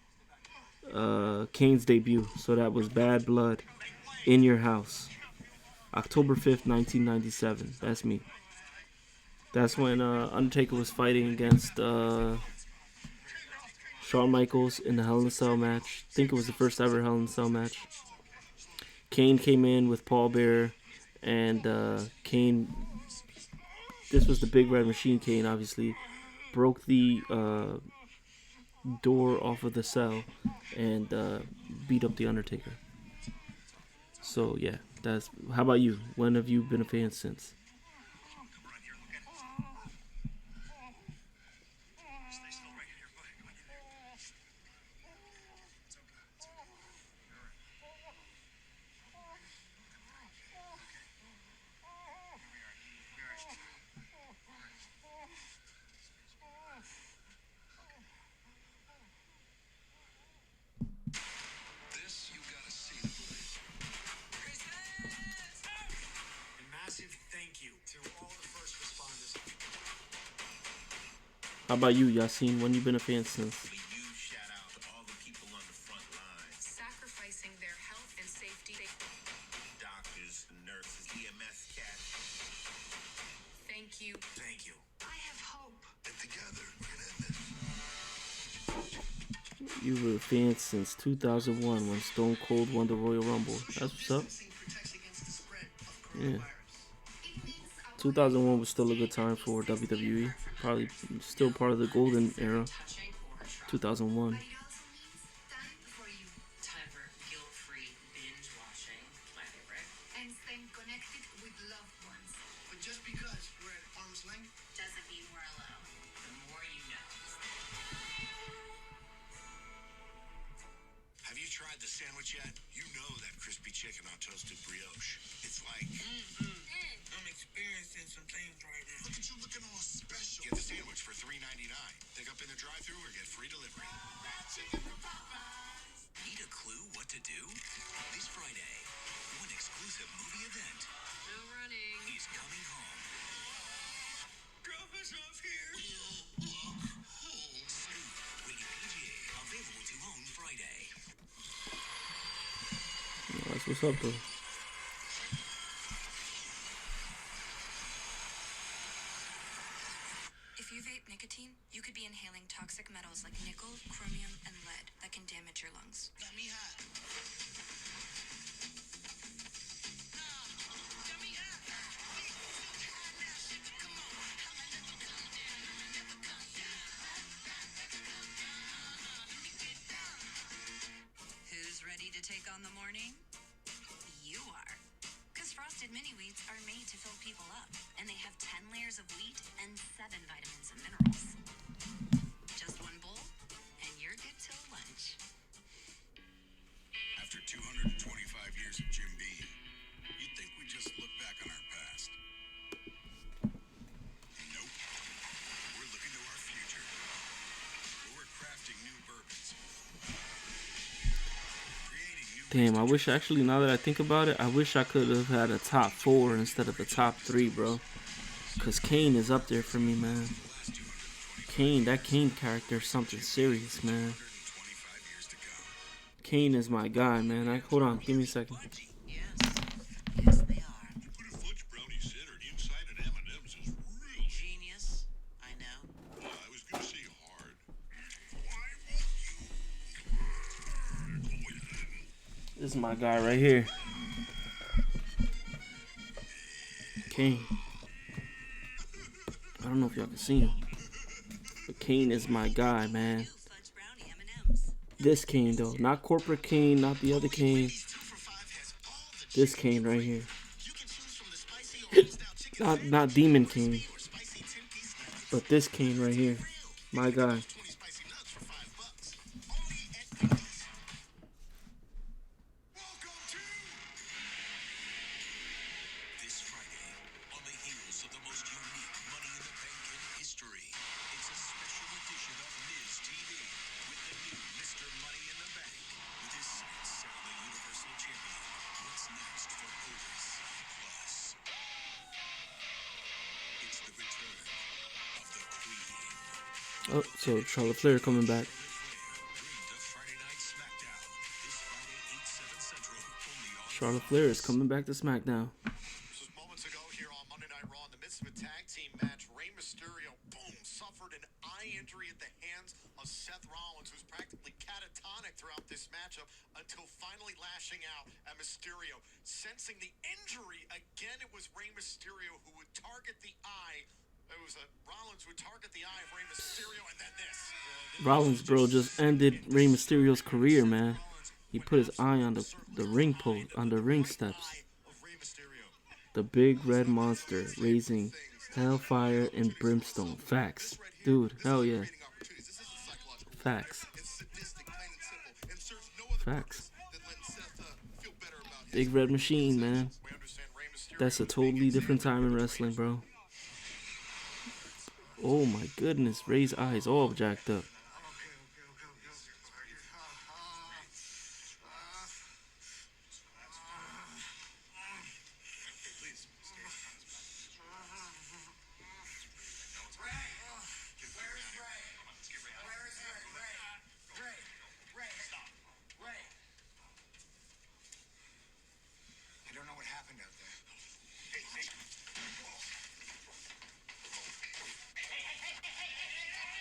Kane's debut. So that was Bad Blood in Your House. October 5th, 1997. That's me. That's when Undertaker was fighting against Shawn Michaels in the Hell in a Cell match. I think it was the first ever Hell in a Cell match. Kane came in with Paul Bearer, and Kane, this was the Big Red Machine Kane, obviously, broke the door off of the cell and beat up the Undertaker. So yeah, that's. How about you? When have you been a fan since? How about you, Yassine? When you been a fan since? Sacrificing their health and safety. Doctors, nurses, EMS cats. Thank you. Thank you. I have hope. And together, we're gonna end this. You were a fan since 2001 when Stone Cold won the Royal Rumble. That's what's up. Yeah. 2001 was still a good time for WWE. Probably still part of the golden era. 2001. Time for guilt-free binge watching. My favorite. And staying connected with loved ones. But just because we're at arm's length Doesn't mean we're alone. The more you know. Have you tried the sandwich yet? You know that crispy chicken on toasted brioche. It's like... I'm experiencing some things right now. Look at you looking all special. Get the sandwich for $3.99. Pick up in the drive-thru or get free delivery. Need a clue what to do? This Friday, one exclusive movie event No running. is coming home. Drop us off here. Rated PG, available to own Friday. That's what's up, though. If you vape nicotine, you could be inhaling toxic metals like nickel, chromium, and lead that can damage your lungs. Let me hot. Who's ready to take on the morning? You are. Because Frosted Fermented mini wheats are made to fill people up, and they have 10 layers of wheat and 7 vitamins and minerals. Just one bowl, and you're good till lunch. After 225 years of Jim Beam, you'd think we just look back on our past. Nope. We're looking to our future. We're crafting new bourbons. Damn, I wish actually, now that I think about it, I wish I could have had a top 4 instead of a top 3, bro. Cause Kane is up there for me, man. That Kane character is something serious, man. Kane is my guy, man. Hold on, give me a second. Yes, they are. You put a fudge brownie centered inside an M&M's is real Genius. I know. Well, I was gonna say hard. This is my guy right here. Kane. I don't know if y'all can see him. But Kane is my guy, man. This Kane, though. Not corporate Kane, not the other Kane. This Kane right here. Not Demon Kane. But this Kane right here. My guy. This Friday, on the heels of the most unique Money in the Bank in history, it's a special edition of Miz TV with the new Mr. Money in the Bank. With his sights set on the Universal Champion, what's next for Otis? Plus, it's the return of the Queen. Oh, so Charlotte Flair coming back. The Friday Night SmackDown, this Friday, 8/7 Central, only on Charlotte Flair is coming back to SmackDown. Just moments ago here on Monday Night Raw, in the midst of a tag team match, Rey Mysterio, boom, suffered an eye injury at the hands of Seth Rollins, who's practically catatonic throughout this matchup until finally lashing out at Mysterio. Sensing the injury, again, it was Rey Mysterio who would target the eye. It was Rollins who would target the eye of Rey Mysterio, and then this. Rollins, bro, just ended Rey Mysterio's career, man. He put his eye on the ring post, on the ring steps. The big red monster raising hellfire and brimstone. Facts. Dude, hell yeah. Facts. Facts. Big red machine, man. That's a totally different time in wrestling, bro. Oh my goodness, Ray's eyes all jacked up. I don't know what happened out there.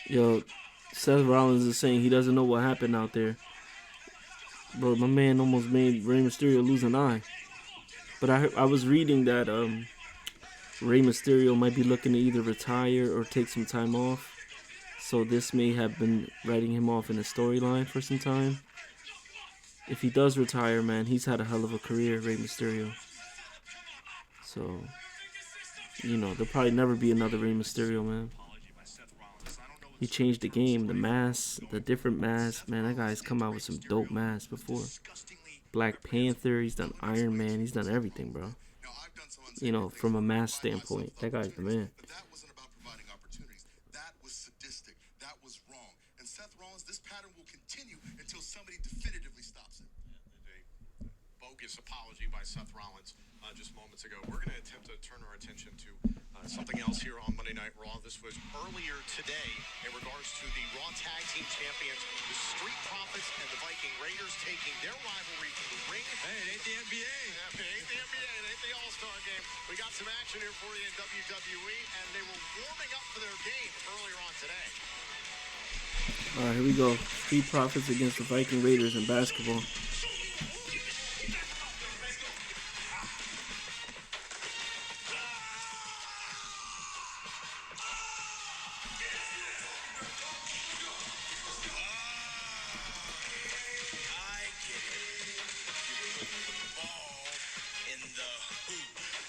Yo, Seth Rollins is saying he doesn't know what happened out there. Bro, my man almost made Rey Mysterio lose an eye. But I was reading that Rey Mysterio might be looking to either retire or take some time off. So this may have been writing him off in a storyline for some time. If he does retire, man, he's had a hell of a career, Rey Mysterio. So, you know, there'll probably never be another Rey Mysterio, man. He changed the game, the masks, the different masks. Man, that guy's come out with some dope masks before. Black Panther, he's done Iron Man, he's done everything, bro. You know, from a mask standpoint, that guy's the man. But that wasn't about providing opportunities. That was sadistic. That was wrong. And Seth Rollins, this pattern will continue until somebody definitively stops it. A bogus apology by Seth Rollins just moments ago. We're going to attempt to turn our attention to something else here on Monday Night Raw. This was earlier today in regards to the Raw Tag Team Champions, the Street Profits and the Viking Raiders taking their rivalry to the ring. Hey, it ain't the NBA. Yeah, it ain't the NBA. It ain't the All-Star game. We got some action here for you in WWE, and they were warming up for their game earlier on today. Alright, here we go. Street Profits against the Viking Raiders in basketball. I get it. You put the ball in the hoop.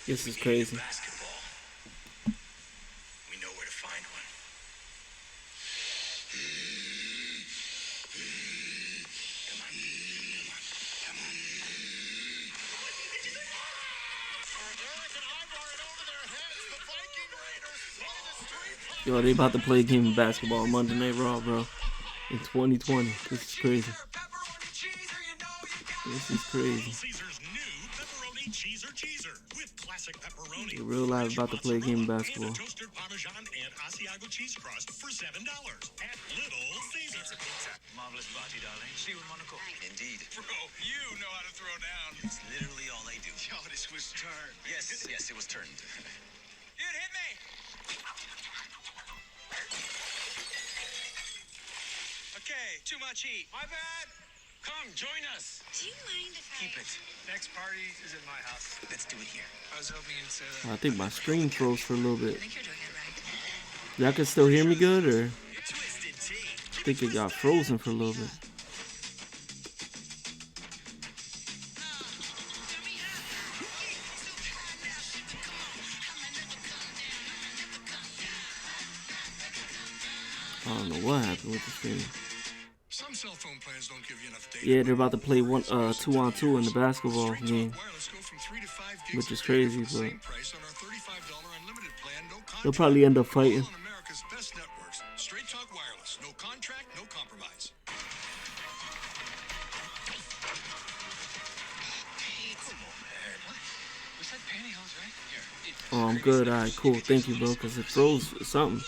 This is crazy. Basketball. We know where to find one. Come on. Come on. Yo, they about to play a game of basketball on Monday Night Raw, bro. In 2020. This is crazy. This is crazy. Caesar's new pepperoni cheeser with classic pepperoni. They're real live about to play a game of basketball. Toasted Parmesan and Asiago cheese crust for $7 at Little Caesar. Pizza. Marvelous party, darling. See you in Monaco. Indeed. Bro, you know how to throw down. It's literally all I do. Yo, this was turned. Yes, it was turned. Dude, hit me! Okay, too much heat. My bad. Come, join us. Do you mind if Keep it. Next party is in my house. Let's do it here. I was hoping you'd say that. I think my screen froze for a little bit. I think you're doing it right. Y'all can still hear me good, or Twisted tea. I think it got frozen for a little bit. I don't know what happened with the stream. Some cell phone plans don't give you enough data. Yeah, they're about to play 2-on-2 in the basketball game, Wireless go from 3 to 5 gigs which is a day crazy, for the but same price on our $35 unlimited plan, no contract. they'll probably end up fighting. All on America's best networks. Straight Talk Wireless. No contract, no compromise. We said pantyhose, right? Here. Oh, I'm good. All right, cool. Thank you, bro, because it froze something.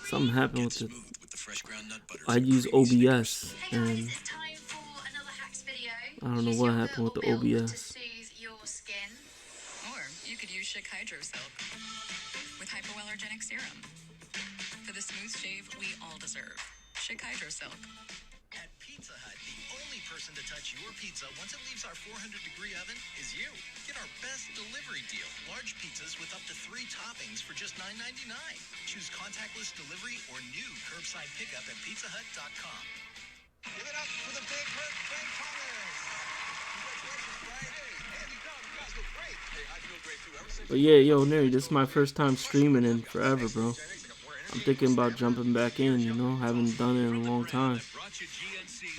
Something happened with it. With the fresh ground nut butter. I use OBS, and It's time for another hacks video. I don't know Use what your happened with the little build OBS. to soothe your skin. Or you could use Schick Hydro Silk with hypoallergenic serum for the smooth shave we all deserve. Schick Hydro Silk. At Pizza Hut, the only person to touch your pizza once it leaves our 400-degree oven is you. Get our best delivery deal. Large pizzas with up to 3 toppings for just $9.99. Choose contactless delivery or new curbside pickup at pizzahut.com. Give it up for the big hurt, Frank Thomas. Congratulations, Frank. Hey, Andy, Doug, you guys look great. Hey, I feel great too. Ever since But yeah, yo, Neri, this is my first time streaming in forever, bro. I'm thinking about jumping back in, you know, haven't done it in a long time.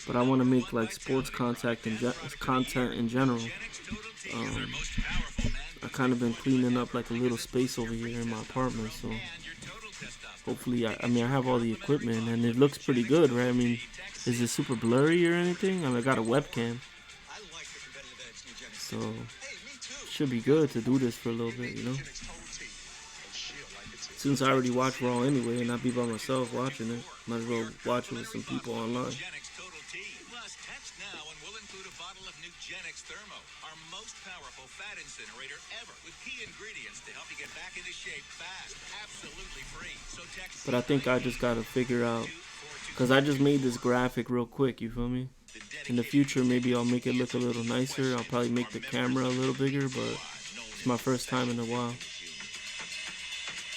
But I want to make like sports content in general. I kind of been cleaning up like a little space over here in my apartment, so hopefully, I mean, I have all the equipment and it looks pretty good, right? I mean, is it super blurry or anything? I mean, I got a webcam, so should be good to do this for a little bit, you know. Since I already watch Raw anyway, and I be by myself watching it, might as well watch it with some people online. Plus, text now and we'll include a bottle of Nugenix Thermo, our most powerful fat incinerator ever, with key ingredients to help you get back into shape fast, absolutely free. So text. But I think I just gotta figure out, cause I just made this graphic real quick. You feel me? In the future, maybe I'll make it look a little nicer. I'll probably make the camera a little bigger, but it's my first time in a while.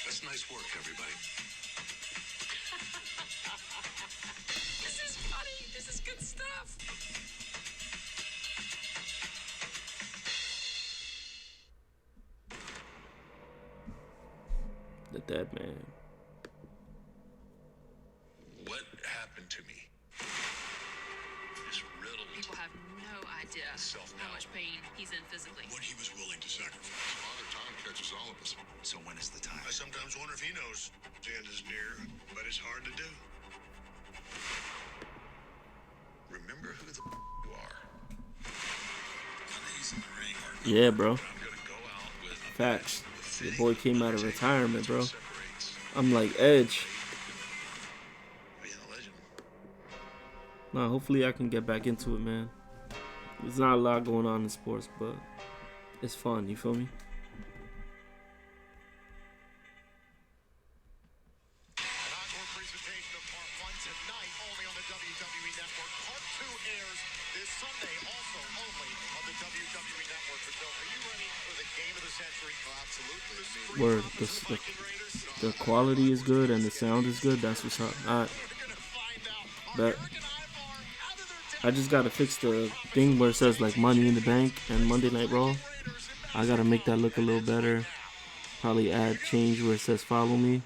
That's nice work, everybody. This is funny. This is good stuff. The dead man. What happened to me? This riddle. People have no idea how much pain he's in physically. What he was willing to sacrifice. Father Time catches all of us. So when is the time? I sometimes wonder if he knows the end is near, but it's hard to do. Remember who the you are. Yeah, bro. Facts. Your boy came out of retirement, bro. I'm like Edge. Nah, hopefully I can get back into it, man. There's not a lot going on in sports, but it's fun, you feel me? Presentation of part 1 tonight, only on the WWE Network. Part 2 airs this Sunday, also only on the WWE Network. So, are you ready for the game of the century? Oh, absolutely. Word. The quality is good and the sound is good. That's what's up. Alright. But I just gotta fix the thing where it says like Money in the Bank and Monday Night Raw. I gotta make that look a little better. Probably add change where it says follow me.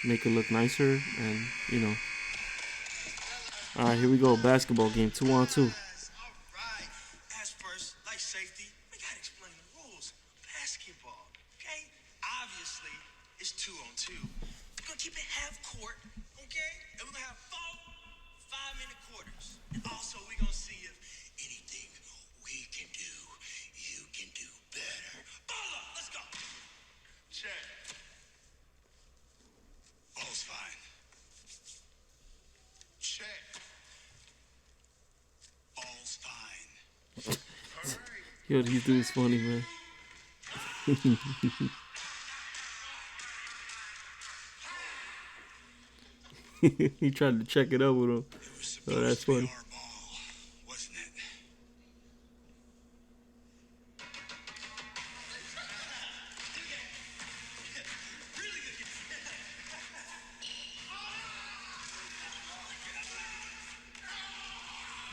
Make it look nicer and, you know. Alright, here we go. Basketball game. 2-on-2. All right. As first, like safety, we gotta explain the rules. Basketball, okay? Obviously, it's 2-on-2. We're gonna keep it half court, okay? And we're gonna have 4 5-minute quarters. And also, we're gonna see if anything we can do, you can do better. Ball up, let's go. Check. All's fine. Check. All's fine. Yo, these dudes funny, man. He tried to check it out with him. Oh, that's funny. Wasn't it?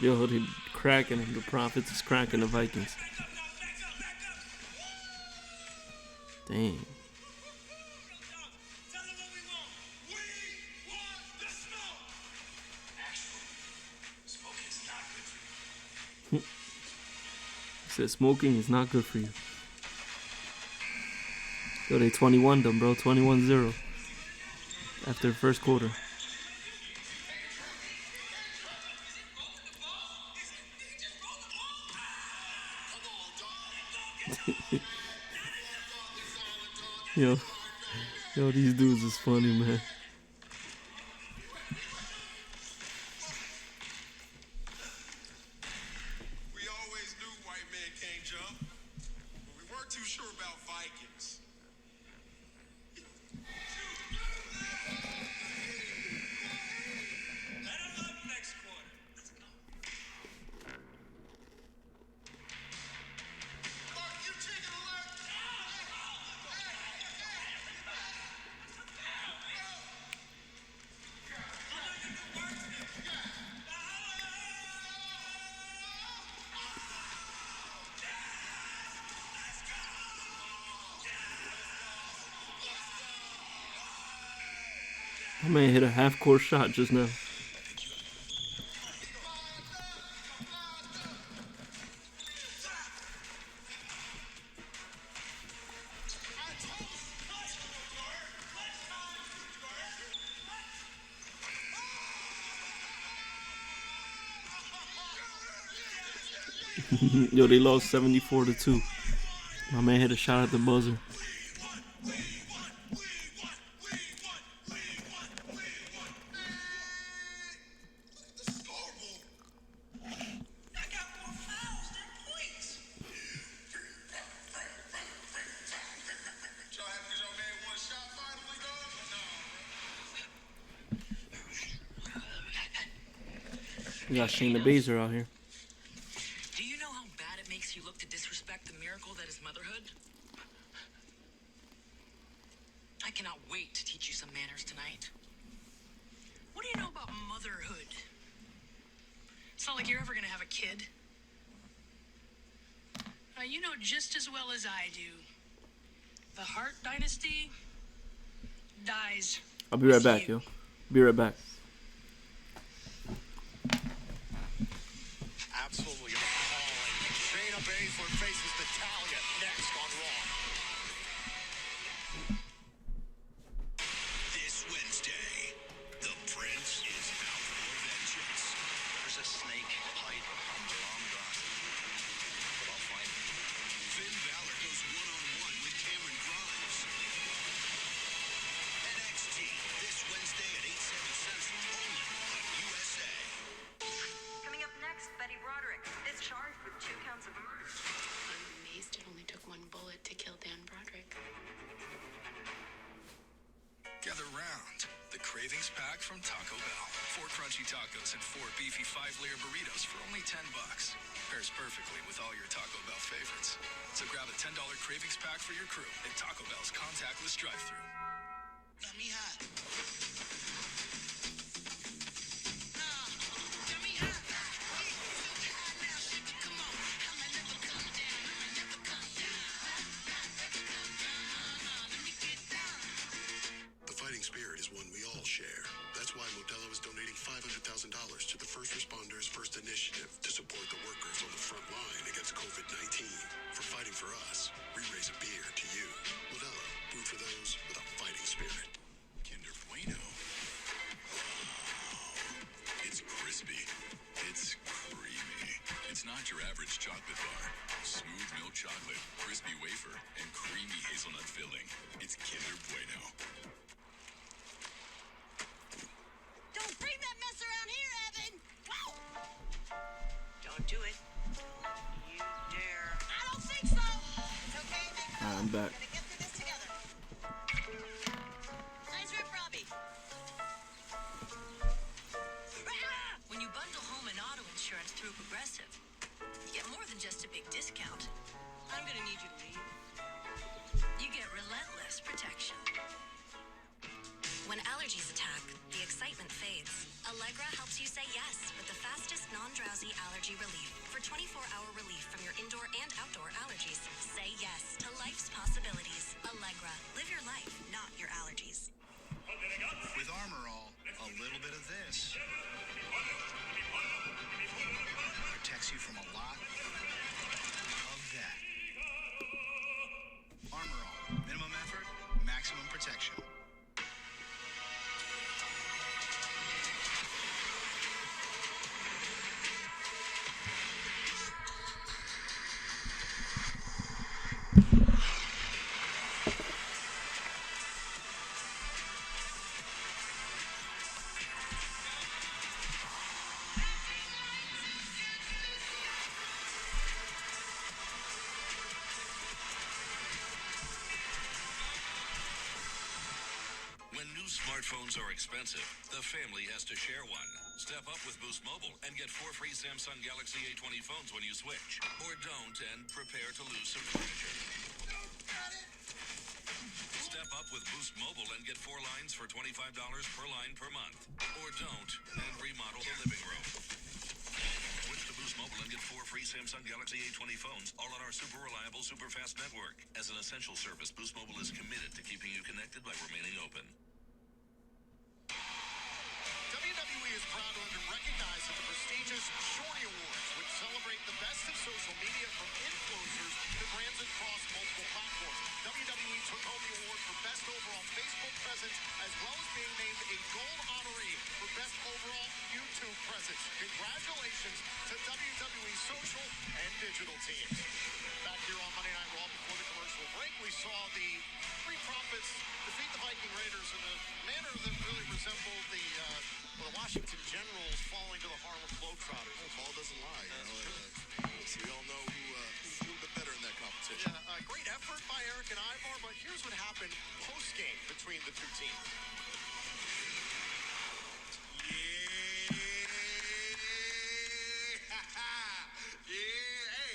Yo, they cracking him. The Prophets is cracking the Vikings. Dang. He said smoking is not good for you. Yo, they 21 them, bro. 21-0 after the first quarter. Yo, these dudes is funny, man. We always knew white men can't jump, but we weren't too sure about Vikings. Let them up next quarter. Let's go. Mark, you chicken alert! My man hit a half-court shot just now. Yo, they lost 74-2. My man hit a shot at the buzzer. We got Shayna Baszler out here. Do you know how bad it makes you look to disrespect the miracle that is motherhood? I cannot wait to teach you some manners tonight. What do you know about motherhood? It's not like you're ever gonna have a kid. You know just as well as I do. The Hart Dynasty dies. I'll be right back, yo. Be right back. Absolutely appalling. Shayna Baszler faces Natalya next on Raw. This Wednesday, the Prince is out for vengeance. There's a snake hiding on the long grass. But I'll find it. Finn Balor goes one-on-one with Cameron Grimes. NXT, this Wednesday at 8/7 Central, only on USA. Coming up next, Betty Broderick is charged with 2 counts of murder. I'm amazed it only took 1 bullet to kill Dan Broderick. Gather round. The Cravings Pack from Taco Bell. 4 crunchy tacos and 4 beefy 5-layer burritos for only $10. Pairs perfectly with all your Taco Bell favorites. So grab a $10 Cravings Pack for your crew at Taco Bell's contactless drive-thru. Got me hot. $500,000 to the First Responders First Initiative to support the workers on the front line against COVID-19. For fighting for us, we raise a beer to you. Modelo, brewed for those with a fighting spirit. Kinder Bueno. It's crispy. It's creamy. It's not your average chocolate bar. Smooth milk chocolate, crispy wafer, and creamy hazelnut filling. It's Kinder Bueno. Don't bring that mess around here, Evan! Don't do it. You dare. I don't think so! It's okay, big fella. I'm back. We're gonna get through this together. Nice rip, Robbie. When you bundle home and auto insurance through Progressive, you get more than just a big discount. I'm gonna need you to leave. You get relentless protection. When allergies attack, the excitement fades. Allegra helps you say yes with the fastest non-drowsy allergy relief for 24-hour relief from your indoor and outdoor allergies. Say yes to life's possibilities. Allegra, live your life, not your allergies. With Armor All, a little bit of this protects you from a lot of that. Armor All, minimum effort, maximum protection. When new smartphones are expensive, the family has to share one. Step up with Boost Mobile and get 4 free Samsung Galaxy A20 phones when you switch. Or don't and prepare to lose some furniture. Step up with Boost Mobile and get 4 lines for $25 per line per month. Or don't and remodel the living room. Switch to Boost Mobile and get 4 free Samsung Galaxy A20 phones, all on our super reliable, super fast network. As an essential service, Boost Mobile is committed to keeping you connected by remaining open. WWE is proud to have been recognized at the prestigious Shorty Awards, which celebrate the best of social media from influencers to brands across multiple platforms. WWE took home the award for Best Overall Facebook Presence, as well as being named a Gold Honoree for Best Overall YouTube Presence. Congratulations to WWE social and digital teams. Back here on Monday Night Raw before the commercial break, we saw the Free Profits defeat the Viking Raiders in a manner that really resembled the Washington Generals falling to the Harlem Globetrotters. Paul doesn't lie. So we all know who's a little bit better in that competition. Yeah, great effort by Eric and Ivar, but here's what happened post-game between the two teams. Hey,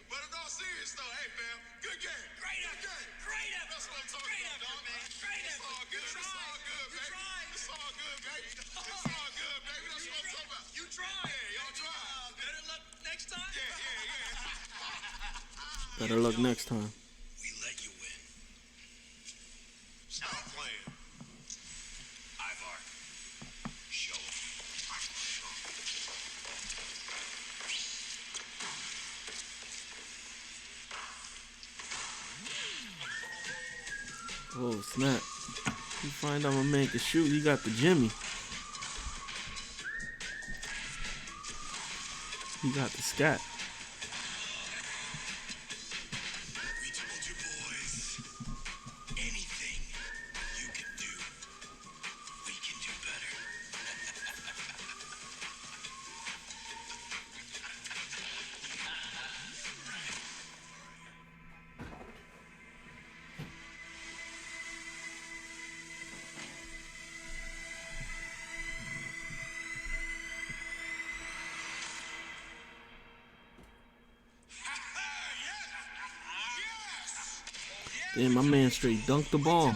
but in all serious though, hey fam, good game. Great effort. Great effort. That's what I'm talking about, dog. Man. Great effort. It's all good. It's all good, baby. It's all good, baby. It's all good, baby. That's what I'm talking about. You tried. Yeah, y'all tried. Better luck next time. Yeah. Better luck next time. We let you win. Stop playing. Ivar. Show 'em. Oh snap. You find out my man can shoot, he got the Jimmy. He got the scat. We told you boys, anything you can do, we can do better. Damn, my man straight dunked the ball.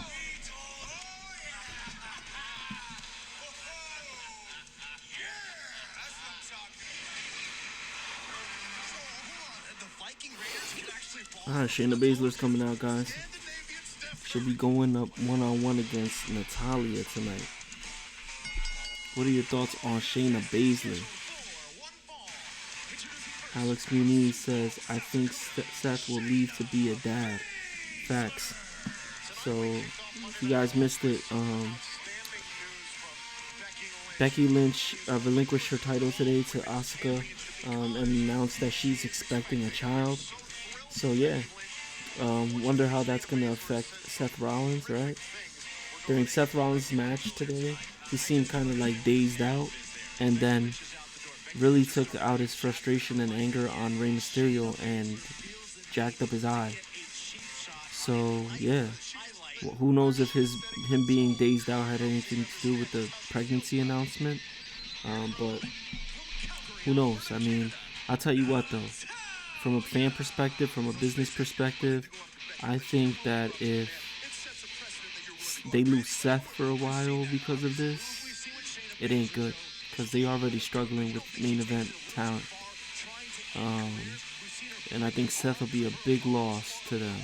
Shayna Baszler's coming out, guys. She'll be going up one-on-one against Natalia tonight. What are your thoughts on Shayna Baszler? Alex Muniz says, I think Seth will leave to be a dad. Facts. So, if you guys missed it, Becky Lynch relinquished her title today to Asuka and announced that she's expecting a child. So, yeah. Wonder how that's going to affect Seth Rollins, right? During Seth Rollins' match today, he seemed kind of like dazed out and then really took out his frustration and anger on Rey Mysterio and jacked up his eye. So, yeah. Who knows if him being dazed out had anything to do with the pregnancy announcement. But who knows? I mean, I'll tell you what, though. From a fan perspective, from a business perspective, I think that if they lose Seth for a while because of this, it ain't good. Because they already struggling with main event talent. And I think Seth will be a big loss to them.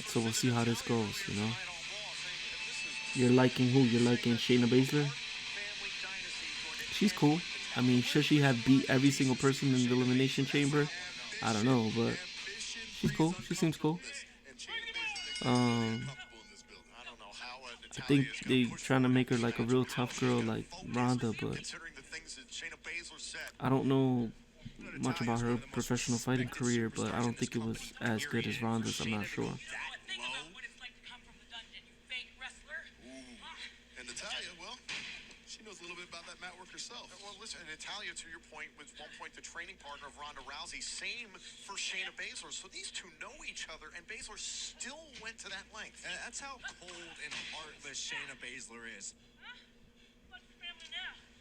So we'll see how this goes, you know. You're liking who? You're liking Shayna Baszler? She's cool. I mean, should she have beat every single person in the Elimination Chamber? I don't know, but she's cool. She seems cool. I think they trying to make her like a real tough girl like Ronda, but I don't know much about her professional fighting career, but I don't think it was as good as Ronda's. I'm not sure. And Natalia, well, she knows a little bit about that mat work herself. Well, listen, Natalia, to your point, was one point the training partner of Ronda Rousey. Same for Shayna Baszler. So these two know each other, and Baszler still went to that length. And that's how cold and heartless Shayna Baszler is.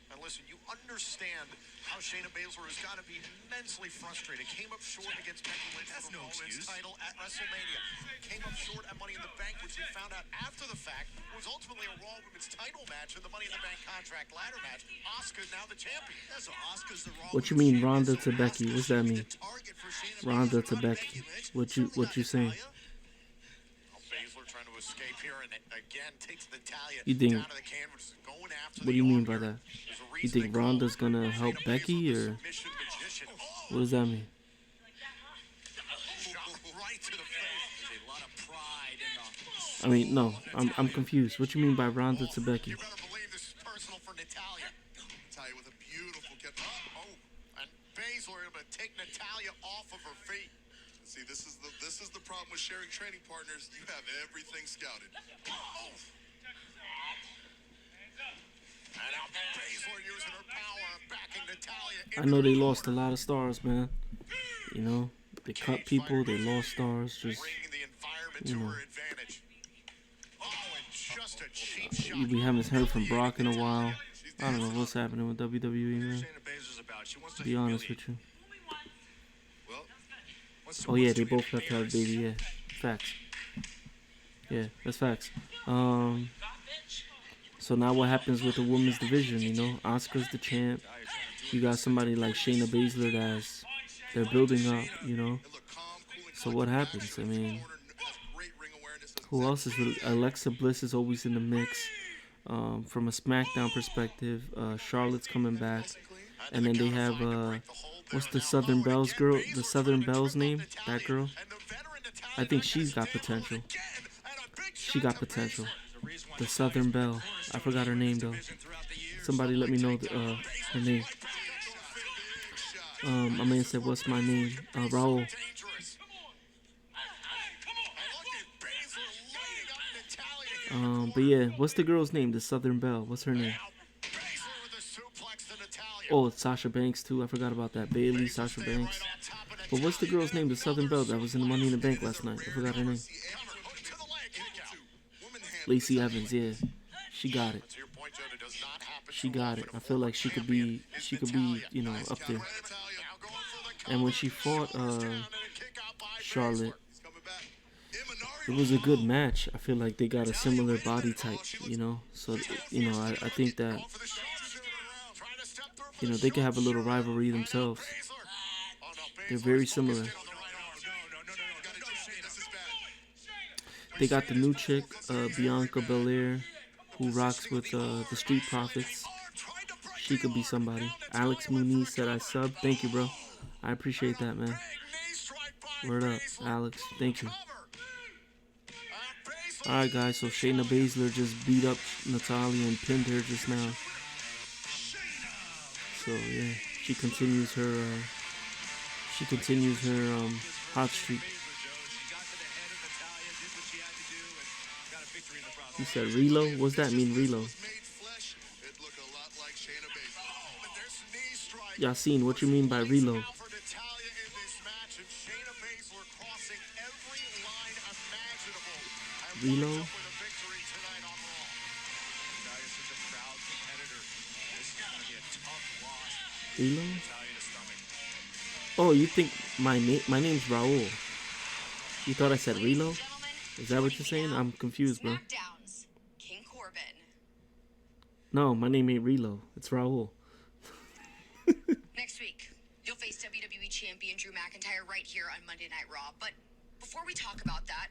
And listen, you understand how Shayna Baszler has got to be immensely frustrated. Came up short against Becky Lynch for the Women's title at WrestleMania. Came up short at Money in the Bank, which we found out after the fact was ultimately a Raw Women's title match in the Money in the Bank contract ladder match. Asuka now the champion. Yeah, so Asuka's the Raw. What you mean, Ronda to Becky? What's that mean? Ronda to Becky. What you saying? Baszler trying to escape here and again takes Natalia down to the canvas, going after. What do you mean by that? You think Ronda's gonna help Becky, or what does that mean? I mean, no, I'm confused. What you mean by Ronda to Becky? You better believe this is personal for Natalia. Natalia with a beautiful kick. And Baszler able to take Natalia off of her feet. See, this is the problem with sharing training partners. You have everything scouted. And now Baszler using her power, backing Natalia. I know they lost a lot of stars, man. You know, they cut people, they lost stars. Just, you know, we haven't heard from Brock in a while. I don't know what's happening with WWE, man. To be honest with you. Oh yeah, they both have to have a baby. Yeah, facts. Yeah, that's facts. So now what happens with the women's division? You know, Asuka's the champ. You got somebody like Shayna Baszler that's they're building up. You know. So what happens? I mean, who else is with Alexa Bliss is always in the mix. From a SmackDown perspective, Charlotte's coming back, and then they have what's the Southern Belle's girl? The Southern Belle's name? That girl? I think she's got potential. She got potential. The Southern Belle. I forgot her name though. Somebody let me know her name. My man said, "What's my name?" Raul. But yeah, what's the girl's name? The Southern Belle. What's her name? Oh, it's Sasha Banks too. I forgot about that. Bailey, Sasha Banks. But what's the girl's name? The Southern Belle that was in the Money in the Bank last night. I forgot her name. Lacey Evans. Yeah, she got it. She got it. I feel like she could be, you know, up there. And when she fought Charlotte, it was a good match. I feel like they got a similar body type, you know. So, you know, I think that, you know, they could have a little rivalry themselves. They're very similar. They got the new chick, Bianca Belair. who rocks with the Street Profits. She could be somebody. Alex Muniz said I sub. Thank you, bro. I appreciate that, man. Word up, Alex. Thank you. Alright, guys. So Shayna Baszler just beat up Natalia and pinned her just now. So yeah, she continues her hot streak. He said reload? What's that mean, reload? Yassine, what you mean by reload? Reload? Reload? Oh, you think my name's Raul? You thought I said reload? Is that what you're saying? I'm confused, bro. King Corbin. No, my name ain't Reload. It's Raul. Next week, you'll face WWE Champion Drew McIntyre right here on Monday Night Raw. But before we talk about that,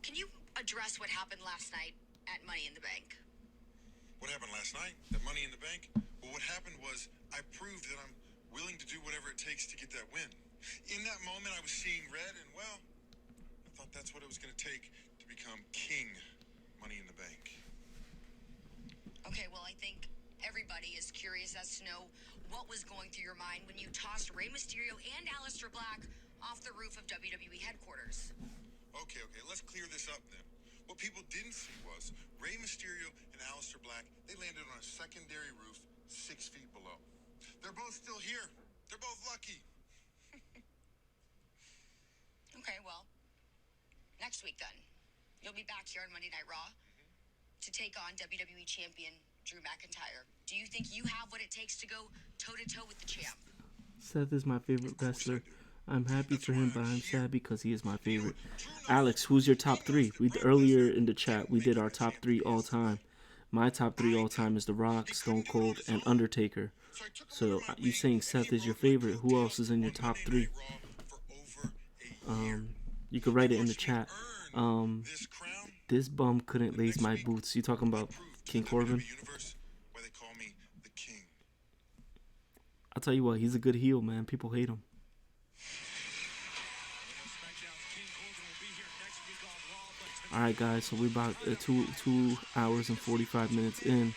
can you address what happened last night at Money in the Bank? What happened last night at Money in the Bank? Well, what happened was I proved that I'm willing to do whatever it takes to get that win. In that moment, I was seeing red, and well, I thought that's what it was going to take to become King Money in the Bank. Okay, well, I think everybody is curious as to know what was going through your mind when you tossed Rey Mysterio and Aleister Black off the roof of WWE headquarters. Okay, let's clear this up then. What people didn't see was Rey Mysterio and Aleister Black, they landed on a secondary roof 6 feet below. They're both still here. They're both lucky. Okay, well, next week then, you'll be back here on Monday Night Raw to take on WWE Champion Drew McIntyre. Do you think you have what it takes to go toe-to-toe with the champ? Seth is my favorite wrestler. I'm happy for him, but I'm sad because he is my favorite. Alex, who's your top three? Earlier in the chat, we did our top three all time. My top three all time is The Rock, Stone Cold, and Undertaker. So you saying Seth is your favorite? Who else is in your top three? You could write it in the chat. This bum couldn't lace my boots. You talking about King Corbin? I'll tell you what, he's a good heel, man. People hate him. Alright, guys, so we're about 2 hours and 45 minutes in.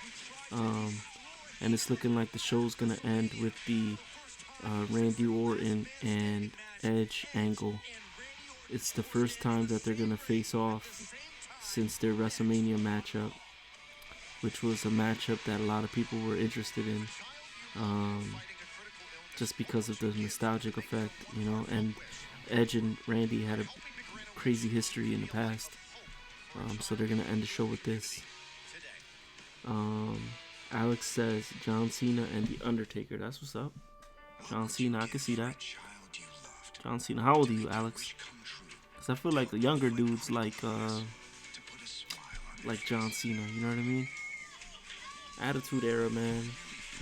And it's looking like the show's going to end with the Randy Orton and Edge angle. It's the first time that they're going to face off since their WrestleMania matchup, which was a matchup that a lot of people were interested in. Just because of the nostalgic effect, you know, and Edge and Randy had a crazy history in the past. So they're going to end the show with this. Alex says John Cena and The Undertaker. That's what's up. John Cena, I can see that. John Cena. How old are you, Alex? Because I feel like the younger dudes like John Cena. You know what I mean? Attitude Era, man,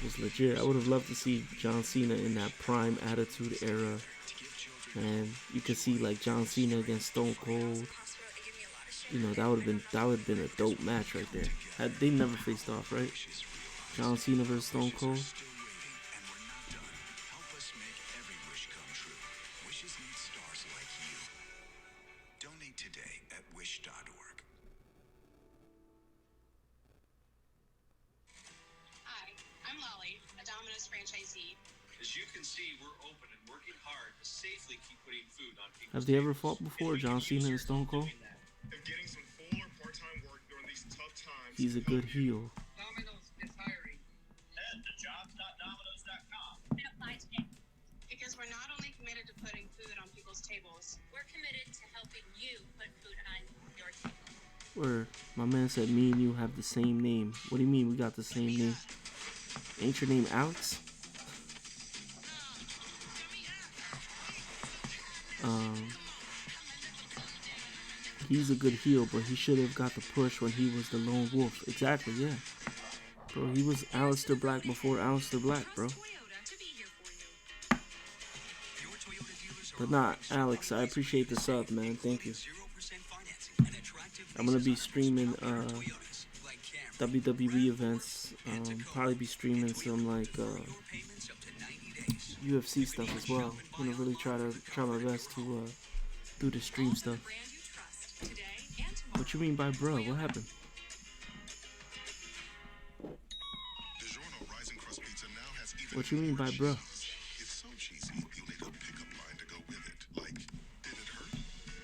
was legit. I would have loved to see John Cena in that prime Attitude Era. And you could see like John Cena against Stone Cold. You know, that would have been a dope match right there. Had they never faced off, right? John Cena versus Stone Cold. Donate today at wish.org. Hi, I'm Lolly, a Domino's franchisee. As you can see, we're open and working hard to safely keep putting food on people's Have they ever fought before, John Cena and Stone Cold? Getting some full or part-time work during these tough times. He's a good heel. Domino's is hiring. Head to jobs.domino's.com. And apply today. Because we're not only committed to putting food on people's tables, we're committed to helping you put food on your table. Where my man said me and you have the same name. What do you mean we got the same name? Ain't your name Alex? He's a good heel, but he should have got the push when he was the lone wolf. Exactly, yeah. Bro, he was Aleister Black before Aleister Black, bro. But nah, Alex, I appreciate the sub, man. Thank you. I'm gonna be streaming WWE events. Probably be streaming some like UFC stuff as well. You know, really try my best to do the stream stuff. What you mean by bruh? What happened? DiGiorno Rising Crust Pizza now has even What you mean by bruh? It's so cheesy, you'll need a pickup line to go with it. Like, did it hurt?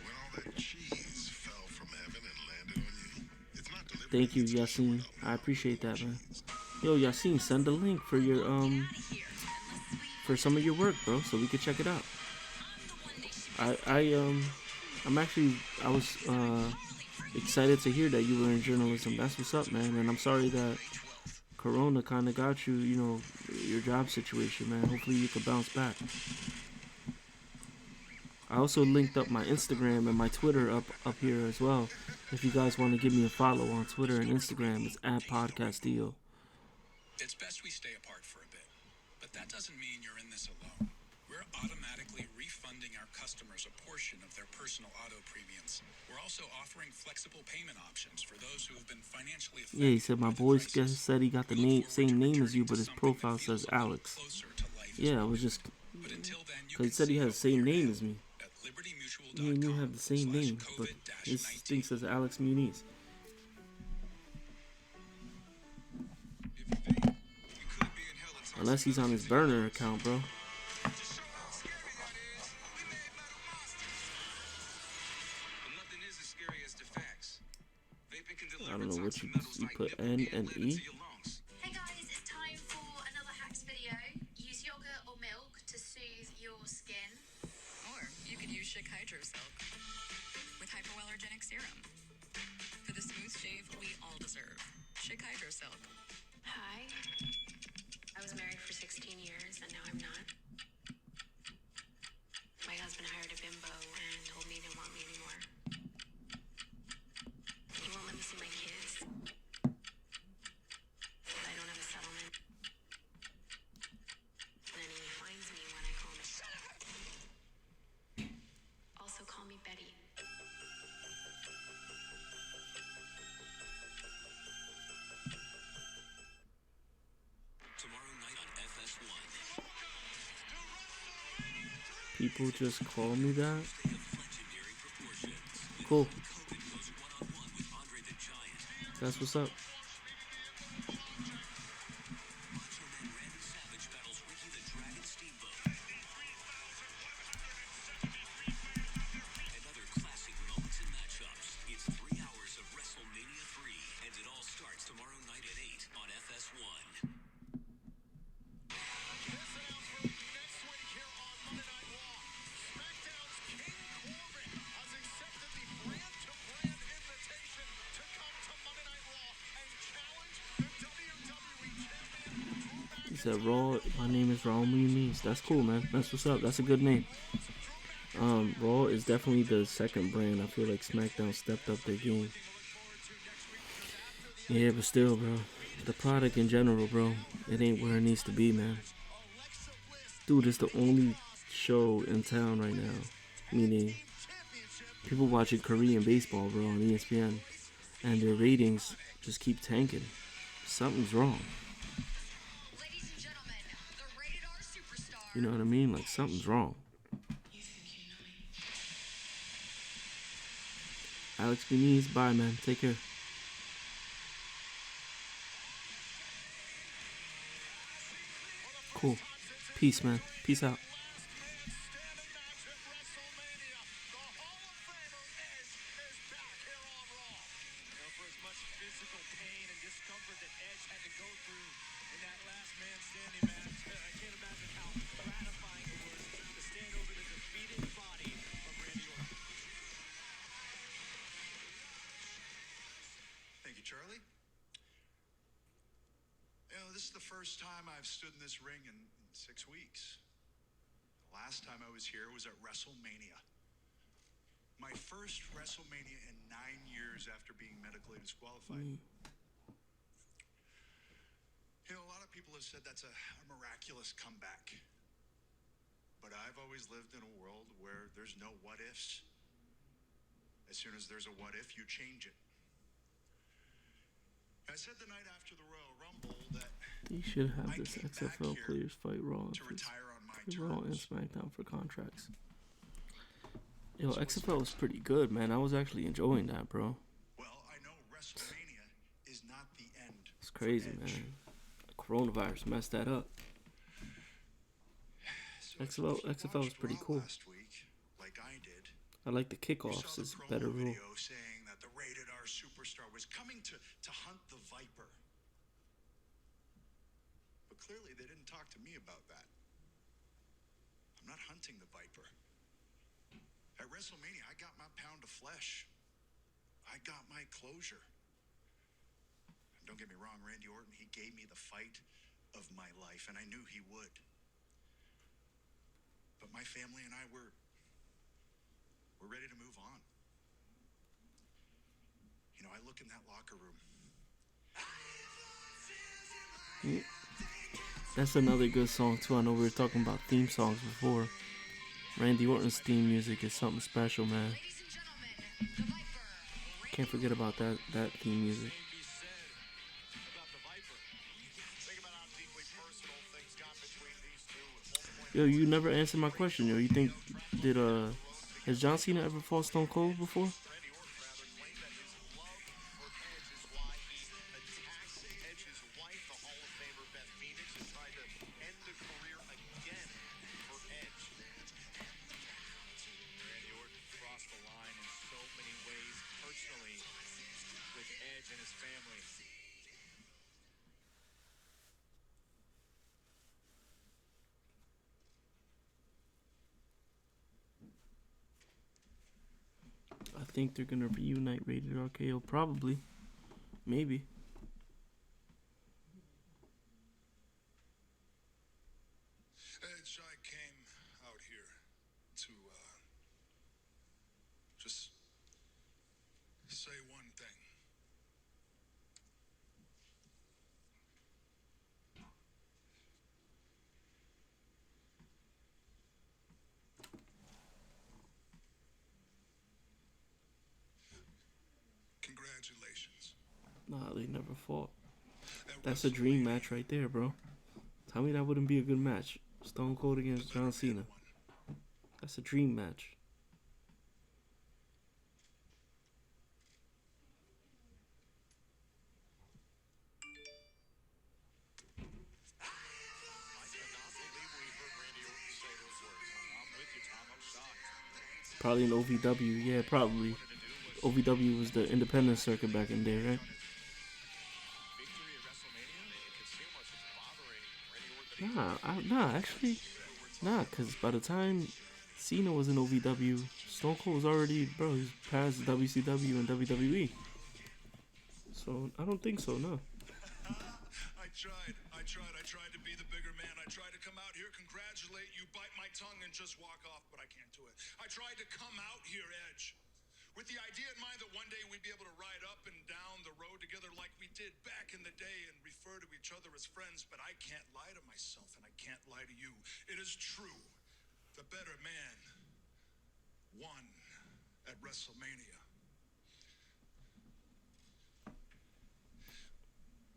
When all that cheese fell from heaven and landed on you? It's not delivery. Thank you, Yassine. I appreciate that, man. Yo, Yassine, send the link for your for some of your work, bro, so we could check it out. I was excited to hear that you were in journalism. That's what's up, man. And I'm sorry that Corona kind of got you, you know, your job situation, man. Hopefully you could bounce back. I also linked up my Instagram and my Twitter up here as well. If you guys want to give me a follow on Twitter and Instagram, it's @podcastdeal. It's best we stay apart for a bit, but that doesn't mean you're in this alone. We're automatically refunding our customers a portion of their personal auto premiums. We're also offering flexible payment options for those who have been financially affected. Yeah, he said my boy said he got the same name as you, but his profile says Alex. Yeah, I was just because he said he has the same name as me. Me and you have the same name, but his thing says Alex Muniz. Unless he's on his burner account, bro. I don't know what you put N and E. Hey guys, it's time for another hacks video. Use yogurt or milk to soothe your skin. Or you could use Schick Hydro Silk with hypoallergenic serum for the smooth shave we all deserve. Schick Hydro Silk. Hi. I was married for 16 years and now I'm not. My husband hired a bimbo and told me he didn't want me anymore. He won't let me see my kids. I don't have a settlement. And then he finds me when I call him. Also call me Betty. Tomorrow night on FS1. People just call me that. Cool. That's what's up. And other classic moments and matchups. It's 3 hours of WrestleMania 3, and it all starts tomorrow night at 8 on FS1. He said, Raw, my name is Raul Muniz. That's cool, man. That's what's up. That's a good name. Raw is definitely the second brand. I feel like SmackDown stepped up their game. Yeah, but still, bro. The product in general, bro, it ain't where it needs to be, man. Dude, it's the only show in town right now. Meaning, people watching Korean baseball, bro, on ESPN. And their ratings just keep tanking. Something's wrong. You know what I mean? Like, something's wrong. Alex Muniz, bye, man. Take care. Cool. Peace, man. Peace out. Thank you, Charlie. You know, this is the first time I've stood in this ring in 6 weeks. The last time I was here was at WrestleMania. My first WrestleMania in 9 years after being medically disqualified. You know, a lot of people have said that's a miraculous comeback. But I've always lived in a world where there's no what ifs. As soon as there's a what if, you change it. I said the night after the Royal Rumble that They should have I this came back XFL here players fight Raw to retire on my Raw and terms. SmackDown for contracts. Yo, XFL was pretty good, man. I was actually enjoying that, bro. Well, I know WrestleMania is not the end. It's crazy, man. Coronavirus messed that up. So XFL was pretty cool. last week, like I did. I like the You kickoffs. saw the It's a promo better rule. video saying that the rated R superstar was coming to hunt the Viper. But clearly they didn't talk to me about that. I'm not hunting the Viper. At WrestleMania, I got my pound of flesh. I got my closure. And don't get me wrong, Randy Orton, he gave me the fight of my life, and I knew he would. But my family and I we're ready to move on. You know, I look in that locker room. That's another good song too. I know we were talking about theme songs before. Randy Orton's theme music is something special, man. Can't forget about that theme music. Yo, you never answered my question, yo. You think has John Cena ever fought Stone Cold before? I think they're gonna reunite Rated RKO, probably, maybe. Edge, I came out here to just say one thing. Congratulations. Nah, they never fought. That's a dream match right there, bro. Tell me that wouldn't be a good match. Stone Cold against John Cena. That's a dream match. Probably in OVW, yeah, probably. OVW was the independent circuit back in there, right? Nah, cause by the time Cena was in OVW, Stone Cold was already, bro, he's past WCW and WWE. So I don't think so, no. I tried to be the bigger man. I tried to come out here, congratulate you, bite my tongue, and just walk off, but I can't do it. I tried to come out here, Edge, with the idea in mind that one day we'd be able to ride up and down the road together like we did back in the day and refer to each other as friends, but I can't lie to myself and I can't lie to you. It is true. The better man won at WrestleMania.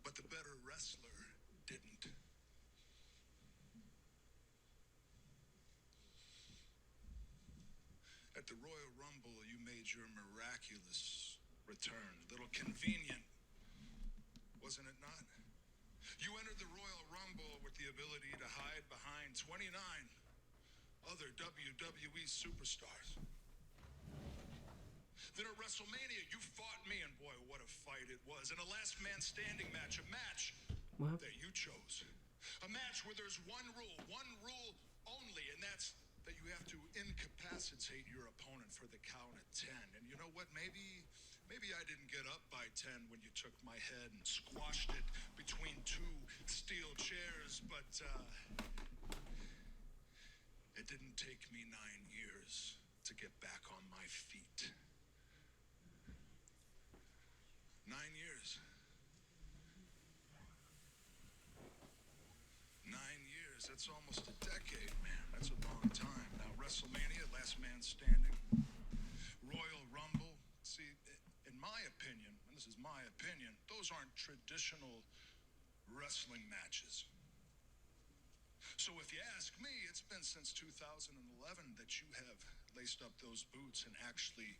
But the better wrestler didn't. At the Royal Rumble, you made your miraculous return. Little convenient, wasn't it not? You entered the Royal Rumble with the ability to hide behind 29 other WWE superstars. Then at WrestleMania, you fought me, and boy, what a fight it was. In a last man standing match, a match that you chose. A match where there's one rule only, and that's that you have to incapacitate your opponent for the count at 10. And you know what? Maybe I didn't get up by 10 when you took my head and squashed it between two steel chairs, but it didn't take me 9 years to get back on my feet. 9 years. 9 years, that's almost a decade, man. That's a long time. Now, WrestleMania, last man standing. Royal Rumble. See, in my opinion, and this is my opinion, those those aren't traditional wrestling matches. So if you ask me, it's been since 2011 that you have laced up those boots and actually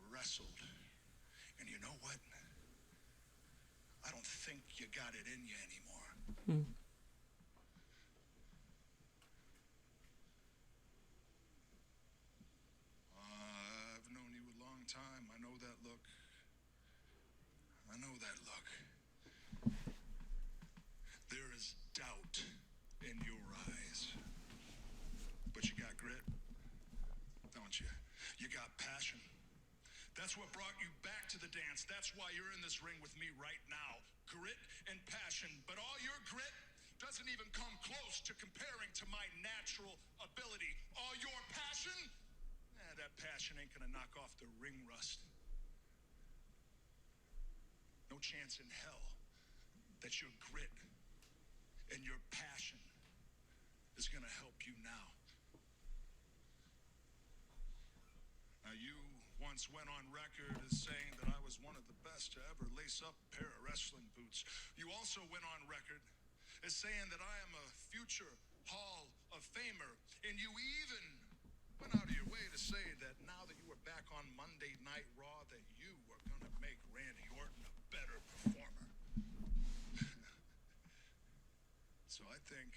wrestled. And you know what? I don't think you got it in you anymore. I've known you a long time. I know that look. I know that look. There is doubt in your eyes. But you got grit, don't you? You got passion. That's what brought you back to the dance. That's why you're in this ring with me right now. Grit and passion. But all your grit doesn't even come close to comparing to my natural ability. All your passion? That passion ain't gonna knock off the ring rust. No chance in hell that your grit and your passion is gonna help you now. Now, you once went on record as saying that I was one of the best to ever lace up a pair of wrestling boots. You also went on record as saying that I am a future Hall of Famer. And you even went out of your way to say that now that you were back on Monday Night Raw, that you were going to make Randy Orton a better performer. So I think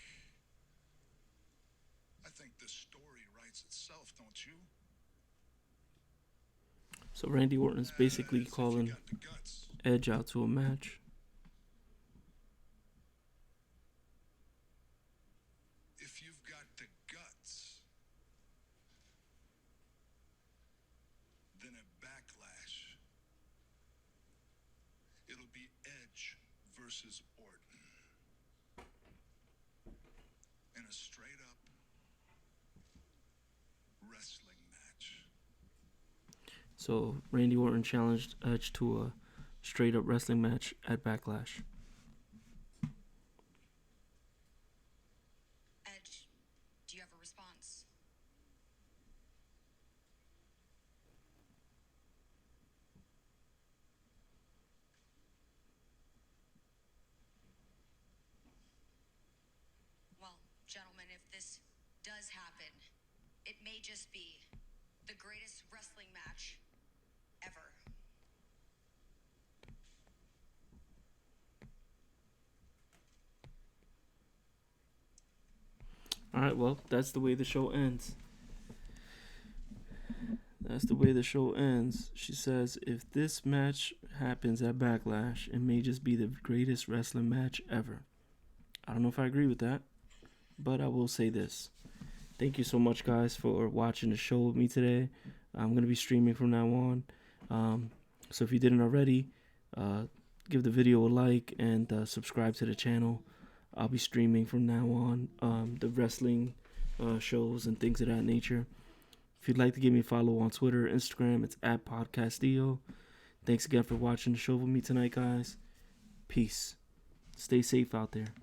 the story writes itself, don't you? So Randy Orton's basically calling Edge out to a match. If you've got the guts, then at Backlash, it'll be Edge versus Orton in a straight-up wrestling match. So Randy Orton challenged Edge to a straight-up wrestling match at Backlash. Edge, do you have a response? Well, gentlemen, if this does happen, it may just be the greatest wrestling match ever. Alright, well, that's the way the show ends. That's the way the show ends. She says, if this match happens at Backlash, it may just be the greatest wrestling match ever. I don't know if I agree with that, but I will say this. Thank you so much, guys, for watching the show with me today. I'm going to be streaming from now on. So if you didn't already, give the video a like and subscribe to the channel. I'll be streaming from now on the wrestling shows and things of that nature. If you'd like to give me a follow on Twitter, Instagram, it's @Podcastillo. Thanks again for watching the show with me tonight, guys. Peace. Stay safe out there.